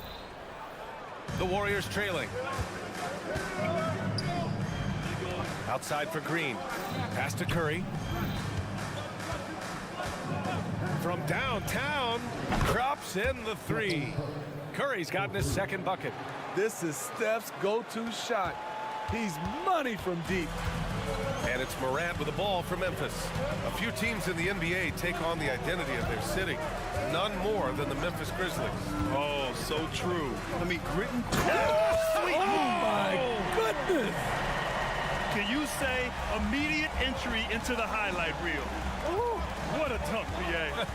The Warriors trailing. Outside for Green. Pass to Curry. From downtown, drops in the 3. Curry's gotten his 2nd bucket. This is Steph's go-to shot. He's money from deep. And it's Morant with the ball for Memphis. A few teams in the NBA take on the identity of their city. None more than the Memphis Grizzlies. Oh, so true. I mean, grit and... Oh, my goodness. Can you say immediate entry into the highlight reel? Ooh, what a dunk, BA.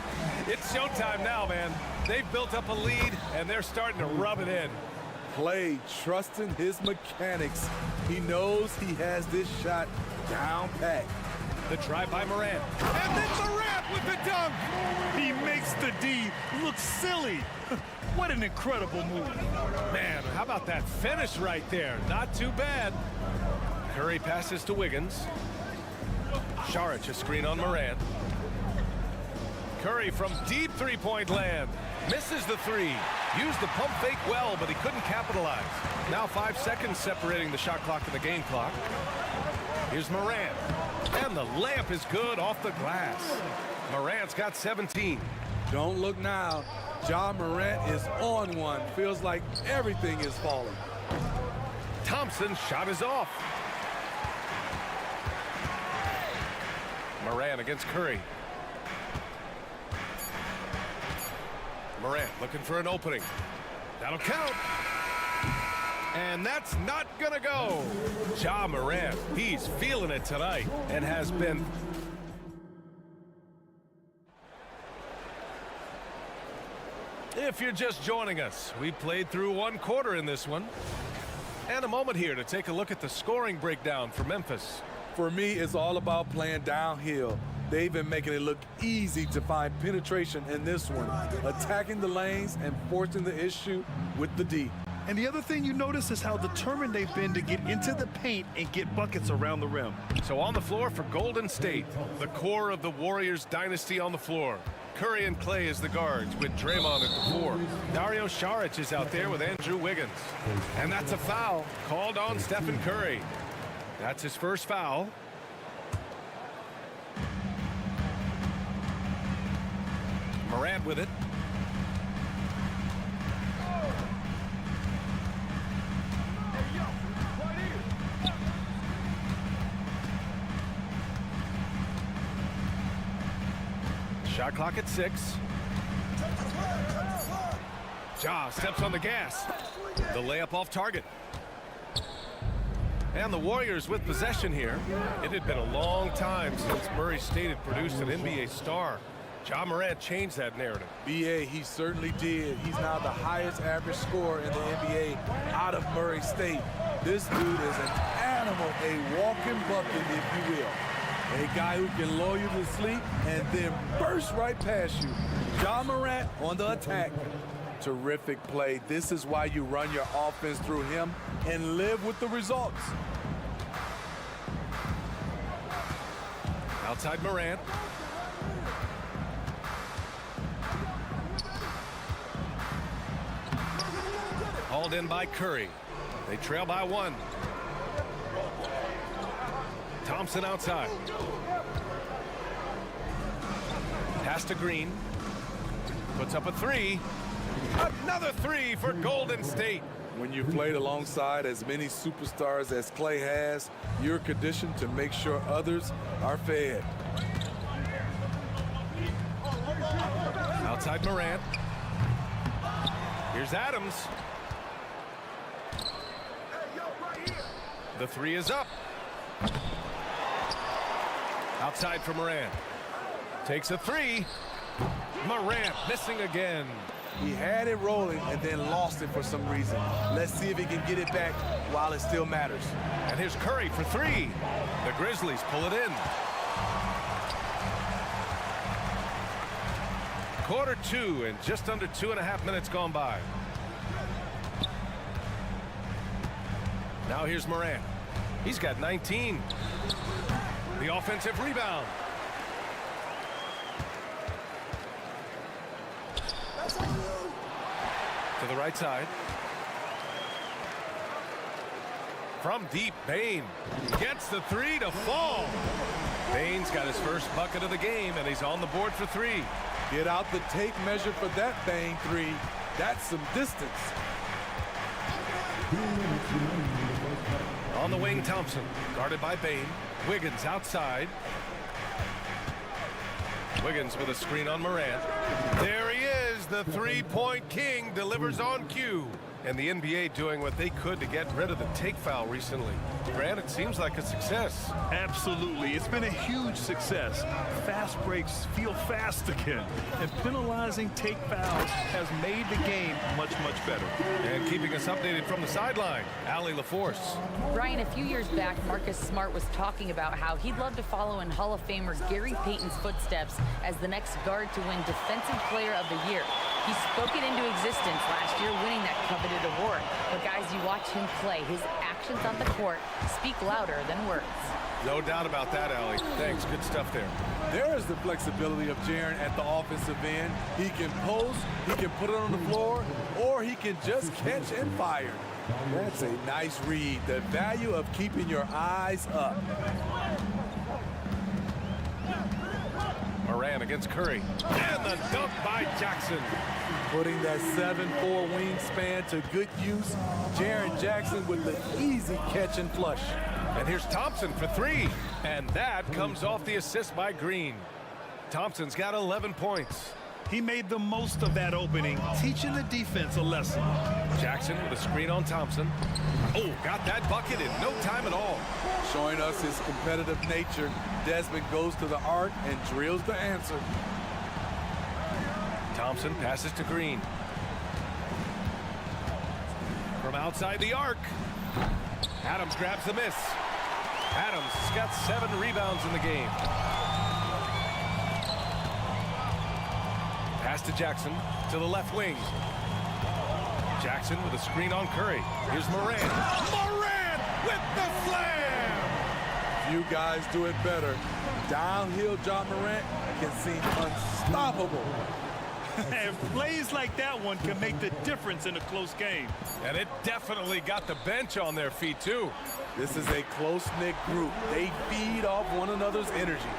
It's showtime now, man. They've built up a lead, and they're starting to rub it in. Clay trusting his mechanics. He knows he has this shot down pat. The drive by Morant. And then Morant with the dunk. He makes the D look silly. What an incredible move. Man, how about that finish right there? Not too bad. Curry passes to Wiggins. Saric a screen on Morant. Curry from deep three-point land. Misses the three. Used the pump fake well, but he couldn't capitalize. Now 5 seconds separating the shot clock and the game clock. Here's Morant. And the layup is good off the glass. Morant's got 17. Don't look now. Ja Morant is on one. Feels like everything is falling. Thompson's shot is off. Morant against Curry. Morant looking for an opening. That'll count. And that's not gonna go. Ja Morant, he's feeling it tonight and has been. If you're just joining us, we played through 1 quarter in this one. And a moment here to take a look at the scoring breakdown for Memphis. For me, it's all about playing downhill. They've been making it look easy to find penetration in this one, attacking the lanes and forcing the issue with the D. And the other thing you notice is how determined they've been to get into the paint and get buckets around the rim. So on the floor for Golden State, the core of the Warriors dynasty on the floor. Curry and Clay as the guards with Draymond at the 4. Dario Saric is out there with Andrew Wiggins. And that's a foul called on Stephen Curry. That's his first foul. Morant with it. Shot clock at 6. Ja steps on the gas. The layup off target. And the Warriors with possession here. It had been a long time since Murray State had produced an NBA star. Ja Morant changed that narrative. BA, he certainly did. He's now the highest average scorer in the NBA out of Murray State. This dude is an animal, a walking bucket, if you will. A guy who can lull you to sleep and then burst right past you. Ja Morant on the attack. Terrific play. This is why you run your offense through him and live with the results. Outside Morant. Hauled in by Curry. They trail by 1. Thompson outside. Pass to Green. Puts up a 3. Another 3 for Golden State. When you played alongside as many superstars as Clay has, you're conditioned to make sure others are fed. Outside Morant. Here's Adams. The 3 is up. Outside for Morant. Takes a 3. Morant missing again. He had it rolling and then lost it for some reason. Let's see if he can get it back while it still matters. And here's Curry for 3. The Grizzlies pull it in. Quarter 2 and just under 2.5 minutes gone by. Now here's Morant. He's got 19. The offensive rebound. To the right side. From deep, Bane gets the 3 to fall. Bane's got his first bucket of the game, and he's on the board for 3. Get out the tape measure for that Bane 3. That's some distance. On the wing, Thompson, guarded by Bane. Wiggins outside. Wiggins with a screen on Morant. There he is, the three-point king, delivers on cue. And the NBA doing what they could to get rid of the take foul recently. Grant, it seems like a success. Absolutely. It's been a huge success. Fast breaks feel fast again. And penalizing take fouls has made the game much, much better. And keeping us updated from the sideline, Allie LaForce. Brian, a few years back, Marcus Smart was talking about how he'd love to follow in Hall of Famer Gary Payton's footsteps as the next guard to win Defensive Player of the Year. He spoke it into existence last year, winning that coveted award. But guys, you watch him play. His actions on the court speak louder than words. No doubt about that, Allie. Thanks. Good stuff there. There is the flexibility of Jaren at the offensive end. He can post, he can put it on the floor, or he can just catch and fire. That's a nice read. The value of keeping your eyes up. Moran against Curry. And the dunk by Jackson. Putting that 7'4" wingspan to good use. Jaren Jackson with the easy catch and flush. And here's Thompson for three. And that comes off the assist by Green. Thompson's got 11 points. He made the most of that opening, teaching the defense a lesson. Jackson with a screen on Thompson. Oh, got that bucket in no time at all. Showing us his competitive nature, Desmond goes to the arc and drills the answer. Thompson passes to Green. From outside the arc. Adams grabs the miss. Adams has got 7 rebounds in the game. Pass to Jackson to the left wing. Jackson with a screen on Curry. Here's Moran. Moran with the slam! You guys do it better. Downhill John Morant can seem unstoppable. And plays like that one can make the difference in a close game. And it definitely got the bench on their feet, too. This is a close-knit group. They feed off one another's energy.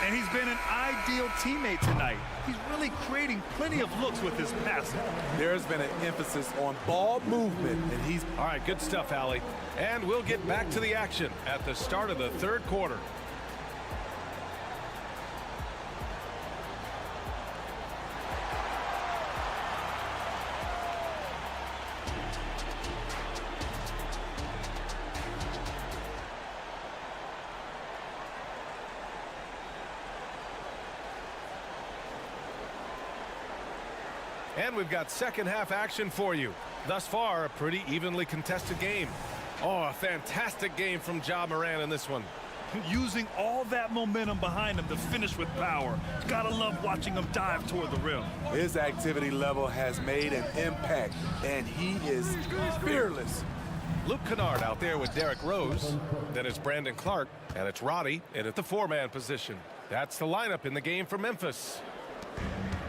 And he's been an ideal teammate tonight. He's really creating plenty of looks with his passing. There's been an emphasis on ball movement, and he's... All right, good stuff, Allie. And we'll get back to the action at the start of the third quarter. And we've got second half action for you. Thus far, a pretty evenly contested game. Oh, a fantastic game from Ja Morant in this one. Using all that momentum behind him to finish with power. Gotta love watching him dive toward the rim. His activity level has made an impact, and he is fearless. Luke Kennard out there with Derrick Rose. Then it's Brandon Clark, and it's Roddy in at the 4-man position. That's the lineup in the game for Memphis.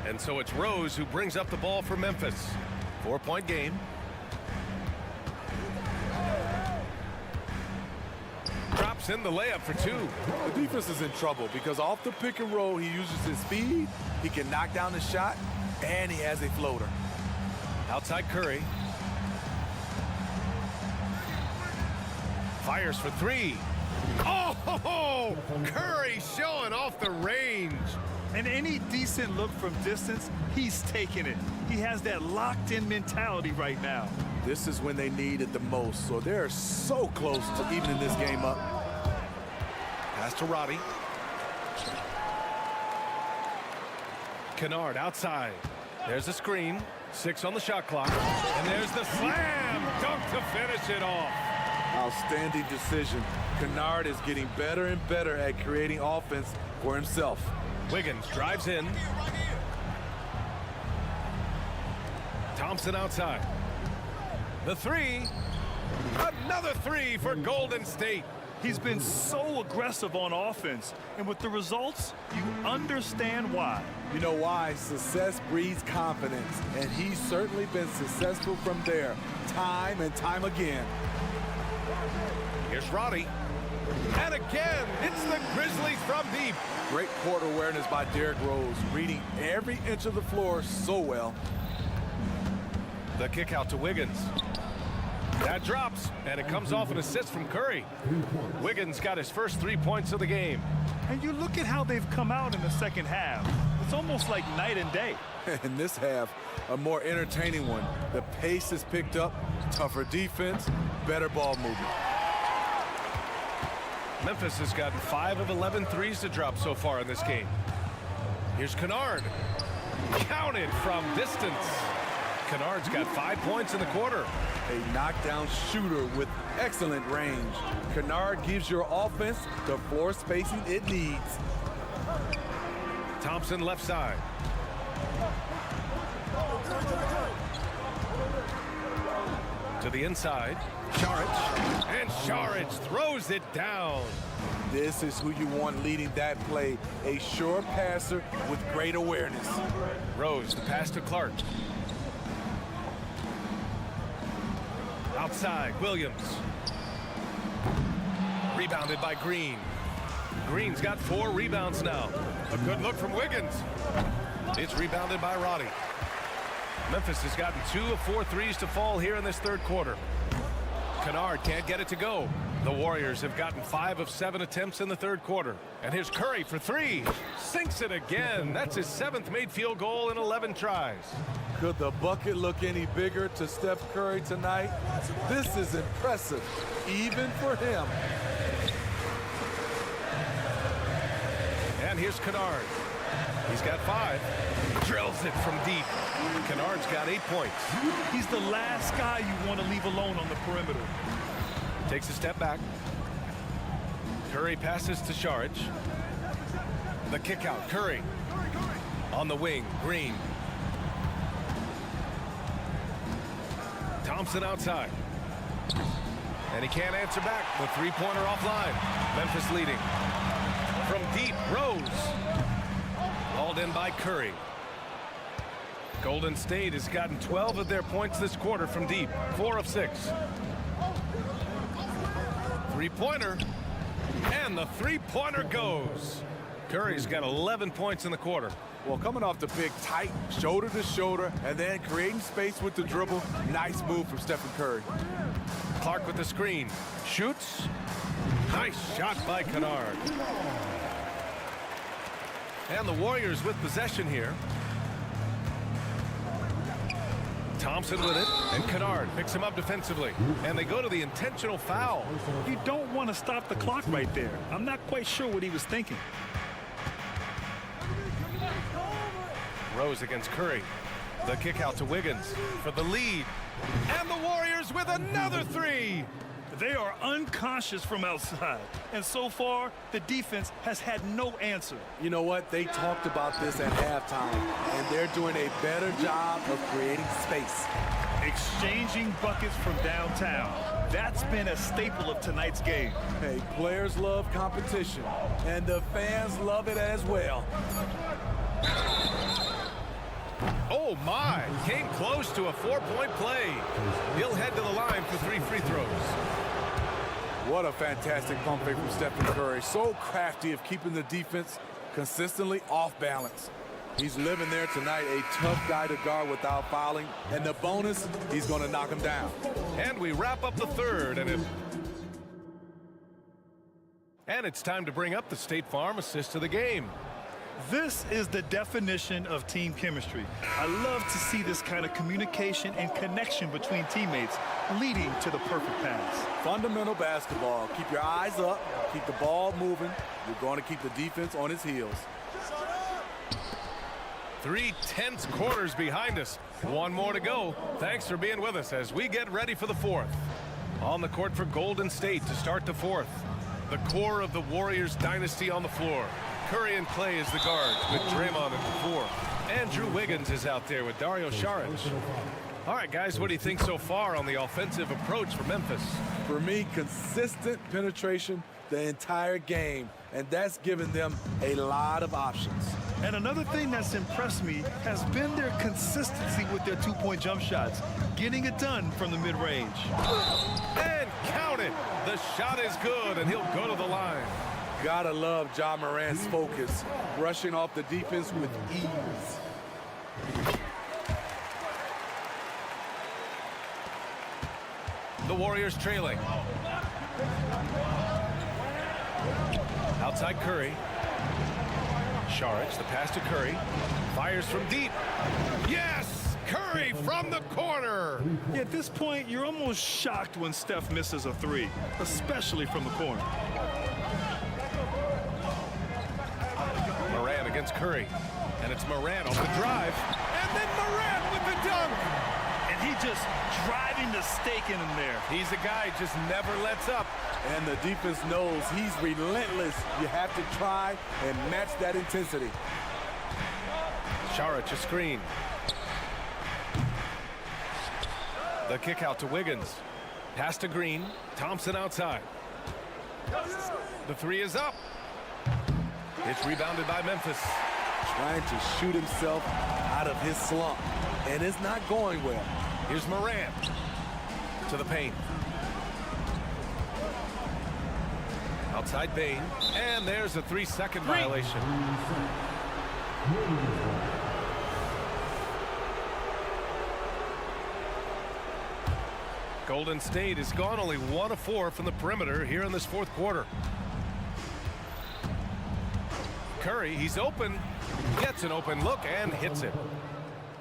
And so it's Rose who brings up the ball for Memphis. 4-point game. Drops in the layup for 2. The defense is in trouble because off the pick and roll, he uses his speed, he can knock down the shot, and he has a floater. Outside Curry. Fires for 3. Oh, Curry showing off the range. And any decent look from distance, he's taking it. He has that locked-in mentality right now. This is when they need it the most, so they're so close to evening this game up. Pass to Roddy. Kennard outside. There's a screen. 6 on the shot clock. And there's the slam dunk to finish it off. Outstanding decision. Kennard is getting better and better at creating offense for himself. Wiggins drives in. Thompson outside. The 3. Another 3 for Golden State. He's been so aggressive on offense, and with the results, you understand why. You know why? Success breeds confidence, and he's certainly been successful from there, time and time again. Here's Roddy. And again, it's the Grizzlies from deep. Great court awareness by Derrick Rose, reading every inch of the floor so well. The kick out to Wiggins. That drops, and it comes off an assist from Curry. Wiggins got his first 3 points of the game. And you look at how they've come out in the second half. It's almost like night and day. In this half, a more entertaining one. The pace is picked up, tougher defense, better ball movement. Memphis has gotten 5 of 11 threes to drop so far in this game. Here's Kennard. Counted from distance. Kennard's got 5 points in the quarter. A knockdown shooter with excellent range. Kennard gives your offense the floor spacing it needs. Thompson left side. To the inside. Saric. And Saric throws it down. This is who you want leading that play. A sure passer with great awareness. Rose, the pass to Clark. Outside, Williams. Rebounded by Green. Green's got 4 rebounds now. A good look from Wiggins. It's rebounded by Roddy. Memphis has gotten 2 of 4 threes to fall here in this third quarter. Kennard can't get it to go. The Warriors have gotten 5 of 7 attempts in the third quarter. And here's Curry for 3. Sinks it again. That's his 7th made field goal in 11 tries. Could the bucket look any bigger to Steph Curry tonight? This is impressive, even for him. And here's Kennard. He's got 5. Drills it from deep. Kennard's got 8 points. He's the last guy you want to leave alone on the perimeter. Takes a step back. Curry passes to Saric. The kick out. Curry. On the wing. Green. Thompson outside. And he can't answer back. The three-pointer offline. Memphis leading. From deep, Rose. Hauled in by Curry. Golden State has gotten 12 of their points this quarter from deep. 4 of 6. Three-pointer. And the three-pointer goes. Curry's got 11 points in the quarter. Well, coming off the big, tight, shoulder to shoulder, and then creating space with the dribble. Nice move from Stephen Curry. Clark with the screen. Shoots. Nice shot by Kennard. And the Warriors with possession here. Thompson with it, and Kennard picks him up defensively. And they go to the intentional foul. You don't want to stop the clock right there. I'm not quite sure what he was thinking. Rose against Curry. The kick out to Wiggins for the lead. And the Warriors with another 3. They are unconscious from outside. And so far, the defense has had no answer. You know what? They talked about this at halftime, and they're doing a better job of creating space. Exchanging buckets from downtown. That's been a staple of tonight's game. Hey, players love competition, and the fans love it as well. Oh my, came close to a 4-point play. He'll head to the line for 3 free throws. What a fantastic pump fake from Stephen Curry. So crafty of keeping the defense consistently off balance. He's living there tonight, a tough guy to guard without fouling. And the bonus, he's going to knock him down. And we wrap up the third. And it's time to bring up the State Farm assist of the game. This is the definition of team chemistry. I love to see this kind of communication and connection between teammates leading to the perfect pass. Fundamental basketball. Keep your eyes up, keep the ball moving. You're going to keep the defense on its heels. 3 tense quarters behind us. 1 more to go. Thanks for being with us as we get ready for the 4th. On the court for Golden State to start the 4th. The core of the Warriors dynasty on the floor. Curry and Clay is the guards with Draymond at the 4. Andrew Wiggins is out there with Dario Saric. All right, guys, what do you think so far on the offensive approach for Memphis? For me, consistent penetration the entire game, and that's given them a lot of options. And another thing that's impressed me has been their consistency with their 2-point jump shots, getting it done from the mid-range. And count it. The shot is good, and he'll go to the line. Gotta love Ja Morant's focus, brushing off the defense with ease. The Warriors trailing. Outside Curry. Saric, the pass to Curry. Fires from deep. Yes! Curry from the corner. At this point, you're almost shocked when Steph misses a 3, especially from the corner. Morant against Curry. And it's Morant off the drive. And then Morant with the dunk. And he just driving the stake in him there. He's a guy just never lets up. And the defense knows he's relentless. You have to try and match that intensity. Saric a screen. The kick out to Wiggins. Pass to Green. Thompson outside. The three is up. It's rebounded by Memphis. Trying to shoot himself out of his slump, and it's not going well. Here's Moran to the paint. Outside Bain, and there's a 3-second violation. Golden State has gone only 1 of 4 from the perimeter here in this fourth quarter. Curry, he's open, gets an open look and hits it.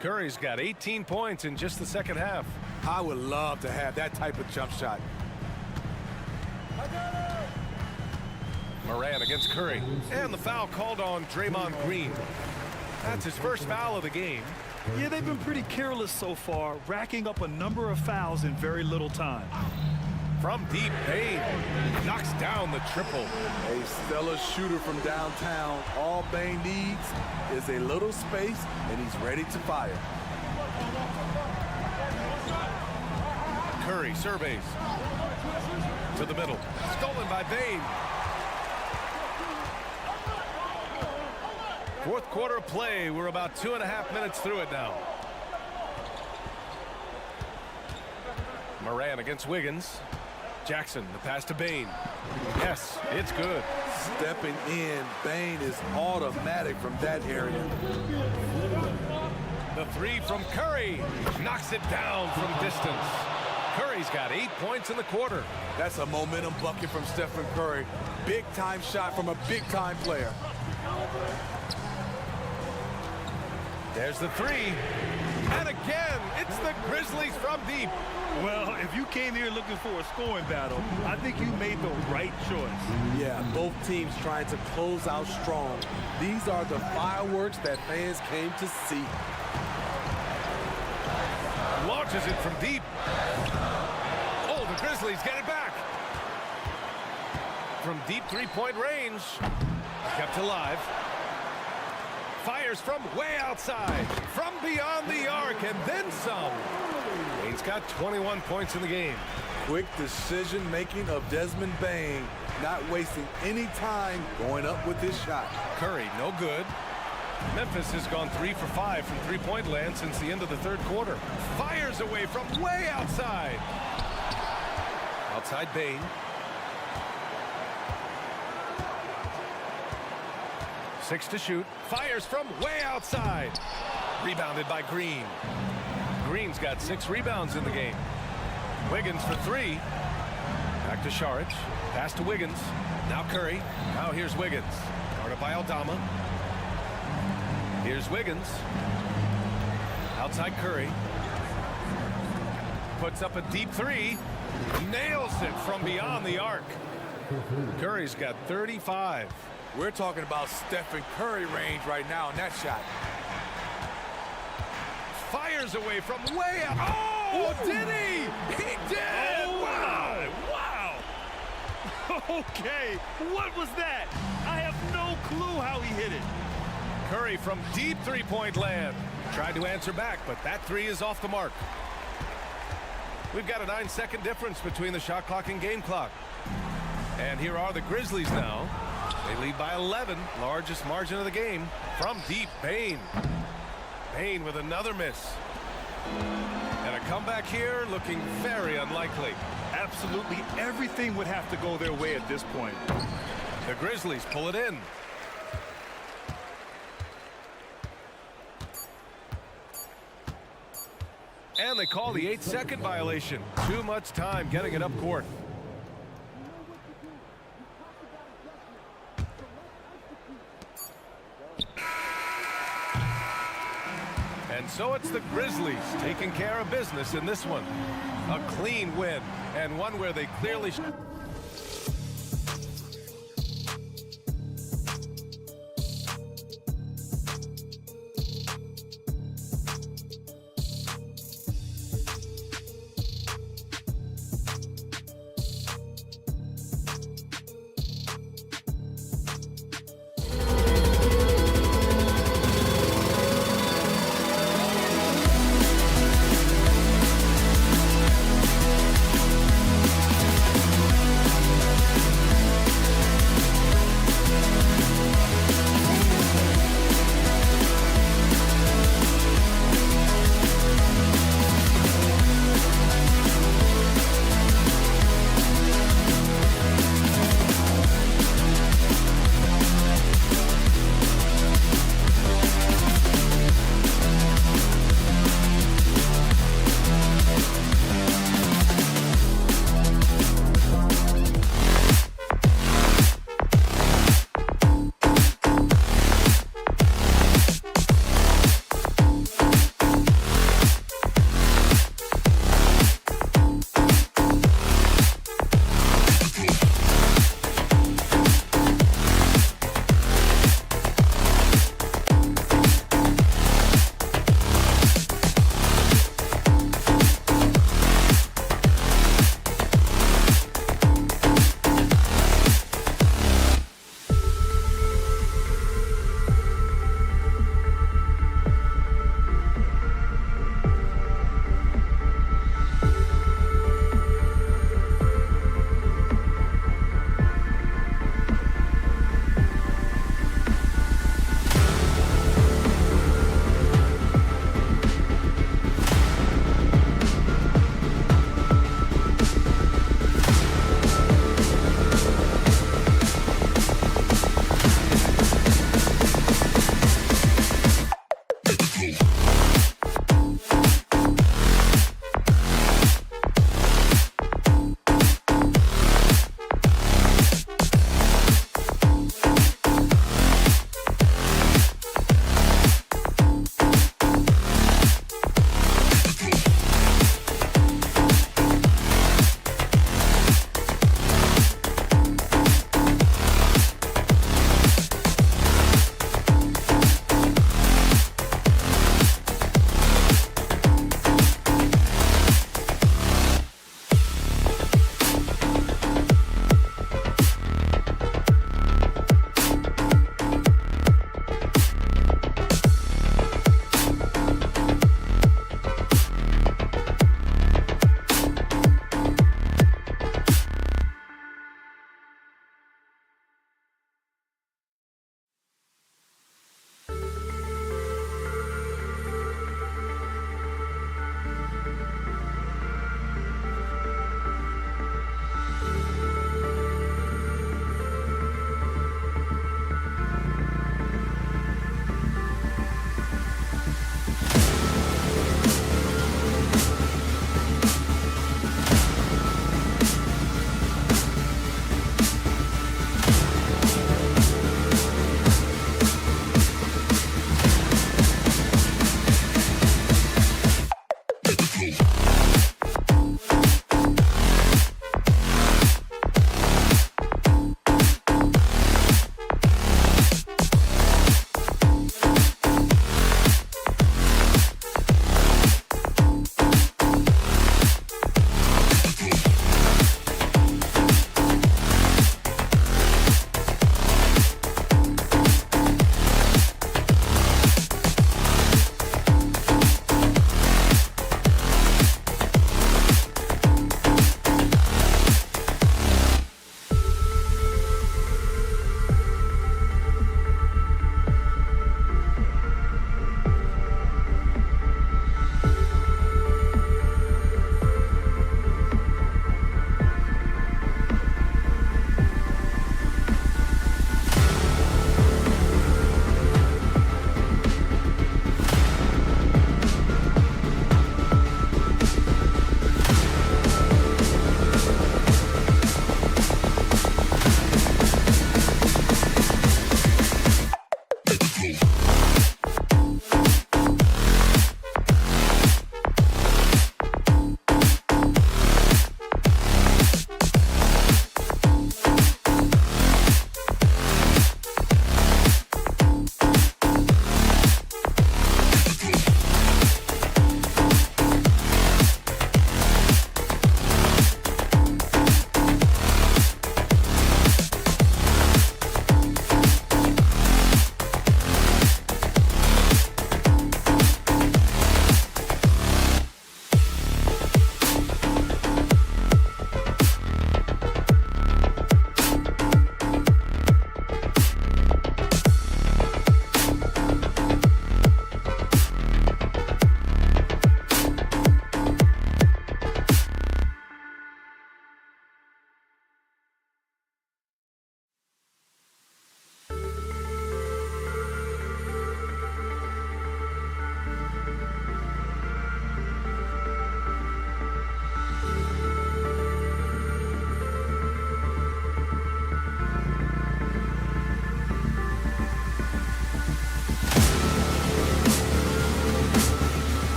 Curry's got 18 points in just the second half. I would love to have that type of jump shot. Moran against Curry, and the foul called on Draymond Green. That's his first foul of the game. Yeah, they've been pretty careless so far, racking up a number of fouls in very little time. From deep, Bain knocks down the triple. A stellar shooter from downtown. All Bain needs is a little space, and he's ready to fire. Curry surveys to the middle. Stolen by Bain. Fourth quarter play. We're about 2.5 minutes through it now. Moran against Wiggins. Jackson, the pass to Bain. Yes, it's good. Stepping in, Bain is automatic from that area. The three from Curry knocks it down from distance. Curry's got 8 points in the quarter. That's a momentum bucket from Stephen Curry. Big time shot from a big time player. There's the three. And again, it's the Grizzlies from deep. Well, if you came here looking for a scoring battle, I think you made the right choice. Yeah, both teams trying to close out strong. These are the fireworks that fans came to see. Launches it from deep. Oh, the Grizzlies get it back. From deep three-point range. Kept alive. Fires from way outside. From beyond the arc and then some. Bain's got 21 points in the game. Quick decision-making of Desmond Bain. Not wasting any time going up with his shot. Curry, no good. Memphis has gone 3 for 5 from three-point land since the end of the third quarter. Fires away from way outside. Outside Bain. Six to shoot. Fires from way outside. Rebounded by Green. Green's got 6 rebounds in the game. Wiggins for 3. Back to Saric. Pass to Wiggins. Now Curry. Now here's Wiggins. Guarded by Aldama. Here's Wiggins. Outside Curry. Puts up a deep 3. Nails it from beyond the arc. Curry's got 35. We're talking about Stephen Curry range right now in that shot. Fires away from way out. Oh, did he? He did! Oh, wow! Wow! Okay, what was that? I have no clue how he hit it. Curry from deep three-point land. Tried to answer back, but that 3 is off the mark. We've got a 9-second difference between the shot clock and game clock. And here are the Grizzlies now. They lead by 11, largest margin of the game. From deep, Bain. Bain with another miss. And a comeback here looking very unlikely. Absolutely everything would have to go their way at this point. The Grizzlies pull it in. And they call the 8-second violation. Too much time getting it up court. And so it's the Grizzlies taking care of business in this one. A clean win, and one where they clearly...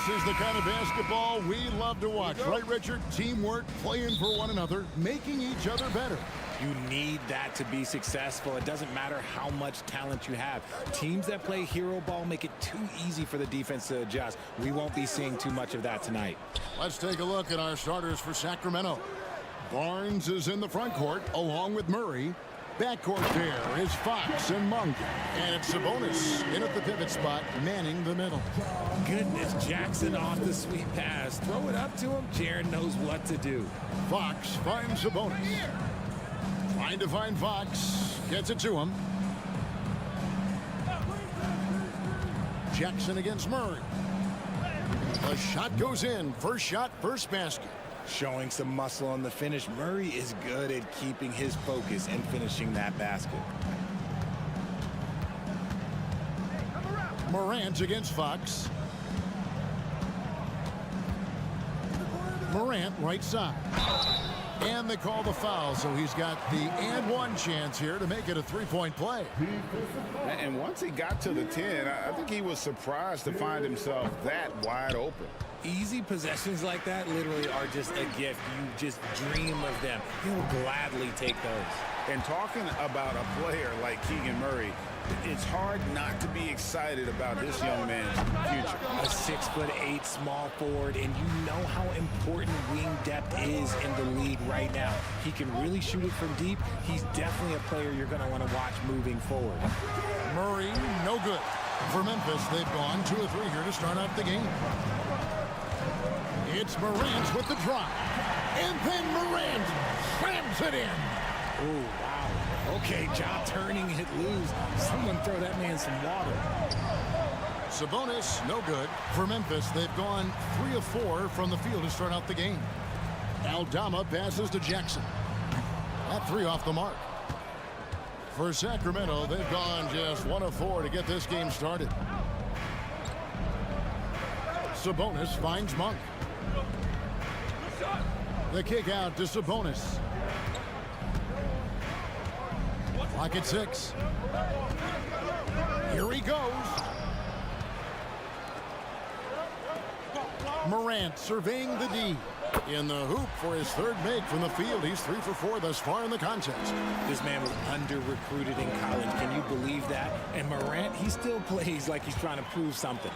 is the kind of basketball we love to watch, right, Richard? Teamwork, playing for one another, making each other better. You need that to be successful. It doesn't matter how much talent you have. Teams that play hero ball make it too easy for the defense to adjust. We won't be seeing too much of that tonight. Let's take a look at our starters for Sacramento. Barnes is in the front court along with Murray. Backcourt there is Fox and Monk. And it's Sabonis in at the pivot spot, manning the middle. Goodness, Jackson off the sweet pass. Throw it up to him. Jaren knows what to do. Fox finds Sabonis. Trying to find Fox. Gets it to him. Jackson against Murray. The shot goes in. First shot, first basket. Showing some muscle on the finish. Murray is good at keeping his focus and finishing that basket. Morant against Fox. Morant right side. And they call the foul, so he's got the and one chance here to make it a three-point play. And once he got to the 10, I think he was surprised to find himself that wide open. Easy possessions like that literally are just a gift. You just dream of them. He'll gladly take those. And talking about a player like Keegan Murray, it's hard not to be excited about this young man's future. A 6'8" small forward, and you know how important wing depth is in the league right now. He can really shoot it from deep. He's definitely a player you're going to want to watch moving forward. Murray, no good. For Memphis, they've gone 2 of 3 here to start out the game. It's Morant with the drive. And then Morant slams it in. Oh, wow. Okay, job turning it loose. Someone throw that man some water. Sabonis, no good. For Memphis, they've gone 3 of 4 from the field to start out the game. Aldama passes to Jackson. That 3 off the mark. For Sacramento, they've gone just 1 of 4 to get this game started. Sabonis finds Monk. The kick out to Sabonis. Clock at 6. Here he goes. Morant surveying the D. In the hoop for his 3rd make from the field. He's 3 for 4 thus far in the contest. This man was under-recruited in college. Can you believe that? And Morant, he still plays like he's trying to prove something.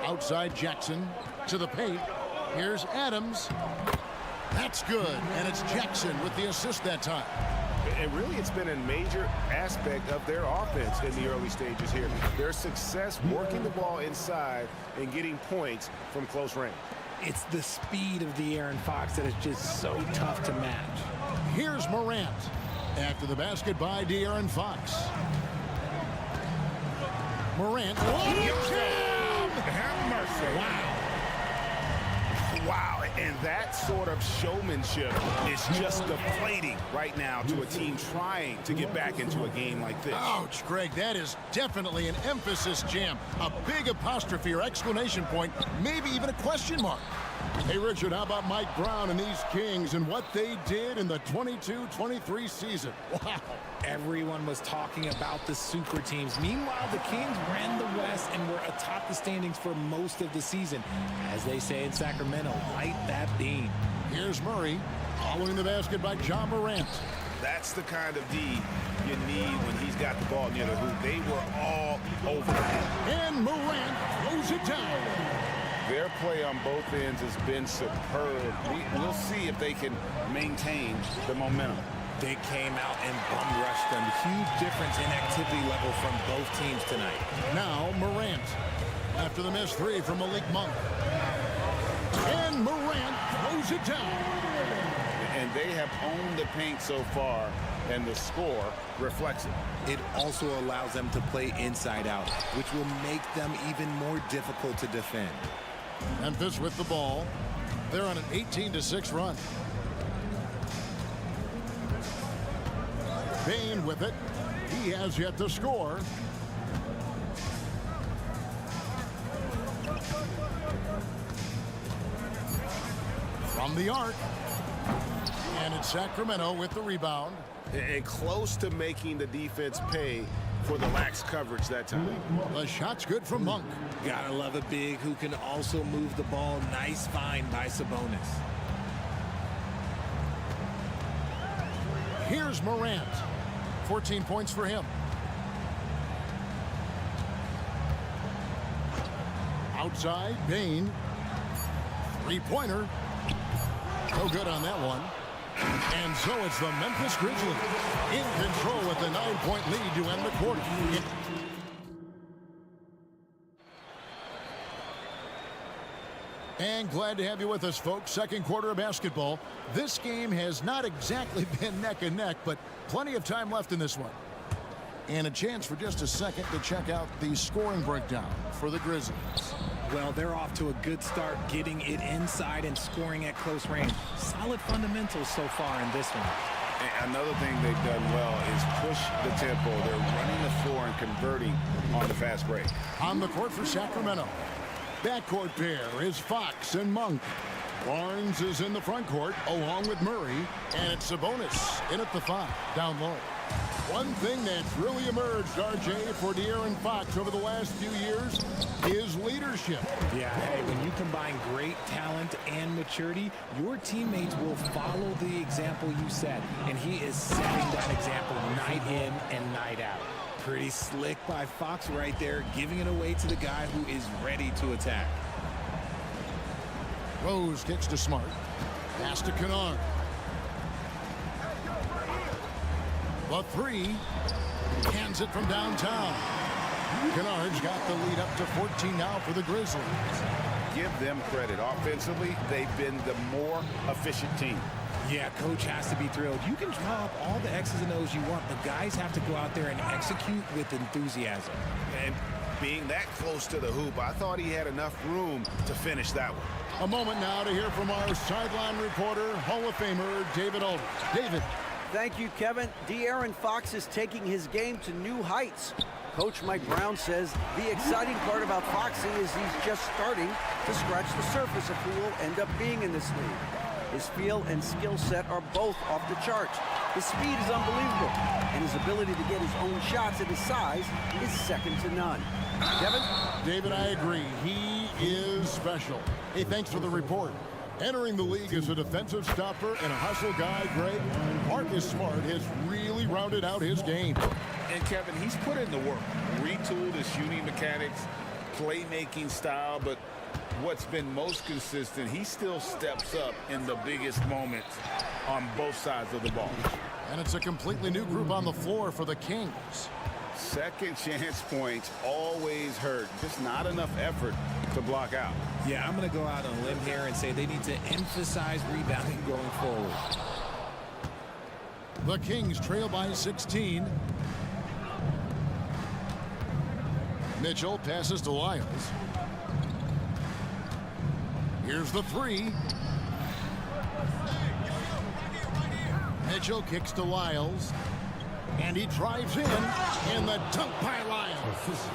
Outside Jackson to the paint. Here's Adams. That's good. And it's Jackson with the assist that time. And really, it's been a major aspect of their offense in the early stages here. Their success working the ball inside and getting points from close range. It's the speed of De'Aaron Fox that is just so tough to match. Here's Morant. After the basket by De'Aaron Fox. Morant. Have mercy. Wow. Wow, and that sort of showmanship is just deflating right now to a team trying to get back into a game like this. Ouch, Greg, that is definitely an emphasis jam. A big apostrophe or exclamation point, maybe even a question mark. Hey, Richard, how about Mike Brown and these Kings and what they did in the 22-23 season? Wow. Everyone was talking about the super teams. Meanwhile, the Kings ran the West and were atop the standings for most of the season. As they say in Sacramento, light that beam. Here's Murray, following the basket by John Morant. That's the kind of D you need when he's got the ball near the hoop. They were all over him. And Morant throws it down. Their play on both ends has been superb. We'll see if they can maintain the momentum. They came out and bum rushed them. Huge difference in activity level from both teams tonight. Now Morant, after the missed 3 from Malik Monk. And Morant throws it down. And they have owned the paint so far, and the score reflects it. It also allows them to play inside out, which will make them even more difficult to defend. Memphis with the ball. They're on an 18-6 run. Bain with it. He has yet to score. From the arc. And it's Sacramento with the rebound. And close to making the defense pay for the lax coverage that time. The shot's good from Monk. Gotta love a big who can also move the ball. Nice find by Sabonis. Here's Morant. 14 points for him. Outside, Bain. Three-pointer. No good on that one. And so it's the Memphis Grizzlies in control with a 9-point lead to end the quarter. And glad to have you with us, folks. Second quarter of basketball. This game has not exactly been neck and neck, but plenty of time left in this one. And a chance for just a second to check out the scoring breakdown for the Grizzlies. Well, they're off to a good start, getting it inside and scoring at close range. Solid fundamentals so far in this one. And another thing they've done well is push the tempo. They're running the floor and converting on the fast break. On the court for Sacramento. Backcourt pair is Fox and Monk. Barnes is in the front court along with Murray. And it's Sabonis in at the 5, down low. One thing that's really emerged, RJ, for De'Aaron Fox over the last few years is leadership. Yeah, hey, when you combine great talent and maturity, your teammates will follow the example you set. And he is setting that example night in and night out. Pretty slick by Fox right there, giving it away to the guy who is ready to attack. Rose kicks to Smart. Pass to Kennard. The 3. Hands it from downtown. Kennard's got the lead up to 14 now for the Grizzlies. Give them credit. Offensively, they've been the more efficient team. Yeah, coach has to be thrilled. You can draw up all the X's and O's you want, but guys have to go out there and execute with enthusiasm. And being that close to the hoop, I thought he had enough room to finish that one. A moment now to hear from our sideline reporter, Hall of Famer David Aldridge. David. Thank you, Kevin. De'Aaron Fox is taking his game to new heights. Coach Mike Brown says the exciting part about Foxy is he's just starting to scratch the surface of who will end up being in this league. His feel and skill set are both off the charts. His speed is unbelievable, and his ability to get his own shots at his size is second to none. Kevin? David, I agree. He is special. Hey, thanks for the report. Entering the league as a defensive stopper and a hustle guy, Greg, Marcus Smart has really rounded out his game. And Kevin, he's put in the work. Retooled his shooting mechanics, playmaking style, but what's been most consistent, he still steps up in the biggest moments on both sides of the ball. And it's a completely new group on the floor for the Kings. Second chance points always hurt. Just not enough effort to block out. Yeah, I'm going to go out on a limb here and say they need to emphasize rebounding going forward. The Kings trail by 16. Mitchell passes to Lyles. Here's the 3. Mitchell kicks to Lyles. And he drives in, and the dunk by Lyles.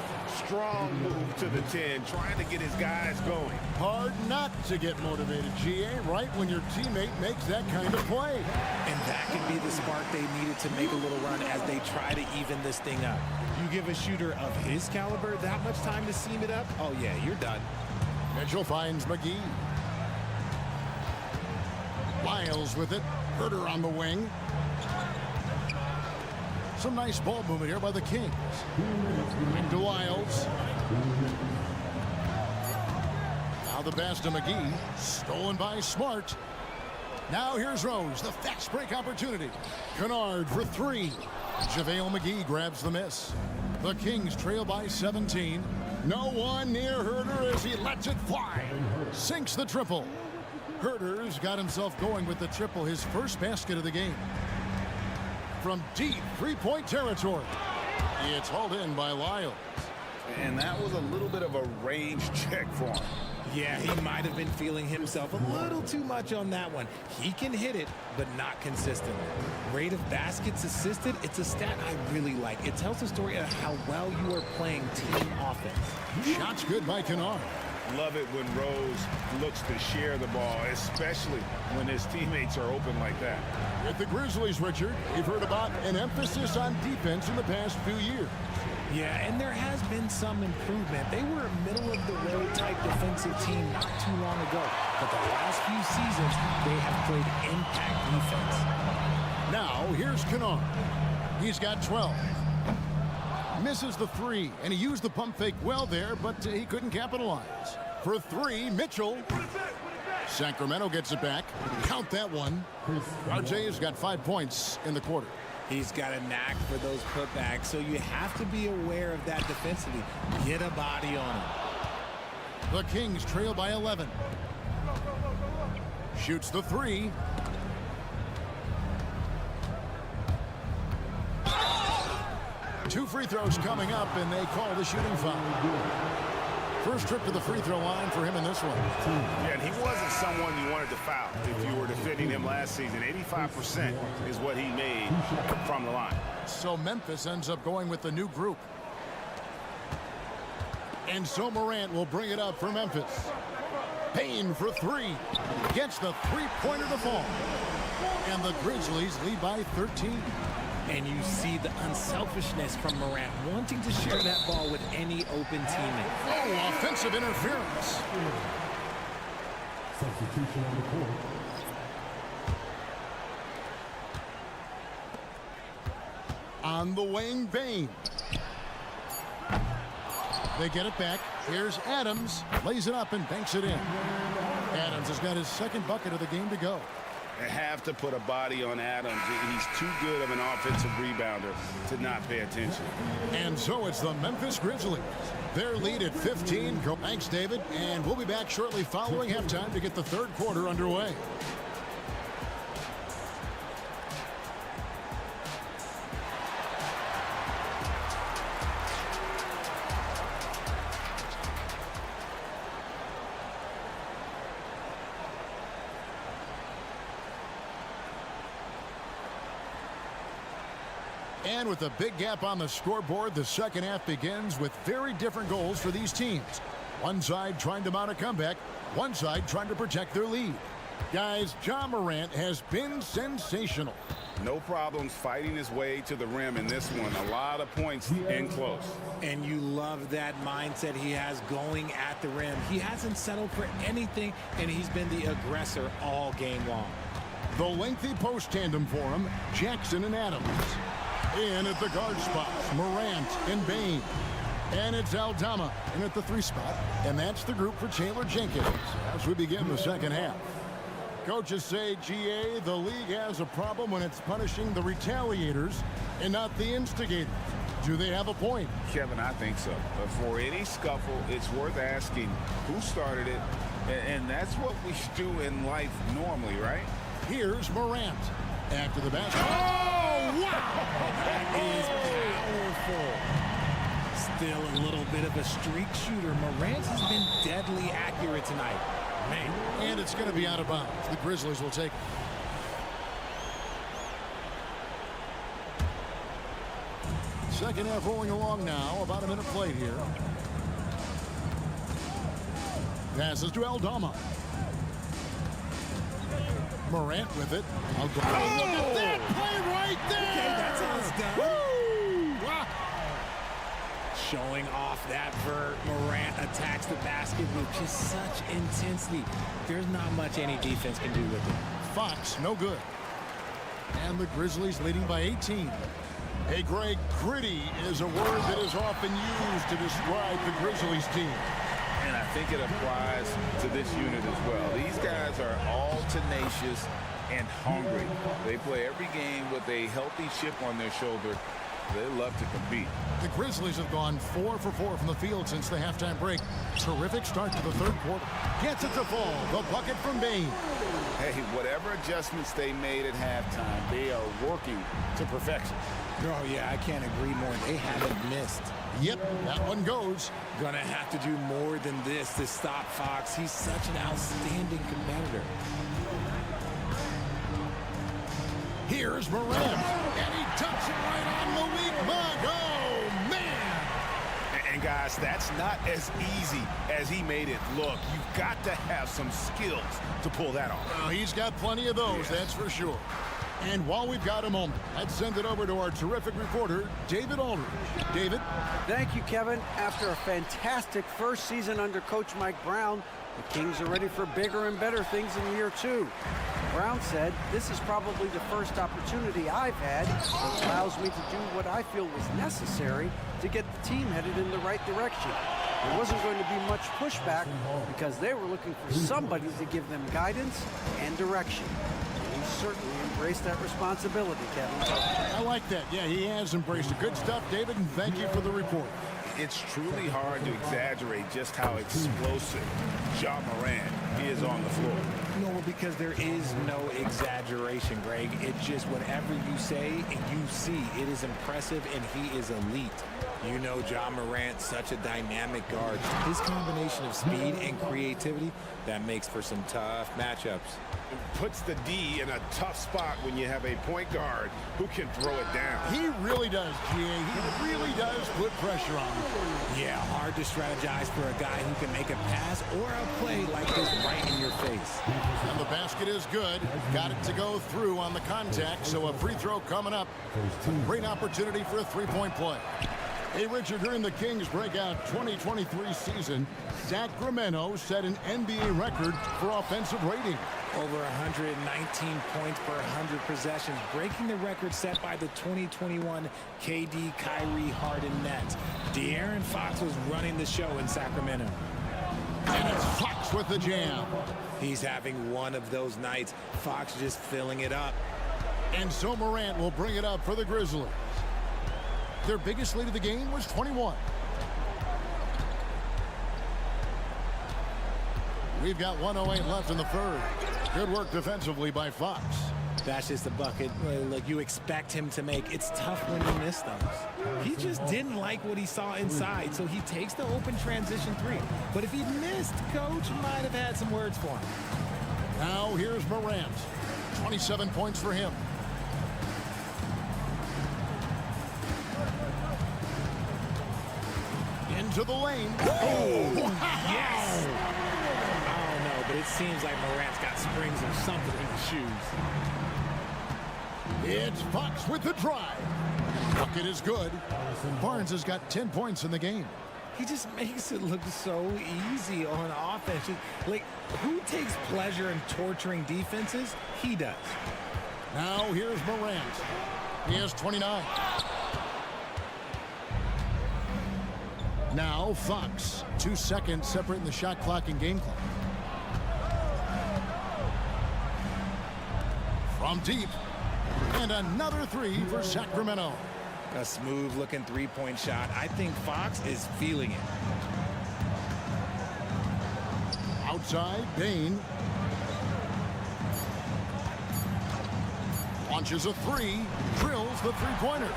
Strong move to the 10, trying to get his guys going. Hard not to get motivated, GA, right when your teammate makes that kind of play. And that could be the spark they needed to make a little run as they try to even this thing up. You give a shooter of his caliber that much time to seam it up, oh yeah, you're done. Mitchell finds McGee. Lyles with it. Herter on the wing. Some nice ball movement here by the Kings. Back to Lyles. Now the pass to McGee. Stolen by Smart. Now here's Rose. The fast break opportunity. Kennard for 3. JaVale McGee grabs the miss. The Kings trail by 17. No one near Herter as he lets it fly. Sinks the triple. Herter's got himself going with the triple, his first basket of the game. From deep three-point territory. It's hauled in by Lyles. And that was a little bit of a range check for him. Yeah, he might have been feeling himself a little too much on that one. He can hit it, but not consistently. Rate of baskets assisted, it's a stat I really like. It tells the story of how well you are playing team offense. Shots good by Kennard. Love it when Rose looks to share the ball, especially when his teammates are open like that. With the Grizzlies, Richard, you've heard about an emphasis on defense in the past few years. Yeah, and there has been some improvement. They were a middle-of-the-road type defensive team not too long ago. But the last few seasons, they have played impact defense. Now, here's Kennard. He's got 12. Misses the three, and he used the pump fake well there, but he couldn't capitalize. For three, Mitchell. Sacramento gets it back. Count that one. RJ has got 5 points in the quarter. He's got a knack for those putbacks, so you have to be aware of that defensively. Get a body on him. The Kings trail by 11. Shoots the three. Two free throws coming up, and they call the shooting foul. First trip to the free throw line for him in this one. Yeah, and he wasn't someone you wanted to foul if you were defending him last season. 85% is what he made from the line. So Memphis ends up going with the new group. And so Morant will bring it up for Memphis. Payne for three. Gets the three-pointer to fall. And the Grizzlies lead by 13. And you see the unselfishness from Morant, wanting to share that ball with any open teammate. Oh, offensive interference. Substitution on the court. On the wing, Bane. They get it back. Here's Adams. Lays it up and banks it in. Adams has got his second bucket of the game to go. They have to put a body on Adams. He's too good of an offensive rebounder to not pay attention. And so it's the Memphis Grizzlies. Their lead at 15. Thanks, David. And we'll be back shortly following halftime to get the third quarter underway. And with a big gap on the scoreboard, the second half begins with very different goals for these teams. One side trying to mount a comeback, one side trying to protect their lead. Guys, Ja Morant has been sensational. No problems fighting his way to the rim in this one. A lot of points in close. And you love that mindset he has going at the rim. He hasn't settled for anything, and he's been the aggressor all game long. The lengthy post tandem for him, Jackson and Adams. In at the guard spots, Morant and Bane. And it's Aldama in at the three spot. And that's the group for Taylor Jenkins as we begin the second half. Coaches say, GA, the league has a problem when it's punishing the retaliators and not the instigators. Do they have a point? Kevin, I think so. But for any scuffle, it's worth asking who started it. And that's what we do in life normally, right? Here's Morant. After the basket. Oh, wow! That is powerful. Still a little bit of a streak shooter. Morant has been deadly accurate tonight. Man. And it's going to be out of bounds. The Grizzlies will take it. Second half rolling along now. About a minute played here. Passes to Aldama. Morant with it. Oh, look at that play right there! Okay, that's how it's done. Woo! Wow. Showing off that vert, Morant attacks the basket with just such intensity. There's not much any defense can do with it. Fox, no good. And the Grizzlies leading by 18. Hey, Greg, gritty is a word that is often used to describe the Grizzlies team. And I think it applies to this unit as well. These guys are all tenacious and hungry. They play every game with a healthy chip on their shoulder. They love to compete. The Grizzlies have gone 4 for 4 from the field since the halftime break. Terrific start to the third quarter. Gets it to fall. The bucket from Bane. Hey, whatever adjustments they made at halftime, they are working to perfection. Oh, yeah, I can't agree more. They haven't missed. Yep, that one goes. Gonna have to do more than this to stop Fox. He's such an outstanding competitor. Here's Morant, and he dumps it right on the weak mug. Oh, man! And guys, that's not as easy as he made it look. You've got to have some skills to pull that off. Well, he's got plenty of those, that's for sure. And while we've got a moment, let's send it over to our terrific reporter, David Aldridge. David? Thank you, Kevin. After a fantastic first season under Coach Mike Brown, the Kings are ready for bigger and better things in year 2. Brown said, "This is probably the first opportunity I've had that allows me to do what I feel was necessary to get the team headed in the right direction. There wasn't going to be much pushback because they were looking for somebody to give them guidance and direction." And he certainly embraced that responsibility, Kevin. I like that. Yeah, he has embraced it. Good stuff, David, and thank you for the report. It's truly hard to exaggerate just how explosive Ja Morant is on the floor. No, because there is no exaggeration, Greg. It's just whatever you say and you see. It is impressive, and he is elite. You know Ja Morant, such a dynamic guard. His combination of speed and creativity, that makes for some tough matchups. It puts the D in a tough spot when you have a point guard who can throw it down. He really does, GA. He really does put pressure on him. Yeah, hard to strategize for a guy who can make a pass or a play like this right in your face. And the basket is good. Got it to go through on the contact, so a free throw coming up. Great opportunity for a three-point play. Hey, Richard, during the Kings' breakout 2023 season, Sacramento set an NBA record for offensive rating. Over 119 points per 100 possessions, breaking the record set by the 2021 KD Kyrie Harden Nets. De'Aaron Fox was running the show in Sacramento. And it's Fox with the jam. He's having one of those nights. Fox just filling it up. And so Morant will bring it up for the Grizzlies. Their biggest lead of the game was 21. We've got 1:08 left in the third. Good work defensively by Fox. That's just a bucket like you expect him to make. It's tough when you miss those. He just didn't like what he saw inside, so he takes the open transition three. But if he missed, Coach might have had some words for him. Now here's Morant. 27 points for him. Into the lane. Oh, yes! I don't know, but it seems like Morant's got springs or something in his shoes. It's Fox with the drive. Bucket is good. Barnes has got 10 points in the game. He just makes it look so easy on offense. Like, who takes pleasure in torturing defenses? He does. Now here's Morant. He has 29. Now Fox. 2 seconds separating the shot clock and game clock. From deep. And another three for Sacramento. A smooth-looking three-point shot. I think Fox is feeling it. Outside, Bane. Launches a three. Drills the three-pointer.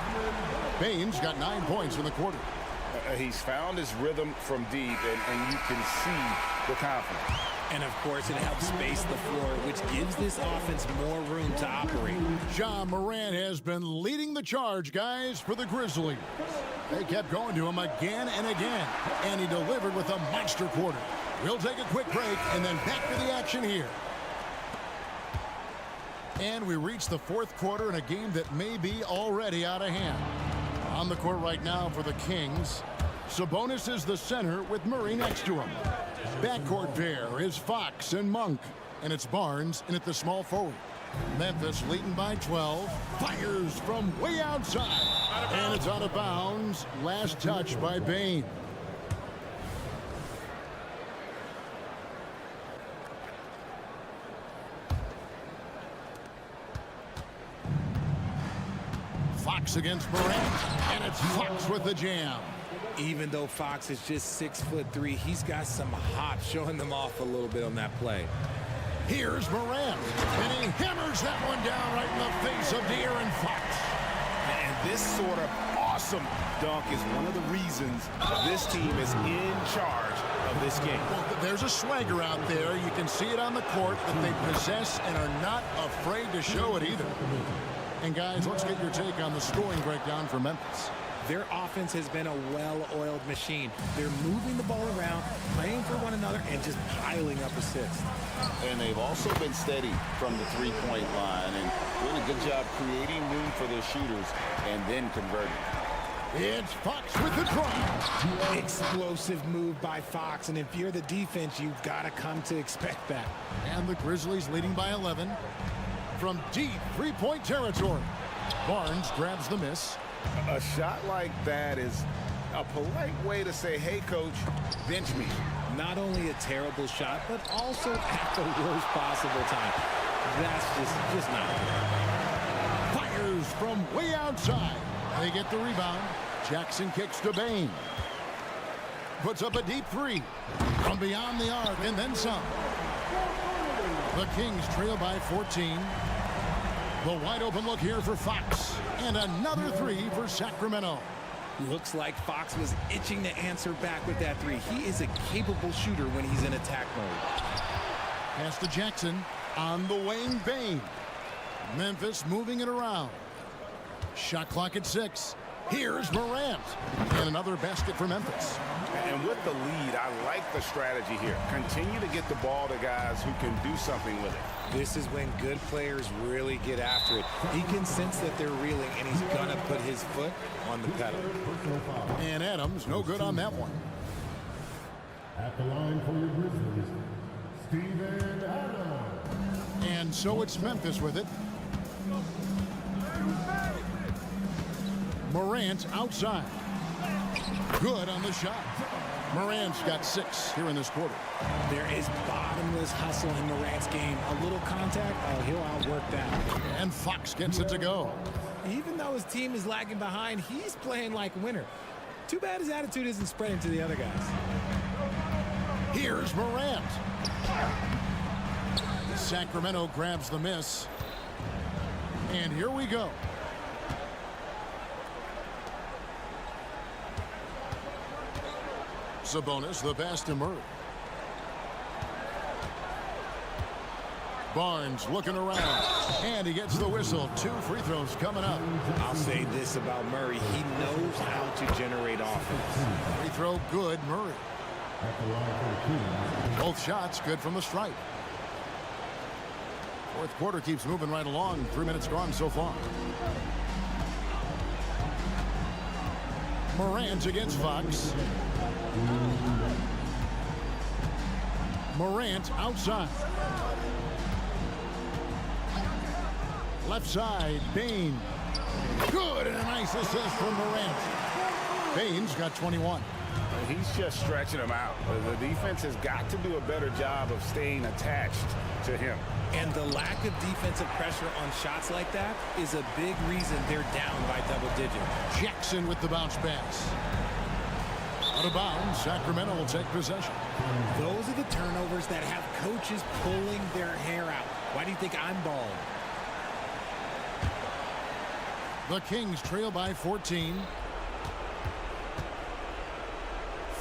Bane's got 9 points in the quarter. He's found his rhythm from deep, and you can see the confidence. And, of course, it helps space the floor, which gives this offense more room to operate. Ja Morant has been leading the charge, guys, for the Grizzlies. They kept going to him again and again, and he delivered with a monster quarter. We'll take a quick break and then back to the action here. And we reach the fourth quarter in a game that may be already out of hand. On the court right now for the Kings, Sabonis is the center with Murray next to him. Backcourt pair is Fox and Monk, and it's Barnes in at the small forward. Memphis leading by 12, fires from way outside, and it's out of bounds. Last touch by Bane. Fox against Morant, and it's Fox with the jam. Even though Fox is just 6'3", he's got some hop, showing them off a little bit on that play. Here's Morant, and he hammers that one down right in the face of De'Aaron Fox. And this sort of awesome dunk is one of the reasons this team is in charge of this game. Well, there's a swagger out there. You can see it on the court that they possess and are not afraid to show it either. And guys, let's get your take on the scoring breakdown for Memphis. Their offense has been a well-oiled machine. They're moving the ball around, playing for one another, and just piling up assists. And they've also been steady from the three-point line and doing a good job creating room for their shooters and then converting. It's Fox with the drive. Explosive move by Fox, and if you're the defense, you've got to come to expect that. And the Grizzlies leading by 11 from deep three-point territory. Barnes grabs the miss. A shot like that is a polite way to say, hey, coach, bench me. Not only a terrible shot, but also at the worst possible time. That's just not good. Fires from way outside. They get the rebound. Jackson kicks to Bain. Puts up a deep three from beyond the arc and then some. The Kings trail by 14. The wide open look here for Fox. And another three for Sacramento. Looks like Fox was itching to answer back with that three. He is a capable shooter when he's in attack mode. Pass to Jackson on the wing. Bain. Memphis moving it around. Shot clock at 6. Here's Morant. And another basket for Memphis. And with the lead, I like the strategy here. Continue to get the ball to guys who can do something with it. This is when good players really get after it. He can sense that they're reeling, and he's going to put his foot on the pedal. And Adams, no good on that one. At the line for your Grizzlies, Steven Adams. And so it's Memphis with it. Morant outside. Good on the shot. Morant's got 6 here in this quarter. There is bottomless hustle in Morant's game. A little contact, oh, he'll outwork that. And Fox gets it to go. Even though his team is lagging behind, he's playing like a winner. Too bad his attitude isn't spreading to the other guys. Here's Morant. Sacramento grabs the miss. And here we go. Sabonis, the pass to Murray. Barnes looking around, and he gets the whistle. 2 free throws coming up. I'll say this about Murray. He knows how to generate offense. Free throw good, Murray. At the line for the Kings, Both shots good from the stripe. Fourth quarter keeps moving right along. 3 minutes gone so far. Morant against Fox. Morant outside. Left side, Bain. Good, and a nice assist from Morant. Bain's got 21. He's just stretching them out. The defense has got to do a better job of staying attached to him. And the lack of defensive pressure on shots like that is a big reason they're down by double digits. Jackson with the bounce pass. Out of bounds, Sacramento will take possession. Those are the turnovers that have coaches pulling their hair out. Why do you think I'm balling? The Kings trail by 14.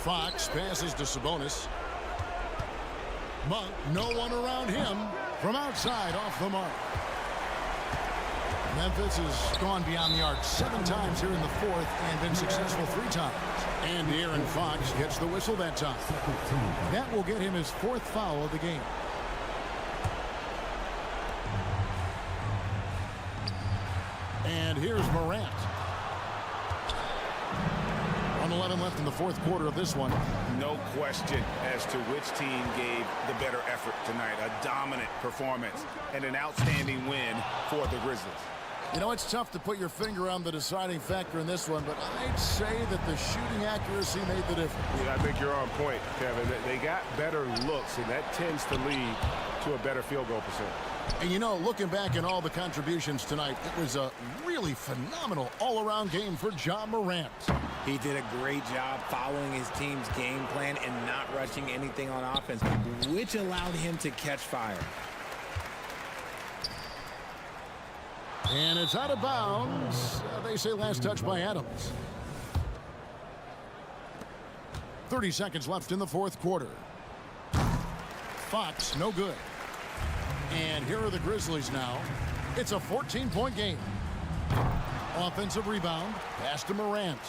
Fox passes to Sabonis. Monk, no one around him. From outside, off the mark. Memphis has gone beyond the arc 7 times here in the fourth and been successful 3 times. And Aaron Fox gets the whistle that time. That will get him his 4th foul of the game. And here's Morant. 1:11 left in the fourth quarter of this one. No question as to which team gave the better effort tonight. A dominant performance and an outstanding win for the Grizzlies. You know, it's tough to put your finger on the deciding factor in this one, but I'd say that the shooting accuracy made the difference. Yeah, I think you're on point, Kevin. They got better looks, and that tends to lead to a better field goal percentage. And you know, looking back at all the contributions tonight, it was a really phenomenal all-around game for Ja Morant. He did a great job following his team's game plan and not rushing anything on offense, which allowed him to catch fire. And it's out of bounds. They say last touch by Adams. 30 seconds left in the fourth quarter. Fox, no good. And here are the Grizzlies now. It's a 14-point game. Offensive rebound. Pass to Morant.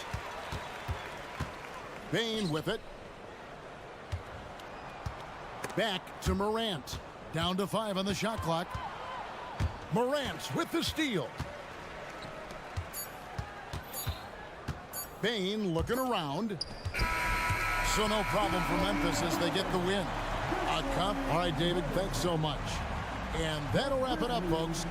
Bain with it. Back to Morant. Down to 5 on the shot clock. Morant with the steal. Bain looking around. So no problem for Memphis as they get the win. A cup. All right, David, thanks so much. And that'll wrap it up, folks.